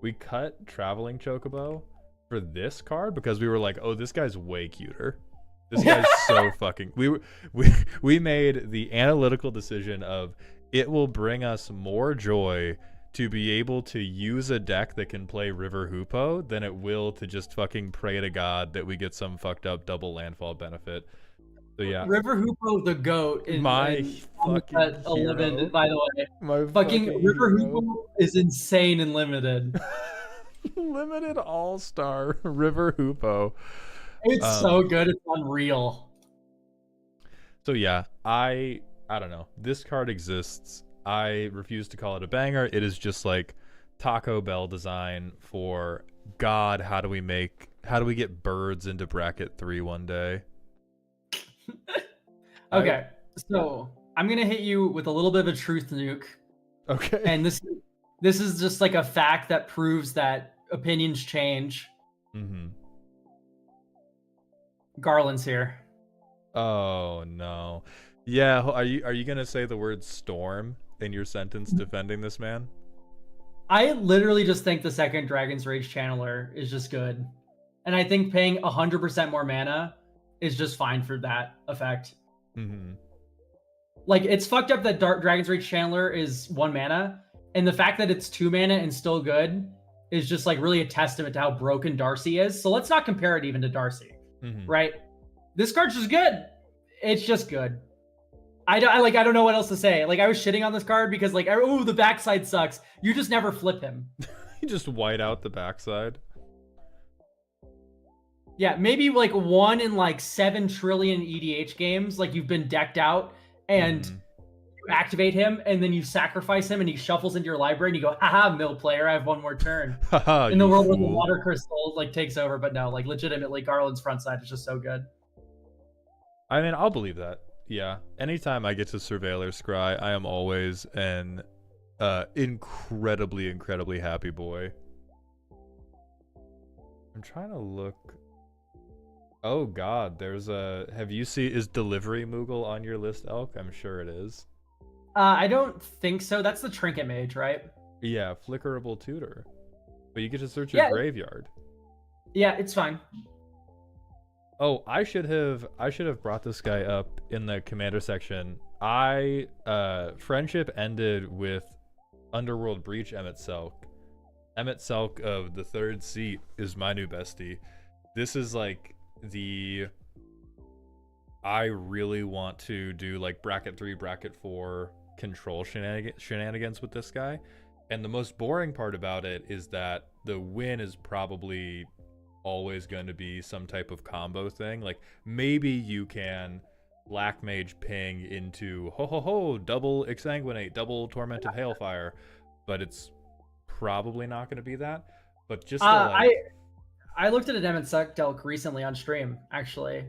We cut Traveling Chocobo for this card because we were like, oh, this guy's way cuter. This guy's so fucking. We made the analytical decision of it will bring us more joy to be able to use a deck that can play River Hoopoe than it will to just fucking pray to God that we get some fucked up double landfall benefit. So yeah, River Hoopoe the goat my in fucking 11, hero. by the way. My Fucking River hero. Hoopoe is insane and limited. Limited all-star River Hoopoe. It's so good, it's unreal. So yeah, I don't know. This card exists. I refuse to call it a banger. It is just like Taco Bell design for God, how do we get birds into bracket 3 one day? Okay, so I'm gonna hit you with a little bit of a truth nuke. Okay. And this is just like a fact that proves that opinions change. Mm-hmm. Garland's here. Oh no. Yeah, are you gonna say the word storm in your sentence defending this man? I literally just think the second Dragon's Rage Channeler is just good. And I think paying 100% more mana is just fine for that effect. Mm-hmm. Like, it's fucked up that Dragon's Rage Channeler is 1 mana, and the fact that it's 2 mana and still good is just like really a testament to how broken Darcy is. So let's not compare it even to Darcy, right? This card's just good. It's just good. I don't know what else to say. Like, I was shitting on this card because like, oh, the backside sucks. You just never flip him. You just white out the backside. Yeah, maybe like 1 in like 7 trillion EDH games, like you've been decked out and you activate him and then you sacrifice him and he shuffles into your library and you go, haha, mill player, I have 1 more turn. In the world where the water crystal like takes over, but no, like legitimately Garland's front side is just so good. I mean, I'll believe that. Yeah. Anytime I get to Surveiller Scry, I am always an incredibly, incredibly happy boy. I'm trying to look. Oh god, there's a... is Delivery Moogle on your list, Elk? I'm sure it is. I don't think so. That's the Trinket Mage, right? Yeah, Flickerable Tutor. But you get to search your graveyard. Yeah, it's fine. Oh, I should have brought this guy up in the commander section. Friendship ended with Underworld Breach Emmett Selk. Emmett Selk of the 3rd seat is my new bestie. This is like I really want to do like bracket 3, bracket 4 control shenanigans with this guy. And the most boring part about it is that the win is probably always going to be some type of combo thing. Like maybe you can Black Mage ping into double Exsanguinate, double Tormented Hailfire, but it's probably not going to be that. But just I looked at an Emmett Selk deck recently on stream, actually.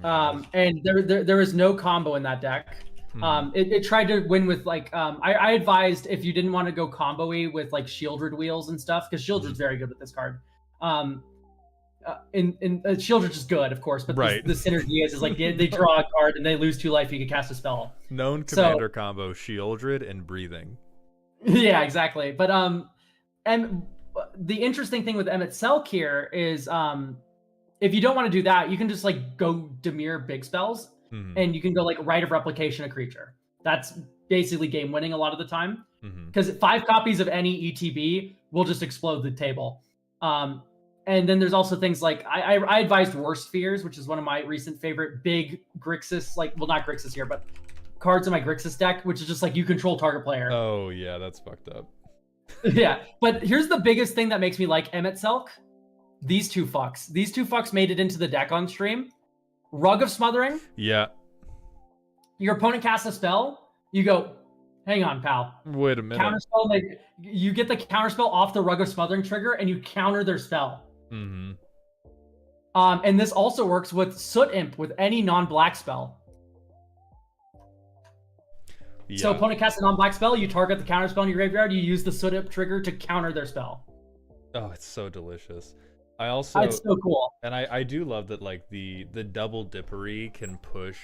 And there was no combo in that deck. It tried to win with like I advised if you didn't want to go combo-y with like Shieldred Wheels and stuff, because Shieldred's very good with this card. Shieldred's just good, of course, but the synergy is like they draw a card and they lose 2 life, you can cast a spell. Known commander combo, Shieldred and Breathing. Yeah, exactly. But and the interesting thing with Emmett Selk here is if you don't want to do that, you can just like go Dimir big spells and you can go like Rite of Replication a creature. That's basically game winning a lot of the time because 5 copies of any ETB will just explode the table. And then there's also things like I advised Worst Fears, which is one of my recent favorite big Grixis, like, well, not Grixis here, but cards in my Grixis deck, which is just like you control target player. Oh yeah, that's fucked up. Yeah, but here's the biggest thing that makes me like Emmett Selk. These two fucks made it into the deck on stream. Rug of Smothering. Yeah. Your opponent casts a spell. You go, hang on, pal. Wait a minute. Counterspell. Like, you get the counterspell off the Rug of Smothering trigger, and you counter their spell. And this also works with Soot Imp with any non-black spell. Yeah. So opponent casts a non-black spell, you target the counter spell in your graveyard, you use the Soot Imp trigger to counter their spell. Oh, it's so delicious. It's so cool. And I do love that like the double dippery can push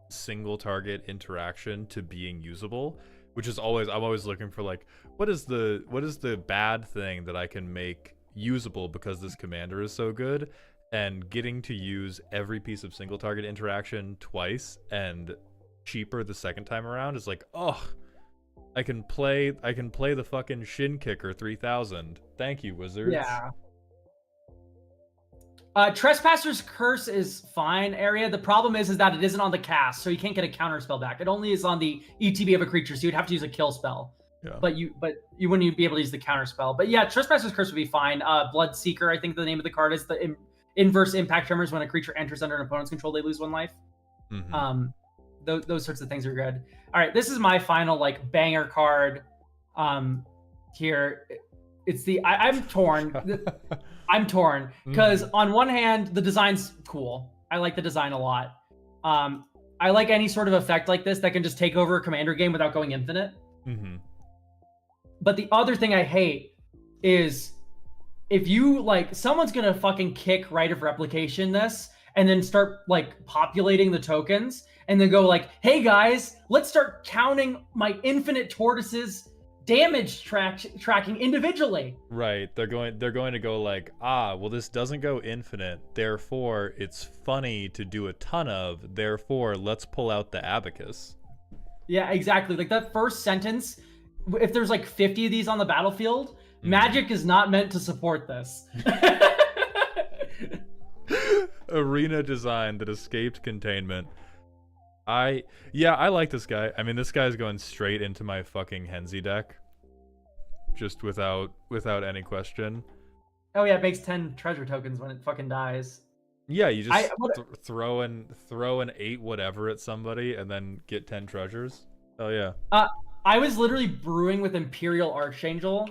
single target interaction to being usable, which is I'm always looking for like what is the bad thing that I can make usable because this commander is so good, and getting to use every piece of single target interaction twice and cheaper the second time around is like, oh, I can play the fucking Shin Kicker 3000. Thank you, Wizards. Yeah. Trespasser's Curse is fine area. The problem is that it isn't on the cast, so you can't get a counter spell back. It only is on the ETB of a creature, so you'd have to use a kill spell. Yeah. But you wouldn't be able to use the counter spell. But yeah, Trespasser's Curse would be fine. Bloodseeker, I think the name of the card is the inverse impact tremors. When a creature enters under an opponent's control, they lose 1 life. Mm-hmm. Those sorts of things are good. All right, this is my final like banger card. Here, it's the I'm torn. I'm torn because on one hand, the design's cool. I like the design a lot. I like any sort of effect like this that can just take over a commander game without going infinite. Mm-hmm. But the other thing I hate is if you like someone's gonna fucking kick Right of Replication this and then start like populating the tokens and then go like, hey guys, let's start counting my infinite tortoises damage tracking individually. Right. They're going to go like, well, this doesn't go infinite, therefore it's funny to do a ton of, therefore let's pull out the abacus. Yeah, exactly. Like that first sentence, if there's like 50 of these on the battlefield, Magic is not meant to support this. Arena design that escaped containment. I like this guy. I mean, this guy's going straight into my fucking Henzi deck. Just without any question. Oh yeah, it makes 10 treasure tokens when it fucking dies. Yeah, you just throw an 8 whatever at somebody and then get 10 treasures. Oh yeah. I was literally brewing with Imperial Archangel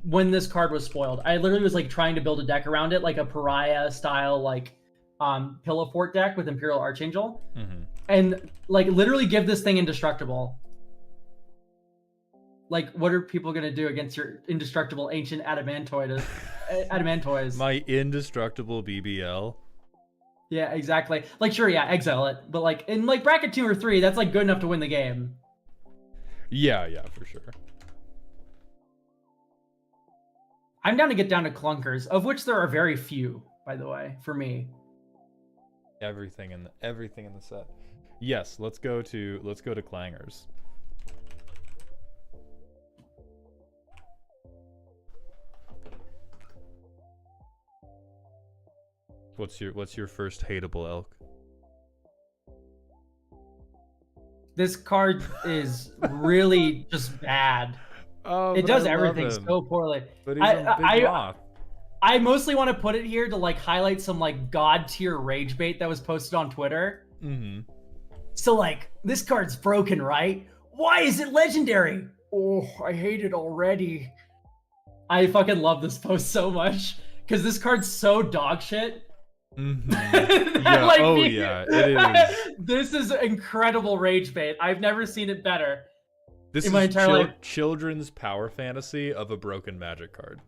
when this card was spoiled. I literally was like trying to build a deck around it, like a Pariah style like Pillow Fort deck with Imperial Archangel. Mm-hmm. And like literally give this thing indestructible. Like, what are people gonna do against your indestructible ancient adamantoids? My indestructible BBL. Yeah, exactly. Like, sure, yeah, exile it, but like in like bracket 2 or 3, that's like good enough to win the game. Yeah, for sure. I'm down to get down to clunkers, of which there are very few, by the way, for me. Everything in the set. Yes, let's go to clangers. What's your first hateable elk? This card is really just bad. Oh, it does everything so poorly. But he's a big moth. I mostly want to put it here to like highlight some like god tier rage bait that was posted on Twitter. Mm-hmm. So like, this card's broken, right? Why is it legendary? Oh, I hate it already. I fucking love this post so much because this card's so dog shit. Mm-hmm. Yeah, it is. This is incredible rage bait. I've never seen it better. This is children's power fantasy of a broken Magic card.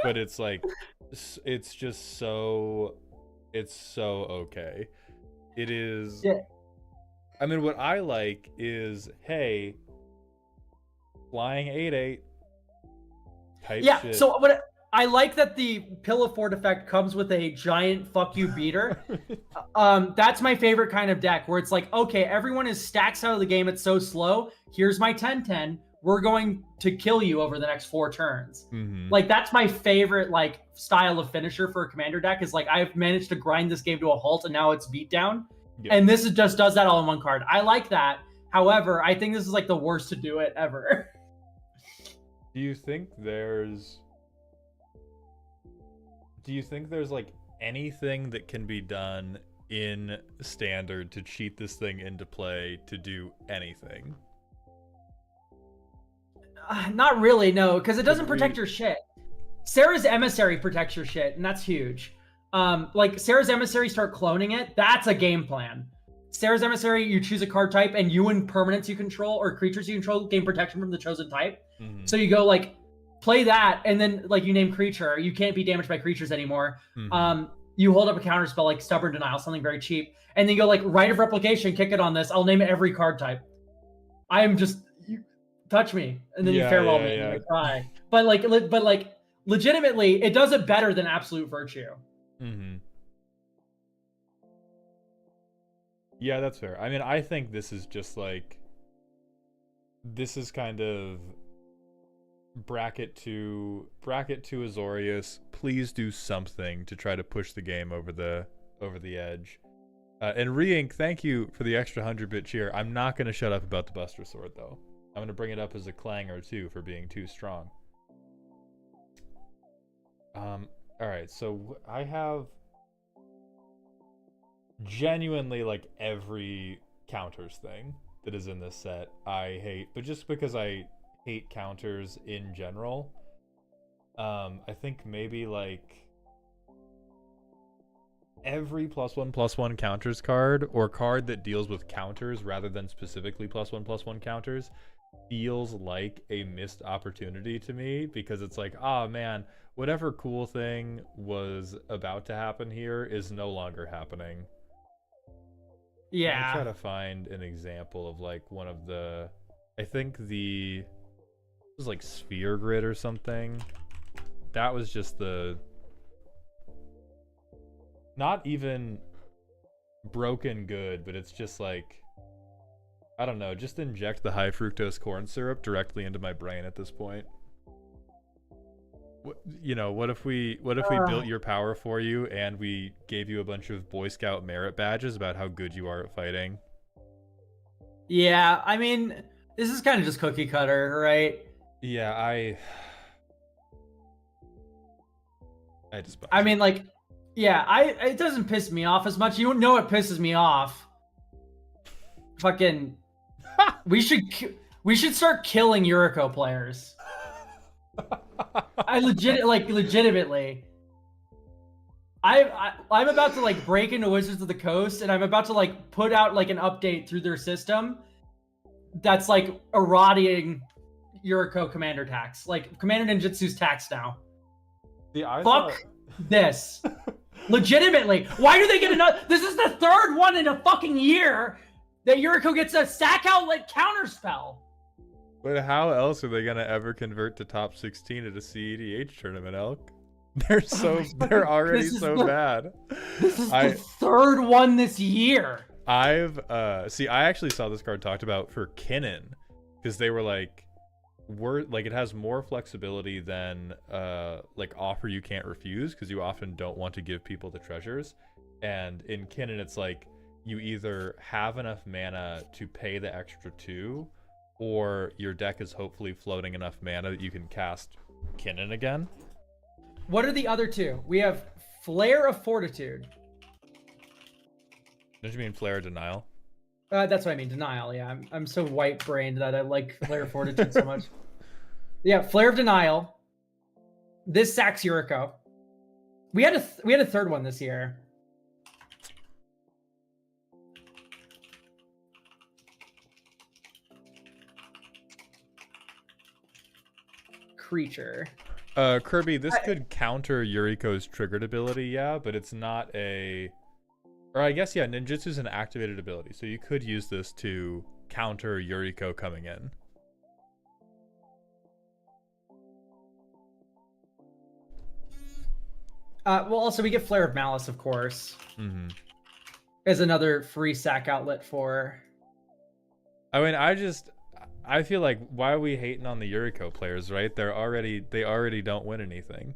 But it's like, it's just so, it's so okay. It is. Yeah. I mean, what I like is, hey, flying 8/8 type yeah, shit. So what I like that the Pillow Fort effect comes with a giant fuck you beater. That's my favorite kind of deck where it's like, okay, everyone is stacks out of the game. It's so slow. Here's my 10/10. We're going to kill you over the next 4 turns. Mm-hmm. Like, that's my favorite like style of finisher for a commander deck is like, I've managed to grind this game to a halt and now it's beat down. Yeah. And this is just does that all in one card. I like that. However, I think this is like the worst to do it ever. Do you think there's like anything that can be done in standard to cheat this thing into play to do anything? Not really, no, because it doesn't protect your shit. Sarah's Emissary protects your shit, and that's huge. Like Sarah's Emissary, start cloning it. That's a game plan. Sarah's Emissary, you choose a card type, and you and permanents you control or creatures you control gain protection from the chosen type. Mm-hmm. So you go like play that, and then like you name creature. You can't be damaged by creatures anymore. Mm-hmm. You hold up a counter spell like Stubborn Denial, something very cheap, and then you go like Right of Replication, kick it on this. I'll name it every card type. I am just touch me, and then you farewell me and I cry. But like legitimately, it does it better than Absolute Virtue. Mm-hmm. Yeah, that's fair. I mean, I think this is just like this is kind of bracket to Azorius. Please do something to try to push the game over the edge. And Re-Ink, thank you for the extra 100-bit cheer. I'm not going to shut up about the Buster Sword, though. I'm going to bring it up as a clanger, too, for being too strong. Alright, so I have genuinely, like, every counters thing that is in this set I hate. But just because I hate counters in general, I think maybe, like, every +1/+1 counters card, or card that deals with counters rather than specifically +1/+1 counters, feels like a missed opportunity to me, because it's like, oh man, whatever cool thing was about to happen here is no longer happening. Yeah. I try to find an example of like one of the, I think it was like Sphere Grid or something. That was just the, not even broken good, but it's just like, I don't know, just inject the high fructose corn syrup directly into my brain at this point. What if we built your power for you and we gave you a bunch of Boy Scout merit badges about how good you are at fighting? Yeah, I mean, this is kind of just cookie cutter, right? Yeah, I despise I mean, like, yeah, it doesn't piss me off as much. You know what pisses me off? Fucking, we should start killing Yuriko players. Legitimately. I'm about to like break into Wizards of the Coast, and I'm about to like put out like an update through their system that's like eroding Yuriko commander tax. Like Commander Ninjutsu's tax now. Fuck this. Legitimately. Why do they get another? This is the third one in a fucking year that Yuriko gets a sack outlet counterspell. But how else are they gonna ever convert to top 16 at a CEDH tournament, Elk? They're already so bad. This is the third one this year. I actually saw this card talked about for Kinnan, because they were like, it has more flexibility than like Offer You Can't Refuse, because you often don't want to give people the treasures. And in Kinnan, it's like you either have enough mana to pay the extra 2, or your deck is hopefully floating enough mana that you can cast Kinnan again. What are the other two? We have Flare of Fortitude. Don't you mean Flare of Denial? That's what I mean, Denial. Yeah, I'm so white brained that I like Flare of Fortitude so much. Yeah, Flare of Denial. This sacks Yuriko. We had a third one this year. Creature. Kirby, this could counter Yuriko's triggered ability, yeah, but it's not a... Or I guess, yeah, Ninjutsu's an activated ability, so you could use this to counter Yuriko coming in. Well, also, we get Flare of Malice, of course. Mm-hmm. As another free sack outlet for... I mean, I feel like, why are we hating on the Yuriko players, right? They already don't win anything.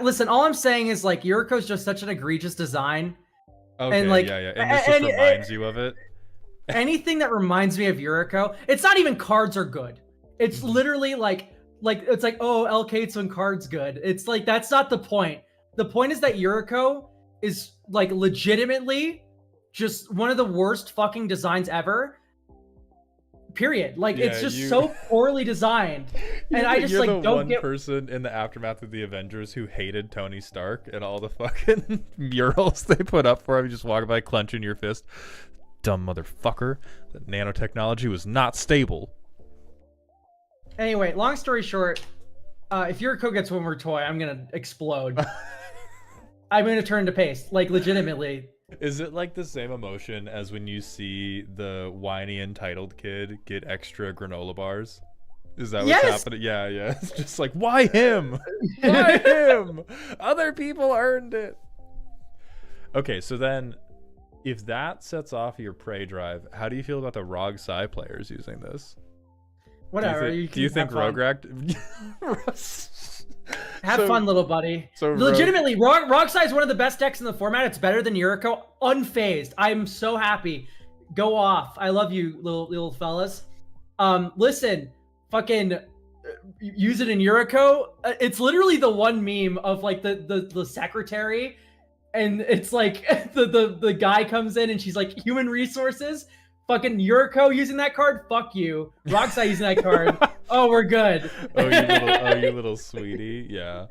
Listen, all I'm saying is, like, Yuriko's just such an egregious design. Okay, and, like, yeah. And this just reminds you of it? Anything that reminds me of Yuriko, it's not even cards are good. It's literally like it's like, oh, El Kate's when cards good. It's like, that's not the point. The point is that Yuriko is, like, legitimately just one of the worst fucking designs ever. Period. Like, yeah, it's just so poorly designed, and I just you're like the don't one get. person in the aftermath of the Avengers who hated Tony Stark and all the fucking murals they put up for him. You just walk by clenching your fist. Dumb motherfucker. That nanotechnology was not stable. Anyway, long story short, if Yuriko gets one more toy, I'm gonna explode. I'm gonna turn to paste. Like, legitimately. Is it like the same emotion as when you see the whiny entitled kid get extra granola bars? Is that what's happening? Yeah. It's just like, why him? Why him? Other people earned it. Okay, so then if that sets off your prey drive, how do you feel about the ROG Psy players using this? Whatever. Do you think fun. Rogue Have fun, little buddy. So legitimately, Rogue Psy is one of the best decks in the format. It's better than Yuriko. Unfazed. I'm so happy. Go off. I love you, little fellas. Listen, fucking use it in Yuriko. It's literally the one meme of like the secretary, and it's like the guy comes in and she's like, human resources. Fucking Yuriko using that card? Fuck you. Rogue Psy using that card. Oh, we're good. you little sweetie. Yeah.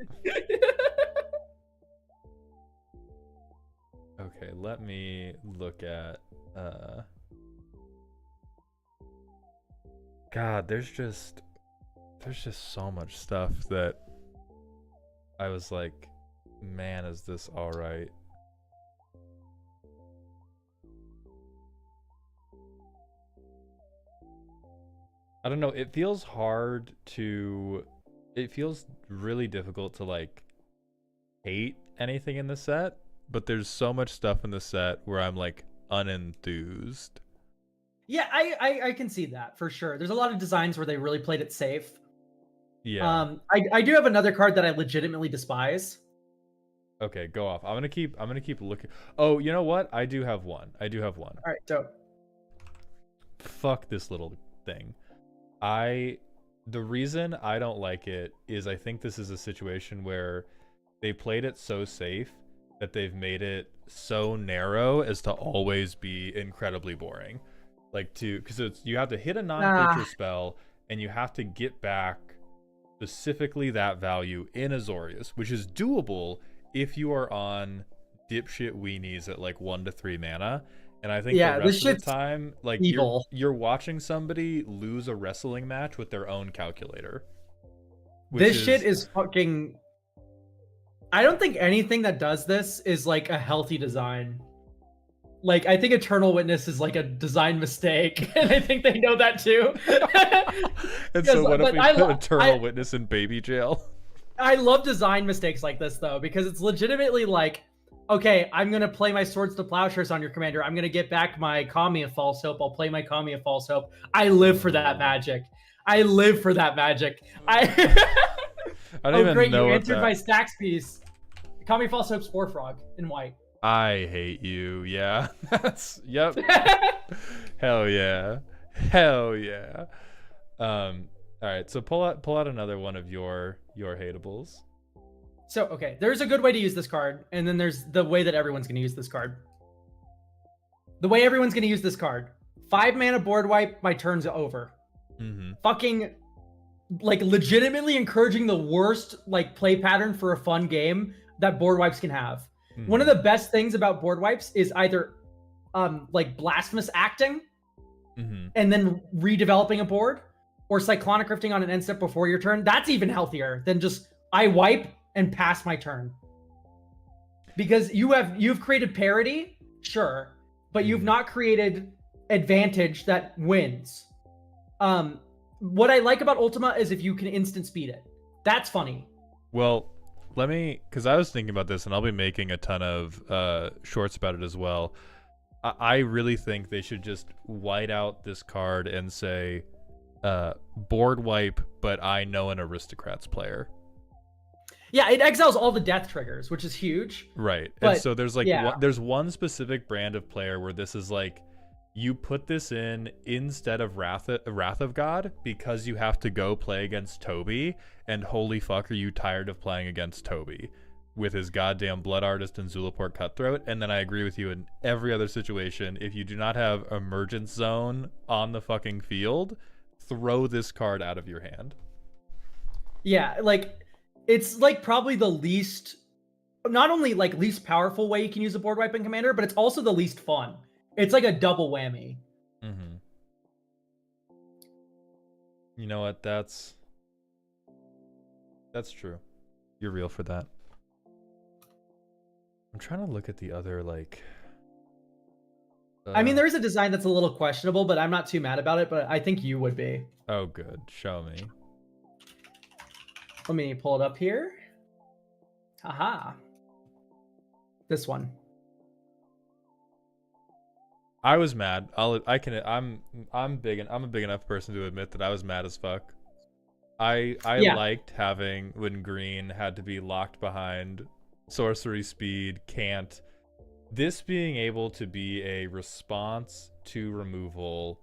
Okay, let me look at God, there's just so much stuff that I was like, man, is this all right? I don't know, it feels really difficult to like hate anything in the set, but there's so much stuff in the set where I'm like unenthused. Yeah, I can see that for sure. There's a lot of designs where they really played it safe. Yeah. I do have another card that I legitimately despise. Okay, go off. I'm gonna keep looking. Oh, you know what? I do have one. All right, so fuck this little thing. The reason I don't like it is I think this is a situation where they played it so safe that they've made it so narrow as to always be incredibly boring. Like because you have to hit a non-creature spell and you have to get back specifically that value in Azorius, which is doable if you are on dipshit weenies at like 1 to 3 mana. And I think the rest of the time, like you're watching somebody lose a wrestling match with their own calculator. This shit is fucking. I don't think anything that does this is like a healthy design. Like, I think Eternal Witness is like a design mistake, and I think they know that too. And so what if we put Eternal Witness in baby jail? I love design mistakes like this though, because it's legitimately like, okay, I'm going to play my Swords to Plowshares on your commander. I'm going to get back my Kami of False Hope. I'll play my Kami of False Hope. I live for that magic. I don't even know you answered my stacks piece. Kami of False Hope's 4-frog in white. I hate you. Yeah. Yep. Hell yeah. All right, so pull out another one of your hateables. So, okay, there's a good way to use this card, and then there's the way that everyone's going to use this card. The way everyone's going to use this card. 5 mana board wipe, my turn's over. Mm-hmm. Fucking, like, legitimately encouraging the worst, like, play pattern for a fun game that board wipes can have. Mm-hmm. One of the best things about board wipes is either, like, blasphemous acting, and then redeveloping a board, or cyclonic rifting on an end step before your turn. That's even healthier than just, I wipe and pass my turn, because you've created parity, sure, but you've not created advantage that wins. What I like about Ultima is if you can instant speed it. That's funny. Well, because I was thinking about this, and I'll be making a ton of shorts about it as well. I really think they should just white out this card and say board wipe, but I know an Aristocrats player. Yeah, it exiles all the death triggers, which is huge. Right. But, and so there's like there's one specific brand of player where this is like, you put this in instead of Wrath of God because you have to go play against Toby, and holy fuck are you tired of playing against Toby with his goddamn Blood Artist and Zulaport Cutthroat. And then I agree with you in every other situation, if you do not have Emergence Zone on the fucking field, throw this card out of your hand. Yeah, like, it's like probably the least, not only like least powerful way you can use a board wiping commander, but it's also the least fun. It's like a double whammy. Mm-hmm. You know what? That's true. You're real for that. I'm trying to look at the other, like... I mean, there's a design that's a little questionable, but I'm not too mad about it, but I think you would be. Oh, good. Show me. Let me pull it up here. Aha. This one. I was mad. I'm big and I'm a big enough person to admit that I was mad as fuck. I Yeah. liked having when green had to be locked behind sorcery speed, can't. This being able to be a response to removal.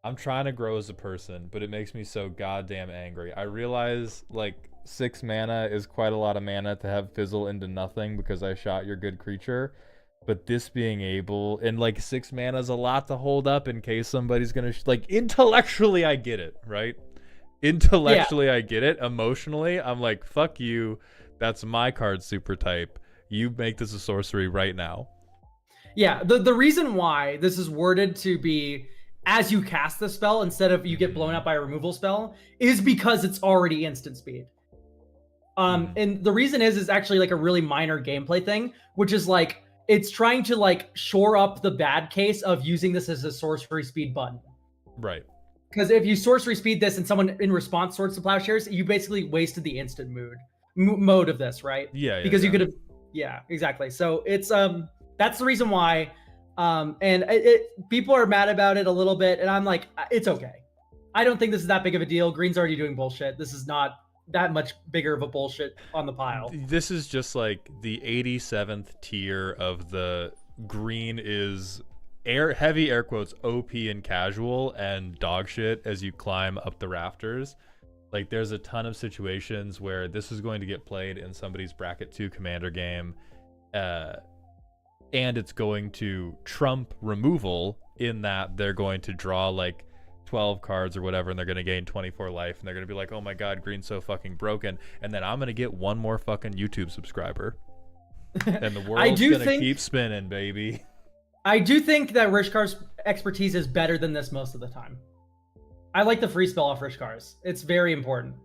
I'm trying to grow as a person, but it makes me so goddamn angry. I realize like 6 mana is quite a lot of mana to have fizzle into nothing because I shot your good creature. But this being able, and like 6 mana is a lot to hold up in case somebody's gonna like intellectually I get it, right? Intellectually I get it. Emotionally, I'm like, fuck you. That's my card super type. You make this a sorcery right now. Yeah, the reason why this is worded to be as you cast the spell instead of you get blown up by a removal spell is because it's already instant speed. And the reason is actually like a really minor gameplay thing, which is like it's trying to like shore up the bad case of using this as a sorcery speed button. Right. Because if you sorcery speed this and someone in response swords to plowshares, you basically wasted the instant mode of this, right? Yeah. Because you could have, yeah, exactly. So it's that's the reason why, and people are mad about it a little bit, and I'm like, it's okay. I don't think this is that big of a deal. Green's already doing bullshit. This is not that much bigger of a bullshit on the pile. This is just like the 87th tier of the green is heavy air quotes OP and casual and dog shit as you climb up the rafters. Like there's a ton of situations where this is going to get played in somebody's bracket 2 commander game, and it's going to trump removal in that they're going to draw like 12 cards or whatever, and they're going to gain 24 life, and they're going to be like, oh my god, green's so fucking broken, and then I'm going to get one more fucking YouTube subscriber. And the world's going to keep spinning, baby. I do think that Rishkar's expertise is better than this most of the time. I like the free spell off Rishkar's. It's very important.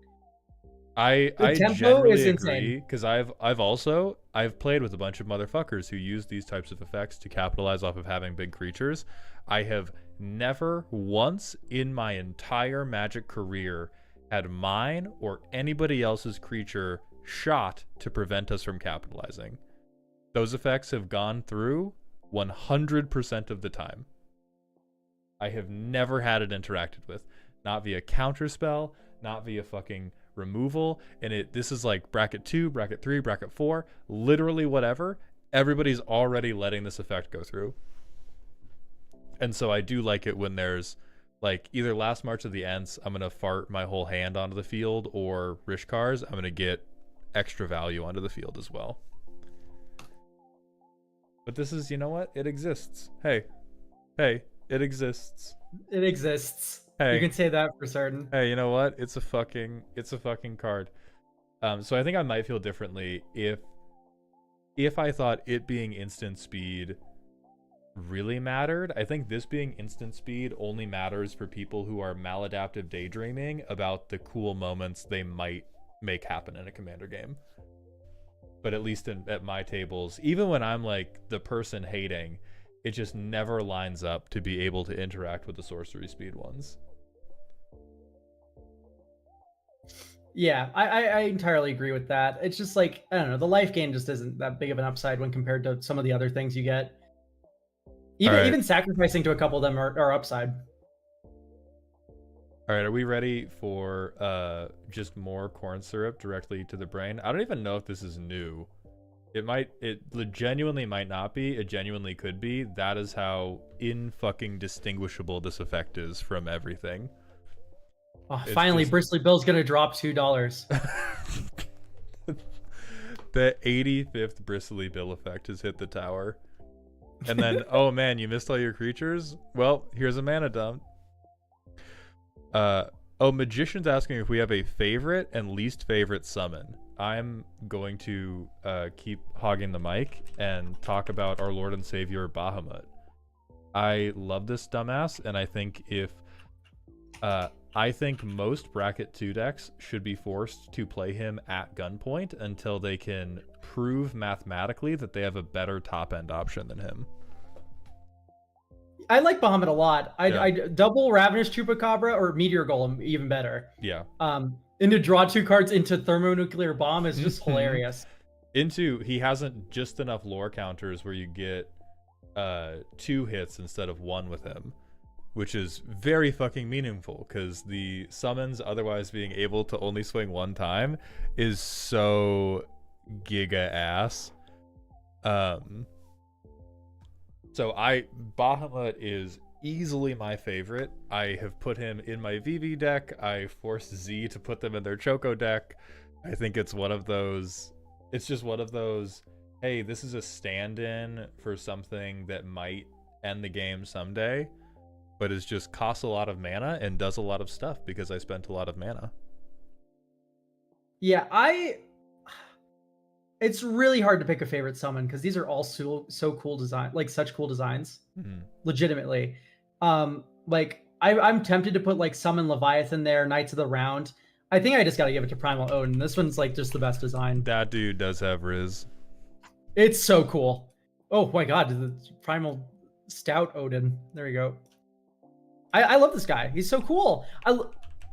I generally agree, because I've played with a bunch of motherfuckers who use these types of effects to capitalize off of having big creatures. I have never once in my entire Magic career had mine or anybody else's creature shot to prevent us from capitalizing. Those effects have gone through 100% of the time. I have never had it interacted with, not via counterspell, not via fucking removal, and this is like bracket 2, bracket 3, bracket 4, literally whatever. Everybody's already letting this effect go through. And so I do like it when there's like either Last March of the Ents, I'm gonna fart my whole hand onto the field, or Rishkar's, I'm gonna get extra value onto the field as well. But this is, you know what? It exists. Hey, it exists. It exists. Hey, you can say that for certain. Hey, you know what? It's a fucking card. So I think I might feel differently if I thought it being instant speed really mattered. I think this being instant speed only matters for people who are maladaptive daydreaming about the cool moments they might make happen in a commander game. But at least at my tables, even when I'm like the person hating, it just never lines up to be able to interact with the sorcery speed ones. Yeah, I entirely agree with that. It's just like, I don't know, the life gain just isn't that big of an upside when compared to some of the other things you get. Even sacrificing to a couple of them are upside. All right, are we ready for just more corn syrup directly to the brain? I don't even know if this is new. It genuinely might not be. It genuinely could be. That is how fucking distinguishable this effect is from everything. Oh, finally, Bristly Bill's gonna drop $2. The 85th Bristly Bill effect has hit the tower. And then, oh man, you missed all your creatures? Well, here's a mana dump. Magician's asking if we have a favorite and least favorite summon. I'm going to keep hogging the mic and talk about our Lord and Savior Bahamut. I love this dumbass, and I think I think most bracket 2 decks should be forced to play him at gunpoint until they can prove mathematically that they have a better top end option than him. I like Bahamut a lot. I double Ravenous Chupacabra or Meteor Golem even better. Yeah. And to draw 2 cards into Thermonuclear Bomb is just hilarious. He hasn't just enough lore counters where you get 2 hits instead of 1 with him, which is very fucking meaningful because the summons otherwise being able to only swing 1 time is so giga ass. So Bahamut is easily my favorite. I have put him in my VV deck. I forced Z to put them in their Choco deck. I think it's one of those, it's just one of those, hey, this is a stand-in for something that might end the game someday, but it just costs a lot of mana and does a lot of stuff because I spent a lot of mana. Yeah, it's really hard to pick a favorite summon because these are all so cool design, like such cool designs. Legitimately. Like I'm tempted to put like Summon Leviathan there, Knights of the Round. I think I just gotta give it to Primal Odin. This one's like just the best design. That dude does have Riz. It's so cool. Oh my god, the Primal Stout Odin. There we go. I love this guy. He's so cool.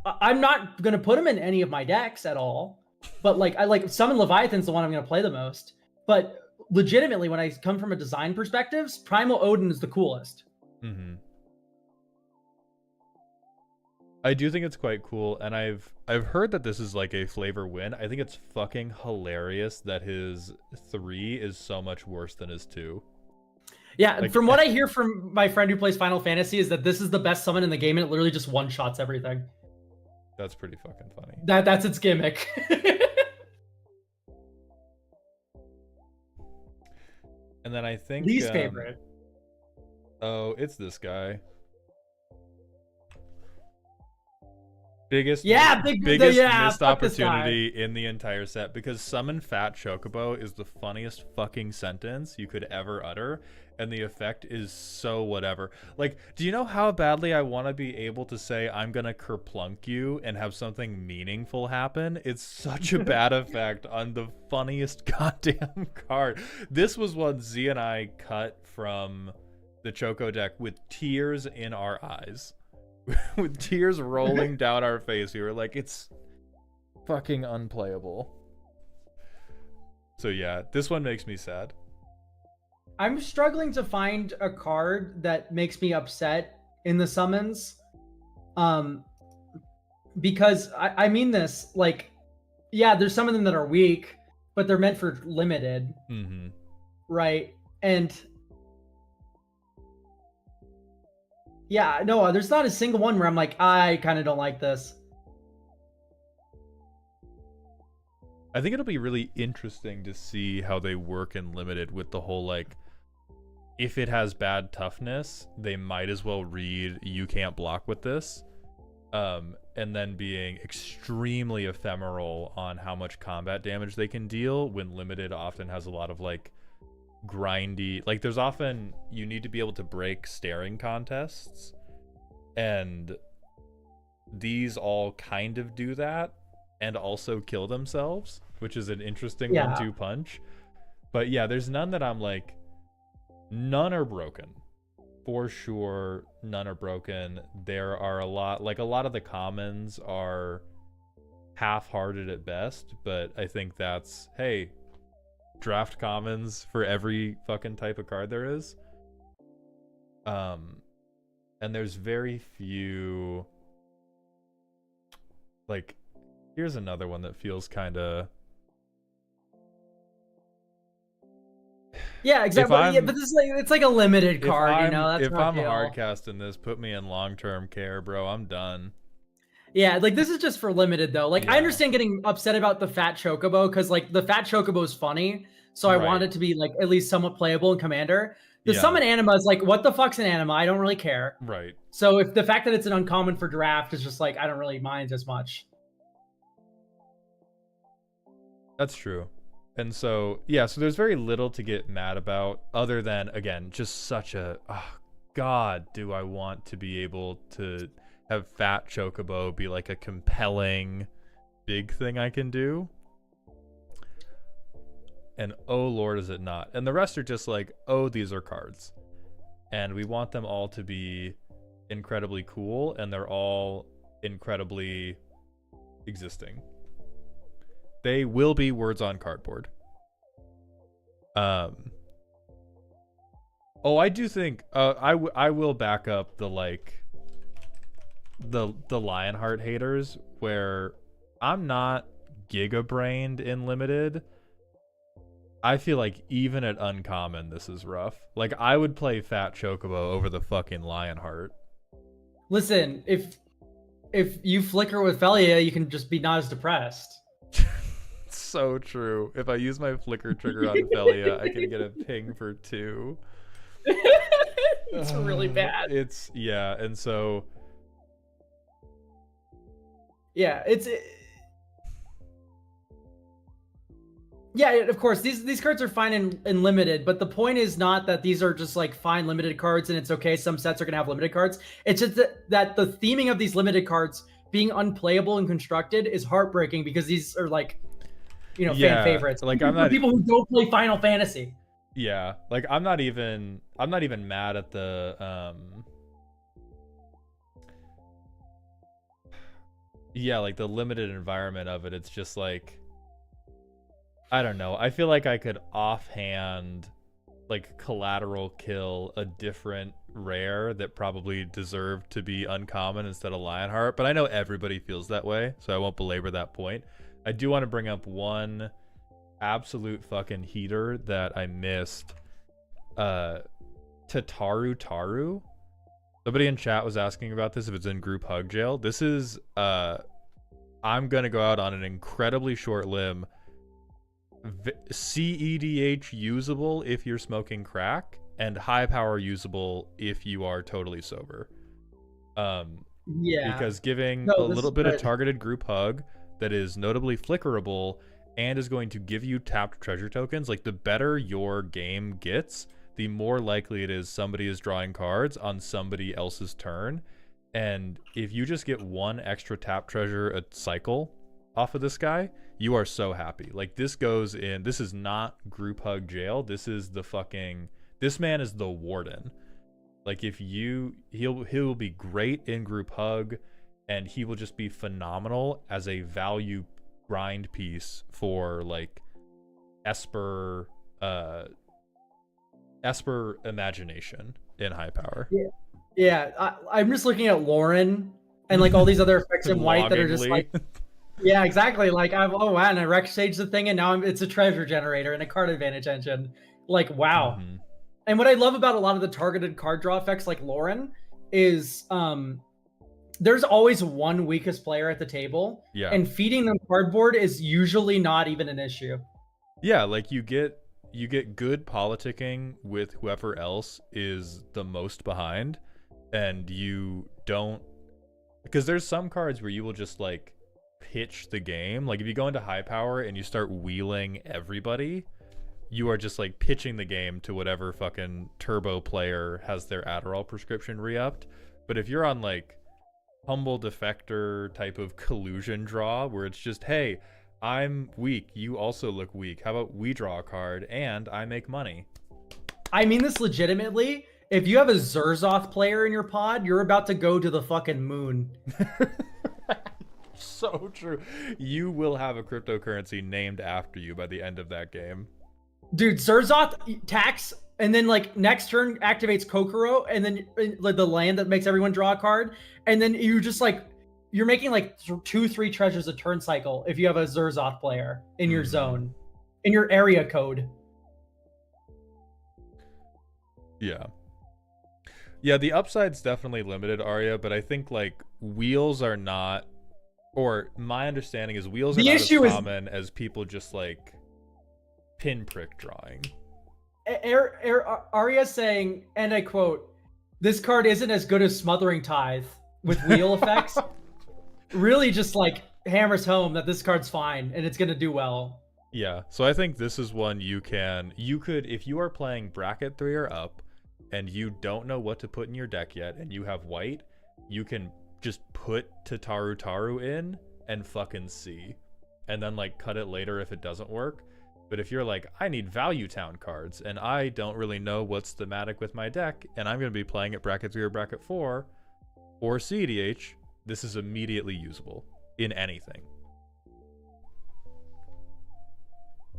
I'm not gonna put him in any of my decks at all, but like I like Summon Leviathan's the one I'm gonna play the most. But legitimately, when I come from a design perspective, Primal Odin is the coolest. I do think it's quite cool, and I've heard that this is like a flavor win. I think it's fucking hilarious that his 3 is so much worse than his 2. Yeah, like, from what I hear from my friend who plays Final Fantasy is that this is the best summon in the game and it literally just one-shots everything. That's pretty fucking funny. That's its gimmick. And then I think least favorite. Oh, it's this guy. Biggest missed opportunity in the entire set, because Summon Fat Chocobo is the funniest fucking sentence you could ever utter, and the effect is so whatever. Like, do you know how badly I want to be able to say I'm gonna kerplunk you and have something meaningful happen? It's such a bad effect on the funniest goddamn card. This was what Z and I cut from the Choco deck with tears in our eyes. With tears rolling down our face. We were like, it's fucking unplayable. So yeah, this one makes me sad. I'm struggling to find a card that makes me upset in the summons. Because I mean this, like, yeah, there's some of them that are weak, but they're meant for limited. Right? And yeah, no, there's not a single one where I'm like, I kind of don't like this. I think it'll be really interesting to see how they work in limited with the whole, like, if it has bad toughness, they might as well read you can't block with this. And then being extremely ephemeral on how much combat damage they can deal, when limited often has a lot of, like, grindy, like, there's often you need to be able to break staring contests, and these all kind of do that and also kill themselves, which is an interesting 1-2 punch. But yeah, there's none that I'm like, none are broken for sure. None are broken. There are a lot of the commons are half-hearted at best, but I think that's, hey, draft commons for every fucking type of card there is. And there's very few, like, here's another one that feels kind of, yeah, exactly. Yeah, but this is like, it's like a limited card, you know. That's if I'm hard casting this, put me in long-term care, bro. I'm done. Yeah, like, this is just for limited though. Like, I understand getting upset about the Fat Chocobo, because like the Fat Chocobo is funny, so I want it to be like at least somewhat playable in Commander. The summon anima is like, what the fuck's an anima? I don't really care. Right. So if the fact that it's an uncommon for draft is just like, I don't really mind as much. That's true. And so, yeah, so there's very little to get mad about, other than, again, just such a, oh, God, do I want to be able to have Fat Chocobo be like a compelling big thing I can do. And oh Lord, is it not. And the rest are just like, oh, these are cards. And we want them all to be incredibly cool, and they're all incredibly existing. They will be words on cardboard. Oh, I do think I will back up the like the Lionheart haters where I'm not giga brained in limited. I feel like even at uncommon this is rough. Like I would play Fat Chocobo over the fucking Lionheart. Listen, if you flicker with Felia, you can just be not as depressed. So true. If I use my flicker trigger on Felia, I can get a ping for 2. It's really bad. It's yeah, and so yeah, yeah, of course these cards are fine in limited, but the point is not that these are just like fine limited cards and it's okay. Some sets are gonna have limited cards. It's just that the theming of these limited cards being unplayable and constructed is heartbreaking because these are like, you know, fan favorites. Like I'm not people who don't play Final Fantasy. Yeah, like I'm not even mad at the yeah, like the limited environment of it. It's just like I don't know. I feel like I could offhand like collateral kill a different rare that probably deserved to be uncommon instead of Lionheart, but I know everybody feels that way, so I won't belabor that point. I do want to bring up one absolute fucking heater that I missed. Tataru Taru. Somebody in chat was asking about this if it's in group hug jail. This is I'm gonna go out on an incredibly short limb. CEDH usable if you're smoking crack, and high power usable if you are totally sober. Yeah. Because giving a little bit of targeted group hug that is notably flickerable and is going to give you tapped treasure tokens, like the better your game gets, the more likely it is somebody is drawing cards on somebody else's turn. And if you just get one extra tap treasure a cycle off of this guy, you are so happy. Like this goes in, this is not group hug jail. This is the fucking, this man is the warden. Like if you, he'll be great in group hug, and he will just be phenomenal as a value grind piece for like Esper imagination in high power. Yeah, I'm just looking at Lauren and like all these other effects in white that are just like, yeah, exactly. Like oh wow, and I rec stage the thing, and now it's a treasure generator and a card advantage engine. Like wow. Mm-hmm. And what I love about a lot of the targeted card draw effects like Lauren is there's always one weakest player at the table. Yeah. And feeding them cardboard is usually not even an issue. Yeah, like you get good politicking with whoever else is the most behind, and you don't, because there's some cards where you will just like pitch the game. Like if you go into high power and you start wheeling everybody, you are just like pitching the game to whatever fucking turbo player has their Adderall prescription re-upped. But if you're on like humble defector type of collusion draw where it's just, hey, I'm weak, you also look weak, how about we draw a card and I make money? I mean this legitimately. If you have a Zerzoth player in your pod, you're about to go to the fucking moon. So true. You will have a cryptocurrency named after you by the end of that game. Dude, Zerzoth tax, and then like next turn activates Kokoro, and then like the land that makes everyone draw a card, and then you just like you're making like 2-3 treasures a turn cycle if you have a Zerzoth player in your zone, in your area code. Yeah, the upside's definitely limited, Arya, but I think like wheels are not, or my understanding is wheels are not as common as people just like pinprick drawing. Arya's saying, and I quote, "This card isn't as good as Smothering Tithe with wheel effects." Really just like hammers home that this card's fine and it's gonna do well. Yeah, so I think this is one you could, if you are playing bracket 3 or up and you don't know what to put in your deck yet and you have white, you can just put Tataru Taru in and fucking see, and then like cut it later if it doesn't work. But if you're like, I need Value Town cards and I don't really know what's thematic with my deck and I'm going to be playing at bracket 3 or bracket 4 or CDH, this is immediately usable in anything.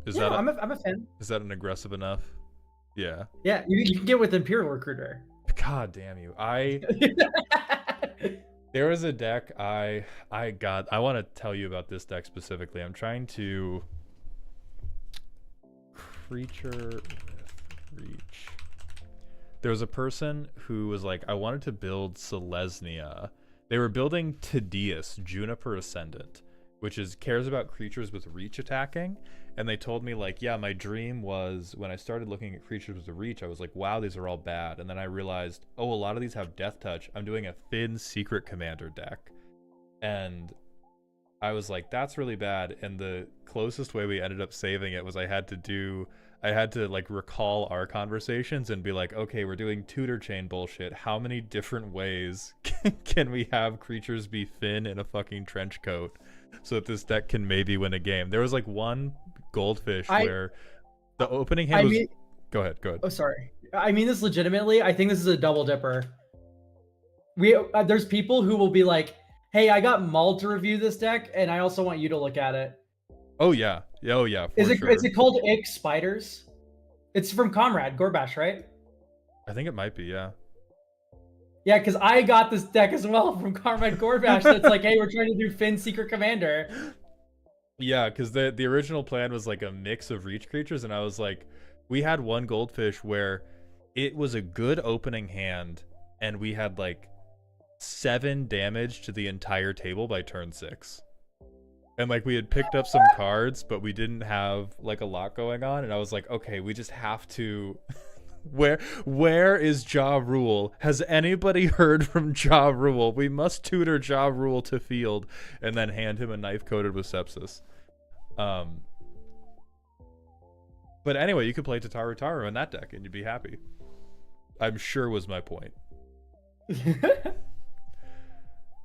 I'm a fan. Is that an aggressive enough? Yeah. Yeah, you can get with Imperial Recruiter. God damn you. There was a deck I got. I want to tell you about this deck specifically. I'm trying to creature with reach. There was a person who was like, I wanted to build Selesnya. They were building Tydeus, Juniper Ascendant, which is cares about creatures with reach attacking. And they told me like, yeah, my dream was when I started looking at creatures with reach, I was like, wow, these are all bad. And then I realized, oh, a lot of these have death touch. I'm doing a Finn Secret Commander deck. And I was like, that's really bad. And the closest way we ended up saving it was I had to like recall our conversations and be like, okay, we're doing tutor chain bullshit. How many different ways can we have creatures be Finn in a fucking trench coat so that this deck can maybe win a game? There was like one goldfish where the opening hand was... Go ahead. Oh, sorry. I mean this legitimately. I think this is a double dipper. There's people who will be like, hey, I got Maul to review this deck, and I also want you to look at it. Oh yeah. Oh yeah. Is it called Ick Spiders? It's from Comrade Gorbash, right? I think it might be, yeah. Yeah, because I got this deck as well from Comrade Gorbash. That's like, hey, we're trying to do Finn Secret Commander. Yeah, because the original plan was like a mix of reach creatures, and I was like, we had one goldfish where it was a good opening hand, and we had like 7 damage to the entire table by turn 6. And like we had picked up some cards, but we didn't have like a lot going on, and I was like, okay, we just have to... Where is Ja Rule? Has anybody heard from Ja Rule? We must tutor Ja Rule to field and then hand him a knife coated with sepsis. But anyway, you could play Tataru Taru in that deck and you'd be happy. I'm sure was my point.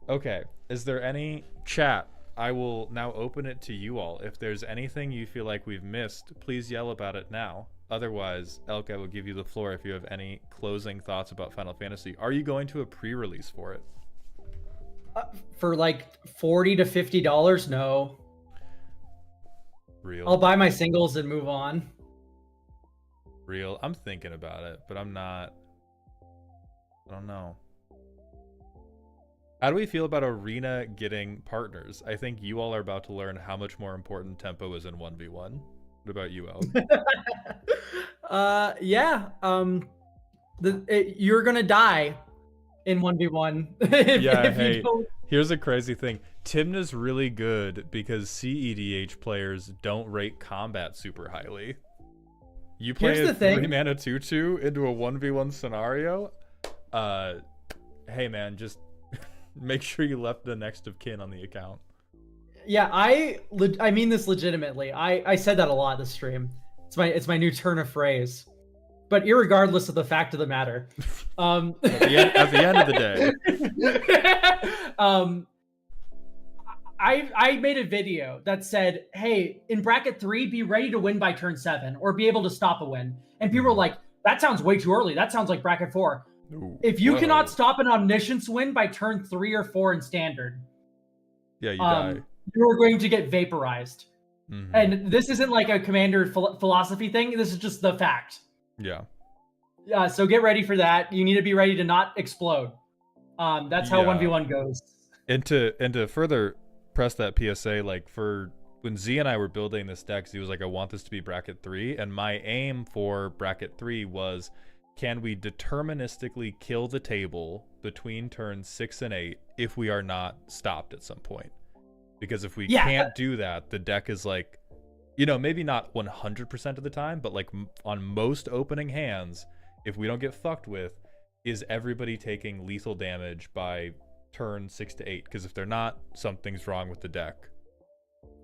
Okay, is there any chat? I will now open it to you all. If there's anything you feel like we've missed, please yell about it now. Otherwise, Elk, I will give you the floor if you have any closing thoughts about Final Fantasy. Are you going to a pre-release for it? For like $40 to $50, no. Real. I'll buy my singles and move on. Real. I'm thinking about it, but I'm not. I don't know. How do we feel about Arena getting partners? I think you all are about to learn how much more important tempo is in 1v1. What about you, Elk? Yeah. You're gonna die in 1v1. Yeah, hey, here's a crazy thing. Timna's really good because CEDH players don't rate combat super highly. You play a 3-mana 2/2 into a 1v1 scenario, hey man, just make sure you left the next of kin on the account. Yeah, I mean this legitimately. I said that a lot this stream. It's my new turn of phrase. But irregardless of the fact of the matter, at the end of the day, I made a video that said, "Hey, in bracket 3, be ready to win by turn 7 or be able to stop a win." And people were like, "That sounds way too early. That sounds like bracket 4." Ooh, if you cannot stop an omniscience win by turn 3 or 4 in standard, yeah, you die. You're going to get vaporized. Mm-hmm. And this isn't like a commander philosophy thing. This is just the fact. Yeah. So get ready for that. You need to be ready to not explode. That's how 1v1 goes. And to further press that PSA, like for when Z and I were building this deck, Z was like, I want this to be bracket 3. And my aim for bracket 3 was, can we deterministically kill the table between turns 6 and 8 if we are not stopped at some point? Because if we can't do that, the deck is like, you know, maybe not 100% of the time, but like on most opening hands, if we don't get fucked with, is everybody taking lethal damage by turn 6 to 8? Because if they're not, something's wrong with the deck.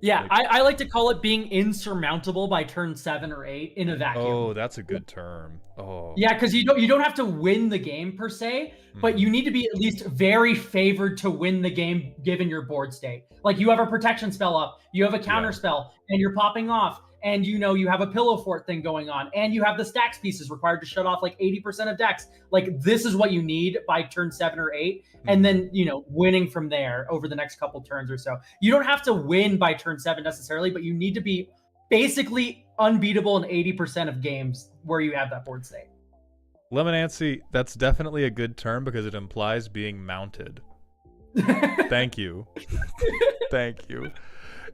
Yeah, like, I like to call it being insurmountable by turn 7 or 8 in a vacuum. Oh, that's a good term. Oh. Yeah, because you don't have to win the game per se, but you need to be at least very favored to win the game given your board state. Like you have a protection spell up, you have a counter spell, and you're popping off, and you know you have a pillow fort thing going on, and you have the stacks pieces required to shut off like 80% of decks. Like this is what you need by turn 7 or 8, and then you know winning from there over the next couple turns or so. You don't have to win by turn 7 necessarily, but you need to be basically unbeatable in 80% of games where you have that board state. Lemonancy, that's definitely a good term because it implies being mounted. Thank you. Thank you.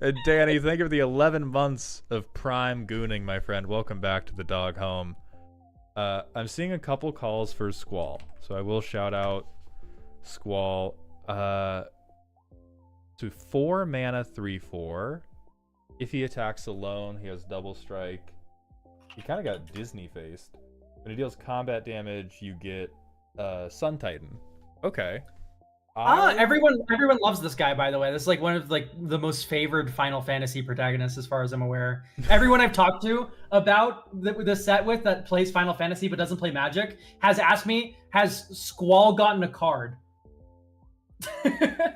And Danny, thank you for the 11 months of prime gooning, my friend. Welcome back to the dog home. I'm seeing a couple calls for Squall, so I will shout out Squall. To 4 mana 3/4. If he attacks alone, he has double strike. He kind of got Disney faced. When he deals combat damage, you get Sun Titan. Okay. Everyone loves this guy, by the way. This is like one of like the most favored Final Fantasy protagonists, as far as I'm aware. Everyone I've talked to about the set with that plays Final Fantasy but doesn't play Magic has asked me, has Squall gotten a card?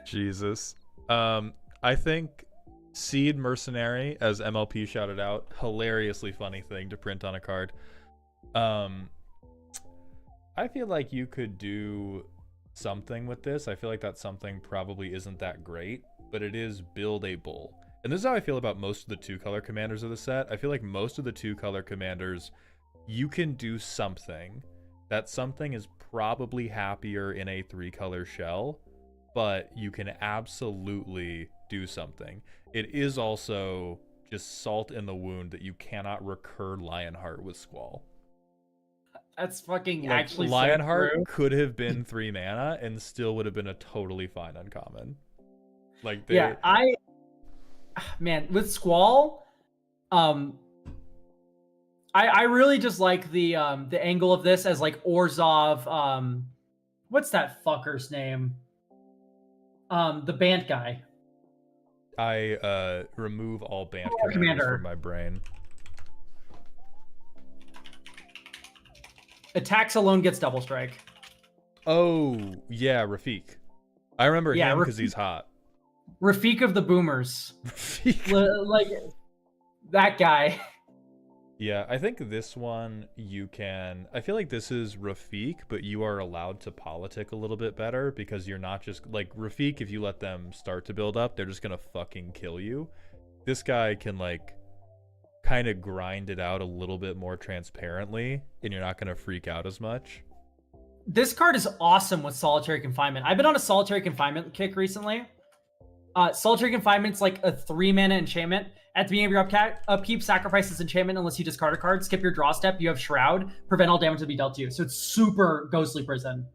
Jesus. I think Seed Mercenary, as MLP shouted out, hilariously funny thing to print on a card. I feel like you could do something with this. I feel like that something probably isn't that great, but it is buildable. And this is how I feel about most of the 2-color commanders of the set. I feel like most of the 2-color commanders, you can do something. That something is probably happier in a 3-color shell, but you can absolutely do something. It is also just salt in the wound that you cannot recur Lionheart with Squall. That's fucking like, actually Lionheart so could have been 3 mana and still would have been a totally fine uncommon. Like yeah, man, with Squall, I really just like the angle of this as like Orzhov, what's that fucker's name? The Bant guy. I remove all Bant commanders commander from my brain. Attacks alone gets double strike. Oh, yeah, Rafiq. I remember him because he's hot. Rafiq of the Boomers. Like, that guy. Yeah, I think this one you can... I feel like this is Rafiq, but you are allowed to politic a little bit better because you're not just... Like, Rafiq, if you let them start to build up, they're just going to fucking kill you. This guy can, like, kind of grind it out a little bit more transparently, and you're not going to freak out as much. This card is awesome with Solitary Confinement. I've been on a Solitary Confinement kick recently. Solitary Confinement's like a 3-mana enchantment. At the beginning of your upkeep, sacrifice this enchantment unless you discard a card. Skip your draw step. You have Shroud. Prevent all damage to be dealt to you. So it's super Ghostly Prison.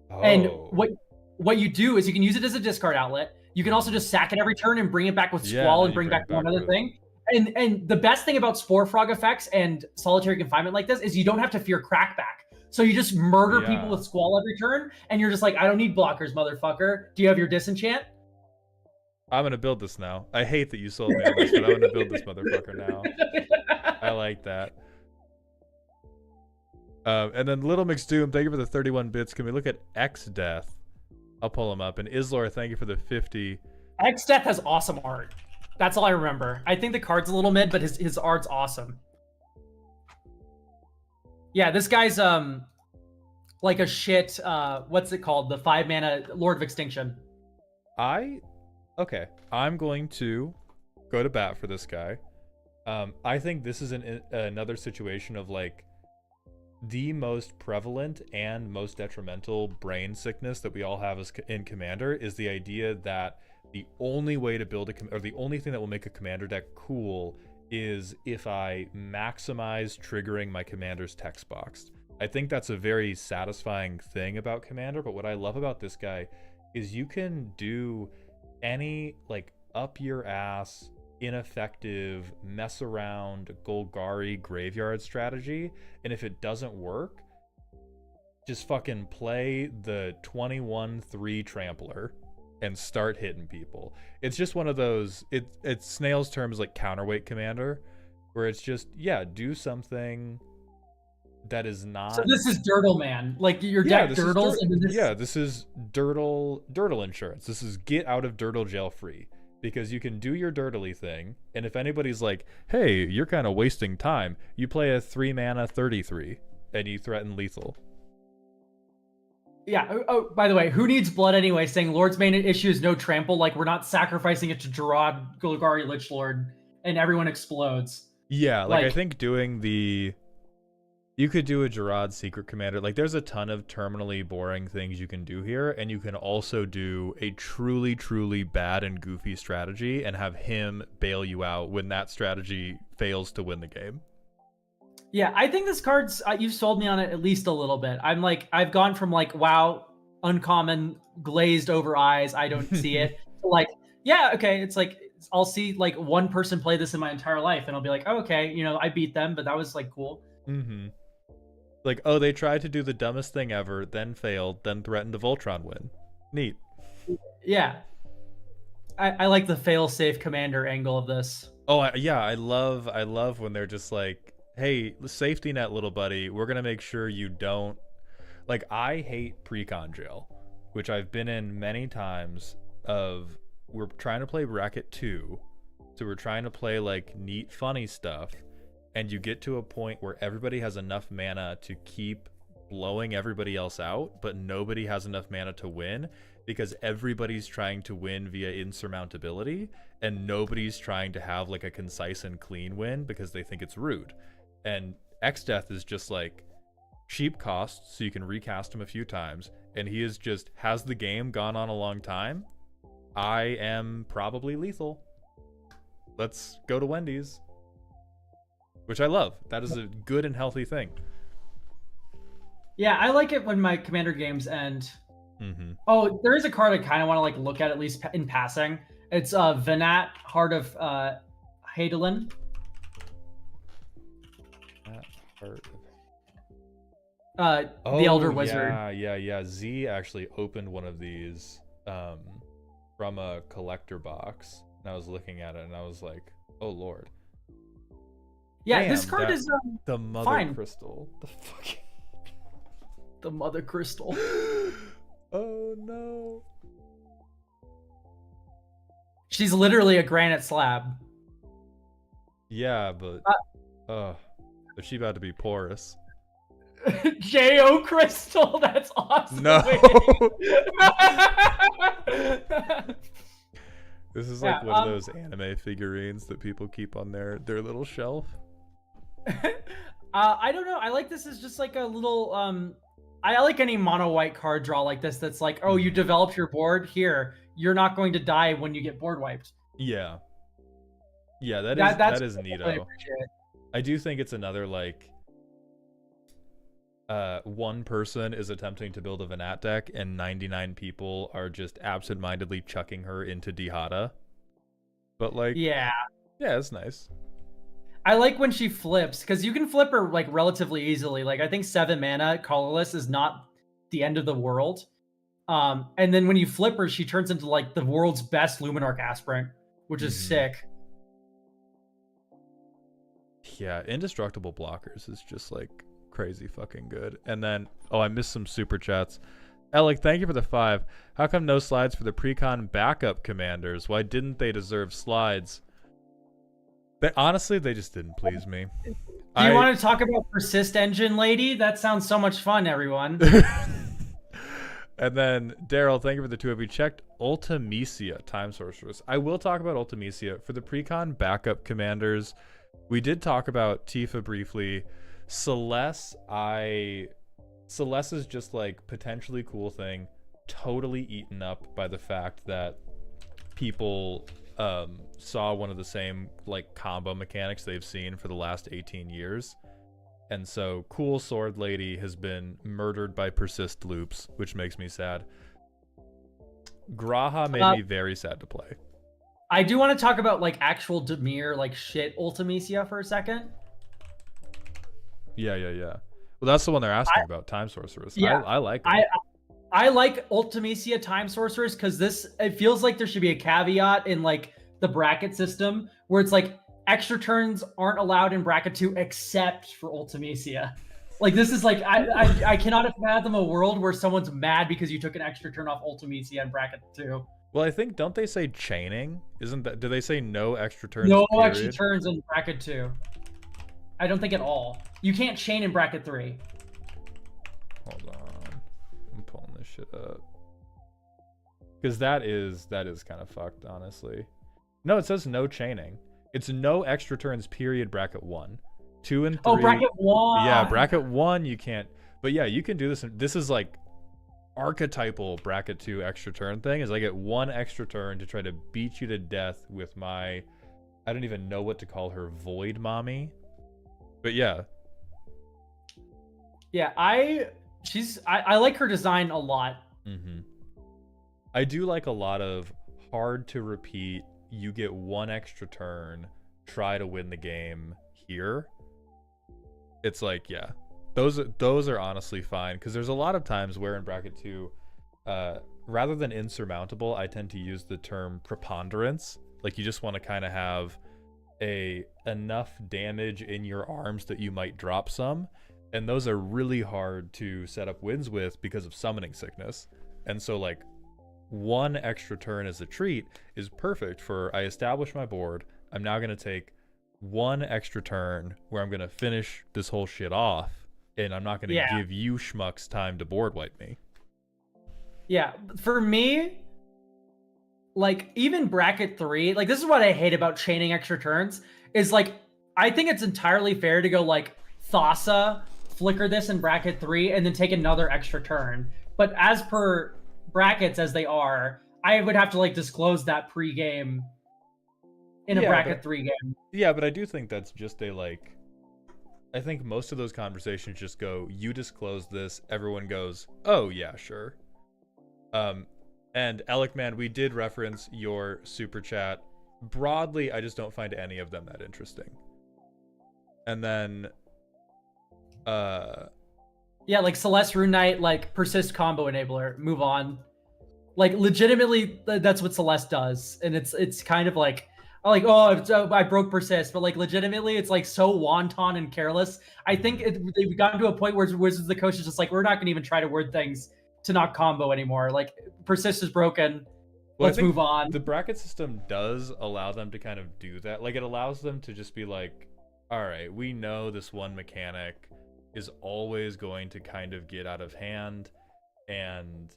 Oh. And what you do is you can use it as a discard outlet. You can also just sack it every turn and bring it back with Squall and bring back one other thing. And the best thing about Spore Frog effects and Solitary Confinement like this is you don't have to fear crackback. So you just murder people with Squall every turn, and you're just like, I don't need blockers, motherfucker. Do you have your disenchant? I'm going to build this now. I hate that you sold me on this, but I'm going to build this motherfucker now. I like that. And then Little McSdoom, thank you for the 31 bits. Can we look at X-Death? I'll pull him up. And Islor, thank you for the 50. X-Death has awesome art. That's all I remember. I think the card's a little mid, but his art's awesome. Yeah, this guy's like a shit, what's it called? The 5-mana Lord of Extinction. Okay, I'm going to go to bat for this guy. I think this is another situation of like the most prevalent and most detrimental brain sickness that we all have as in Commander is the idea that the only way to build or the only thing that will make a Commander deck cool is if I maximize triggering my Commander's text box. I think that's a very satisfying thing about Commander, but what I love about this guy is you can do any like up your ass, ineffective, mess around Golgari graveyard strategy, and if it doesn't work, just fucking play the 21-3 Trampler and start hitting people. It's just one of those, it's Snail's terms like counterweight Commander, where it's just, do something that is not... So this is Dirtle Man. Like your deck Dirtles into this... Yeah, this is Dirtle insurance. This is get out of Dirtle jail free. Because you can do your Dirtly thing, and if anybody's like, hey, you're kind of wasting time, you play a 3-mana 33, and you threaten lethal. Yeah. Oh, by the way, who needs blood anyway? Saying Lord's main issue is no trample. Like we're not sacrificing it to Gerard Golgari Lich Lord, and everyone explodes. Yeah, like I Like, think doing the you could do a Gerard Secret Commander. Like there's a ton of terminally boring things you can do here, and you can also do a truly, truly bad and goofy strategy and have him bail you out when that strategy fails to win the game. yeah, I think this card's you've sold me on it at least a little bit. I'm like, I've gone from like, wow, uncommon, glazed over eyes, I don't see it, to like, yeah, okay, it's like I'll see like one person play this in my entire life, and I'll be like, oh, okay, I beat them, but that was like cool. Mm-hmm. Like, oh, they tried to do the dumbest thing ever, then failed, then threatened a Voltron win. Neat. Yeah, I like the fail-safe commander angle of this. Oh, I love when they're just like, hey, safety net, little buddy, we're gonna make sure you don't. Like, I hate Precon jail, which I've been in many times. We're trying to play bracket 2, so we're trying to play like neat, funny stuff, and you get to a point where everybody has enough mana to keep blowing everybody else out, but nobody has enough mana to win because everybody's trying to win via insurmountability, and nobody's trying to have like a concise and clean win because they think it's rude. And X-Death is just like cheap cost, so you can recast him a few times, and he is just, has the game gone on a long time? I am probably lethal. Let's go to Wendy's. Which I love. That is a good and healthy thing. Yeah, I like it when my commander games end. Mm-hmm. Oh, there is a card I kind of want to like look at least in passing. It's Venat, Heart of Hadelin. The Elder Wizard. Yeah. Z actually opened one of these from a collector box, and I was looking at it, and I was like, "Oh Lord!" Yeah, Damn, this card is the Mother fine. Crystal. The fucking The Mother Crystal. Oh no! She's literally a granite slab. Yeah, but is she about to be porous? J.O. Crystal, that's awesome. No. This is like one of those anime figurines that people keep on their little shelf. I don't know. I like this as just like a little I like any mono white card draw like this that's like, oh, you developed your board here. You're not going to die when you get board wiped. Yeah. Yeah, that is neato. I do think it's another like one person is attempting to build a Venat deck and 99 people are just absentmindedly chucking her into Dihada. But like, yeah, it's nice. I like when she flips, because you can flip her like relatively easily. Like I think 7 mana colorless is not the end of the world. And then when you flip her, she turns into like the world's best Luminarch aspirant, which is sick. Yeah, indestructible blockers is just like crazy fucking good. And then, I missed some super chats. Alec, thank you for the 5. How come no slides for the Precon backup commanders? Why didn't they deserve slides? Honestly, they just didn't please me. Do you want to talk about Persist Engine, lady? That sounds so much fun, everyone. And then, Daryl, thank you for the 2. Have you checked Ultimecia, Time Sorceress? I will talk about Ultimecia. For the Precon backup commanders, we did talk about Tifa briefly. Celeste is just like potentially cool thing, totally eaten up by the fact that people saw one of the same like combo mechanics they've seen for the last 18 years. And so cool sword lady has been murdered by persist loops, which makes me sad. Graha made me very sad to play. I do want to talk about like actual Demir like shit Ultimecia for a second. Yeah. Well, that's the one they're asking about, Time Sorceress. Yeah, I like it. I like Ultimecia Time Sorceress because it feels like there should be a caveat in like the bracket system where it's like extra turns aren't allowed in bracket 2 except for Ultimecia. Like this is like I cannot fathom a world where someone's mad because you took an extra turn off Ultimecia in bracket 2. Well, I think, don't they say chaining? Do they say no extra turns? No extra turns in bracket 2. I don't think at all. You can't chain in bracket 3. Hold on, I'm pulling this shit up because that is kind of fucked, honestly. No, it says no chaining. It's no extra turns, period, bracket 1. 2 and 3. Oh, bracket 1. Yeah, bracket 1 you can't. But yeah, you can do this. This is like archetypal bracket 2 extra turn thing. Is I get 1 extra turn to try to beat you to death with my, I don't even know what to call her, Void Mommy. But yeah. Yeah, I like her design a lot. Mm-hmm. I do like a lot of hard to repeat. You get 1 extra turn, try to win the game here. It's like, yeah, those are honestly fine, because there's a lot of times where in bracket 2, rather than insurmountable, I tend to use the term preponderance. Like, you just want to kind of have enough damage in your arms that you might drop some, and those are really hard to set up wins with because of summoning sickness. And so like 1 extra turn as a treat is perfect for, I establish my board, I'm now going to take 1 extra turn where I'm going to finish this whole shit off, and I'm not going to give you schmucks time to board wipe me. Yeah, for me, like, even bracket 3, like, this is what I hate about chaining extra turns, is like, I think it's entirely fair to go like Thassa, flicker this in bracket 3, and then take another extra turn. But as per brackets as they are, I would have to like disclose that pre-game in a bracket 3 game. Yeah, but I do think that's just a like, I think most of those conversations just go, you disclose this, everyone goes, oh yeah, sure. And Alec, man, we did reference your super chat. Broadly, I just don't find any of them that interesting. And then yeah, like Celeste Rune Knight, like persist combo enabler, move on. Like, legitimately, that's what Celeste does, and it's kind of like, I broke persist, but like legitimately, it's like so wanton and careless. I think they've gotten to a point where Wizards of the Coast is just like, we're not gonna even try to word things to not combo anymore. Like, persist is broken. Well, let's move on. The bracket system does allow them to kind of do that. Like, it allows them to just be like, all right, we know this one mechanic is always going to kind of get out of hand, and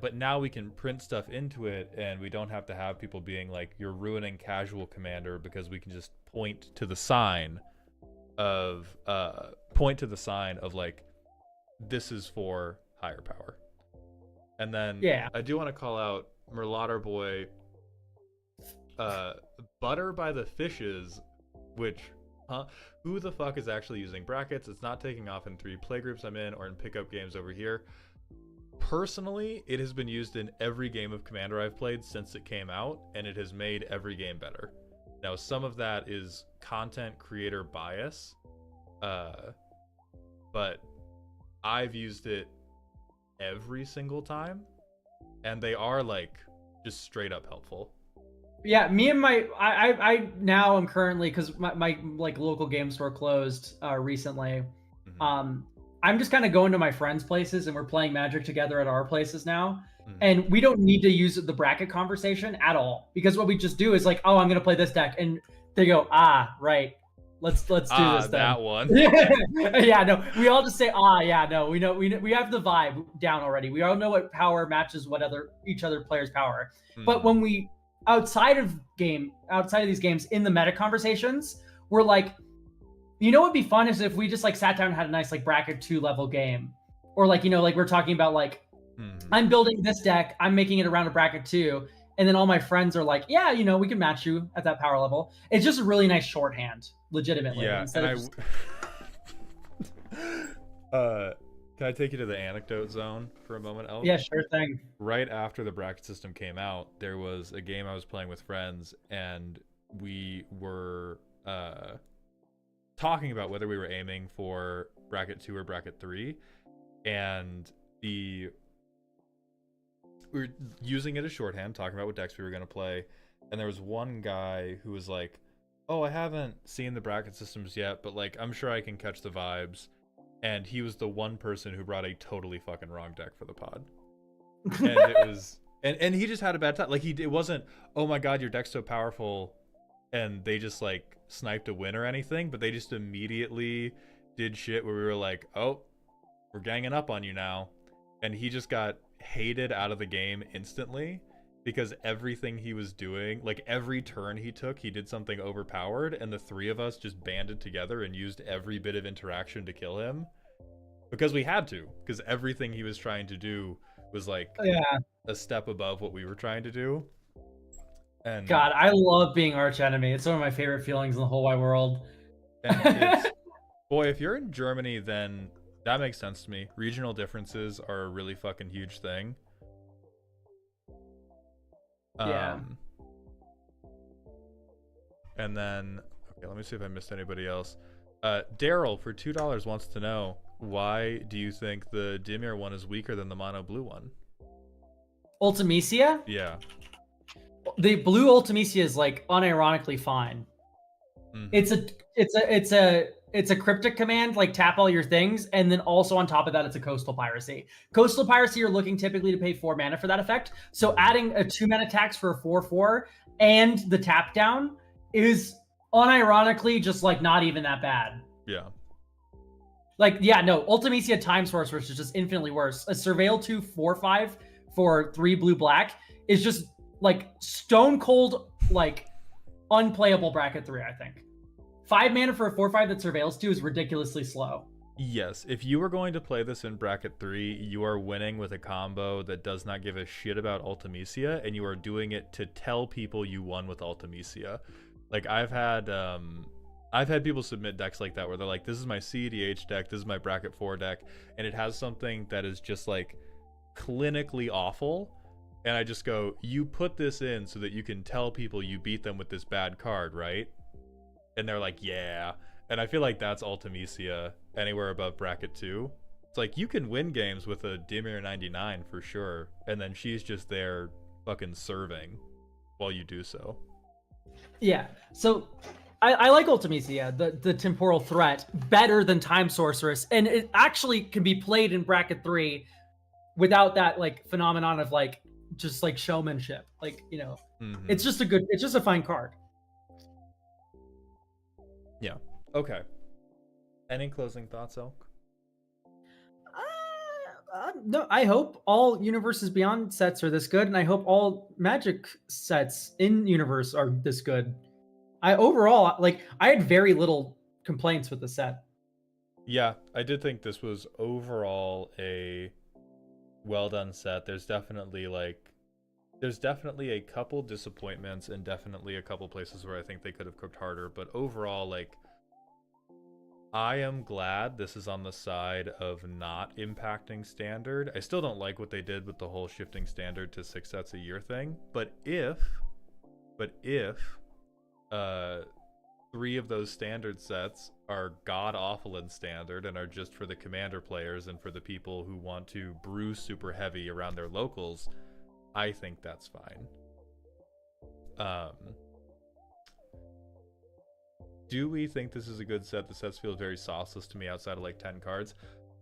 but now we can print stuff into it, and we don't have to have people being like, you're ruining casual commander, because we can just point to the sign of like, this is for higher power. And then I do want to call out Merlatter Boy, Butter by the Fishes, which, who the fuck is actually using brackets? It's not taking off in 3 playgroups I'm in or in pickup games over here. Personally, it has been used in every game of Commander I've played since it came out, and it has made every game better. Now, some of that is content creator bias, but I've used it every single time, and they are like just straight up helpful. Yeah, me and I now am currently, because my like local game store closed recently. Mm-hmm. I'm just kind of going to my friends' places, and we're playing Magic together at our places now. Mm-hmm. And we don't need to use the bracket conversation at all, because what we just do is like, oh, I'm gonna play this deck, and they go, right, let's do this then. That one. Yeah, no, we all just say, yeah, no, we know we have the vibe down already. We all know what power matches what each other player's power. Mm-hmm. But when we outside of these games in the meta conversations, we're like, you know what'd be fun is if we just like sat down and had a nice like bracket 2 level game. Or like, you know, like we're talking about like, I'm building this deck, I'm making it around a bracket 2, and then all my friends are like, yeah, you know, we can match you at that power level. It's just a really nice shorthand, legitimately. Yeah, can I take you to the anecdote zone for a moment, Elk? Yeah, sure thing. Right after the bracket system came out, there was a game I was playing with friends, and we were talking about whether we were aiming for bracket 2 or bracket 3, and we were using it as shorthand, talking about what decks we were going to play, and there was one guy who was like, oh, I haven't seen the bracket systems yet, but like, I'm sure I can catch the vibes. And he was the one person who brought a totally fucking wrong deck for the pod. And it was, and he just had a bad time. Like, it wasn't, oh my god, your deck's so powerful, and they just like sniped a win or anything, but they just immediately did shit where we were like, oh, we're ganging up on you now. And he just got hated out of the game instantly. because everything he was doing, like every turn he took, he did something overpowered, and the three of us just banded together and used every bit of interaction to kill him. Because we had to, because everything he was trying to do was like a step above what we were trying to do. And God, I love being arch enemy. It's one of my favorite feelings in the whole wide world. and it's boy, if you're in Germany, then that makes sense to me. Regional differences are a really fucking huge thing. Yeah. And then, okay, let me see if I missed anybody else. Daryl for $2 wants to know, why do you think the Dimir one is weaker than the mono blue one? Ultimecia? Yeah. The blue Ultimecia is like unironically fine. Mm-hmm. It's a cryptic command, like tap all your things, and then also on top of that, it's a coastal piracy. Coastal piracy, you're looking typically to pay 4 mana for that effect. So adding a 2-mana tax for a 4/4 and the tap down is unironically just like not even that bad. Yeah. Like, yeah, no, Ultimecia Time Sorceress is just infinitely worse. A Surveil 2 4/5 for 3 blue black is just like stone cold, like unplayable bracket 3, I think. 5 mana for a 4/5 that surveils 2 is ridiculously slow. Yes, if you were going to play this in bracket 3, you are winning with a combo that does not give a shit about Ultimecia, and you are doing it to tell people you won with Ultimecia. Like, I've had people submit decks like that where they're like, this is my CEDH deck, this is my bracket 4 deck, and it has something that is just like clinically awful, and I just go, you put this in so that you can tell people you beat them with this bad card, right? And they're like, yeah. And I feel like that's Ultimecia anywhere above bracket 2. It's like, you can win games with a Dimir 99 for sure, and then she's just there fucking serving while you do so. Yeah, so I like Ultimecia, the temporal threat, better than Time Sorceress, and it actually can be played in bracket 3 without that like phenomenon of like just like showmanship. Like, you know, it's just a fine card. Yeah. Okay. Any closing thoughts, Elk? No, I hope all Universes Beyond sets are this good, and I hope all Magic sets in Universe are this good. I had very little complaints with the set. Yeah, I did think this was overall a well done set. There's definitely a couple disappointments and definitely a couple places where I think they could have cooked harder, but overall, like, I am glad this is on the side of not impacting standard. I still don't like what they did with the whole shifting standard to 6 sets a year thing, but if 3 of those standard sets are god awful in standard and are just for the commander players and for the people who want to brew super heavy around their locals, I think that's fine. Do we think this is a good set? The sets feel very sauceless to me outside of like 10 cards.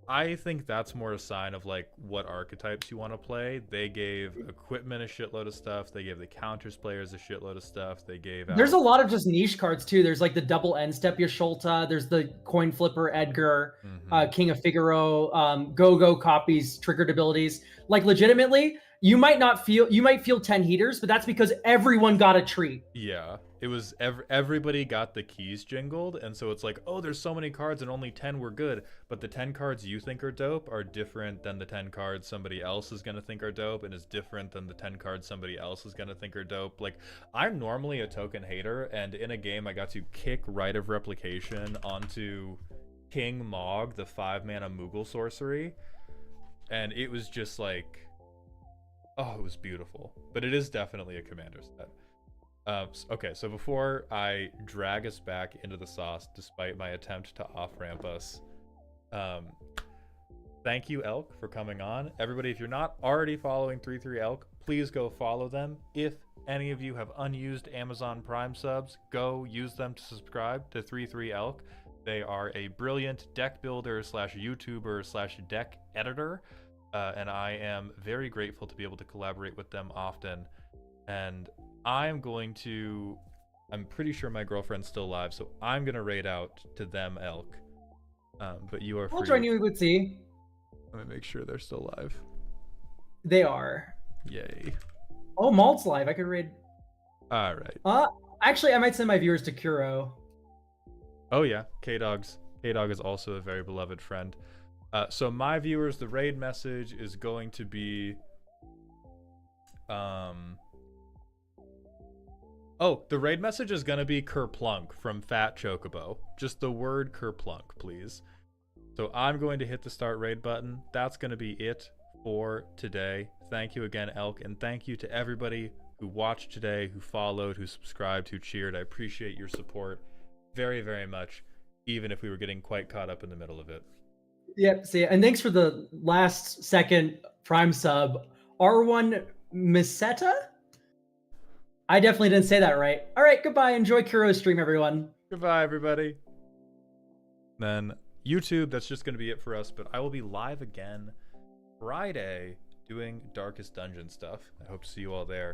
I think that's more a sign of like what archetypes you want to play. They gave equipment a shitload of stuff. They gave the counters players a shitload of stuff. They gave There's a lot of just niche cards too. There's like the double end step Yasholta. There's the coin flipper Edgar, King of Figaro, go-go copies, triggered abilities. Like legitimately, you might feel 10 heaters, but that's because everyone got a treat. Yeah, it was everybody got the keys jingled, and so it's like, oh, there's so many cards and only 10 were good, but the 10 cards you think are dope are different than the 10 cards somebody else is going to think are dope, and is different than the 10 cards somebody else is going to think are dope. Like, I'm normally a token hater, and in a game I got to kick Rite of Replication onto King Mog, the 5-mana Moogle sorcery, and it was just like, oh, it was beautiful. But it is definitely a commander set. Okay, so before I drag us back into the sauce, despite my attempt to off-ramp us, thank you, Elk, for coming on. Everybody, if you're not already following 33 Elk, please go follow them. If any of you have unused Amazon Prime subs, go use them to subscribe to 33 Elk. They are a brilliant deck builder / YouTuber / deck editor. And I am very grateful to be able to collaborate with them often. And I'm pretty sure my girlfriend's still alive, so I'm going to raid out to them, Elk. But you are free. I'll join you with Let me make sure they're still alive. They are. Yay. Oh, Malt's live. I could raid. All right. Actually, I might send my viewers to Kuro. Oh yeah, K-Dog is also a very beloved friend. So my viewers, the raid message is going to be, oh, the raid message is gonna be Kerplunk from Fat Chocobo. Just the word Kerplunk, please. So I'm going to hit the start raid button. That's gonna be it for today. Thank you again, Elk, and thank you to everybody who watched today, who followed, who subscribed, who cheered. I appreciate your support very, very much, even if we were getting quite caught up in the middle of it. Yep. See, and thanks for the last second Prime sub, R1 Miseta. I definitely didn't say that right. All right, goodbye. Enjoy Kuro's stream, everyone. Goodbye, everybody. Then YouTube, that's just going to be it for us, but I will be live again Friday doing Darkest Dungeon stuff. I hope to see you all there.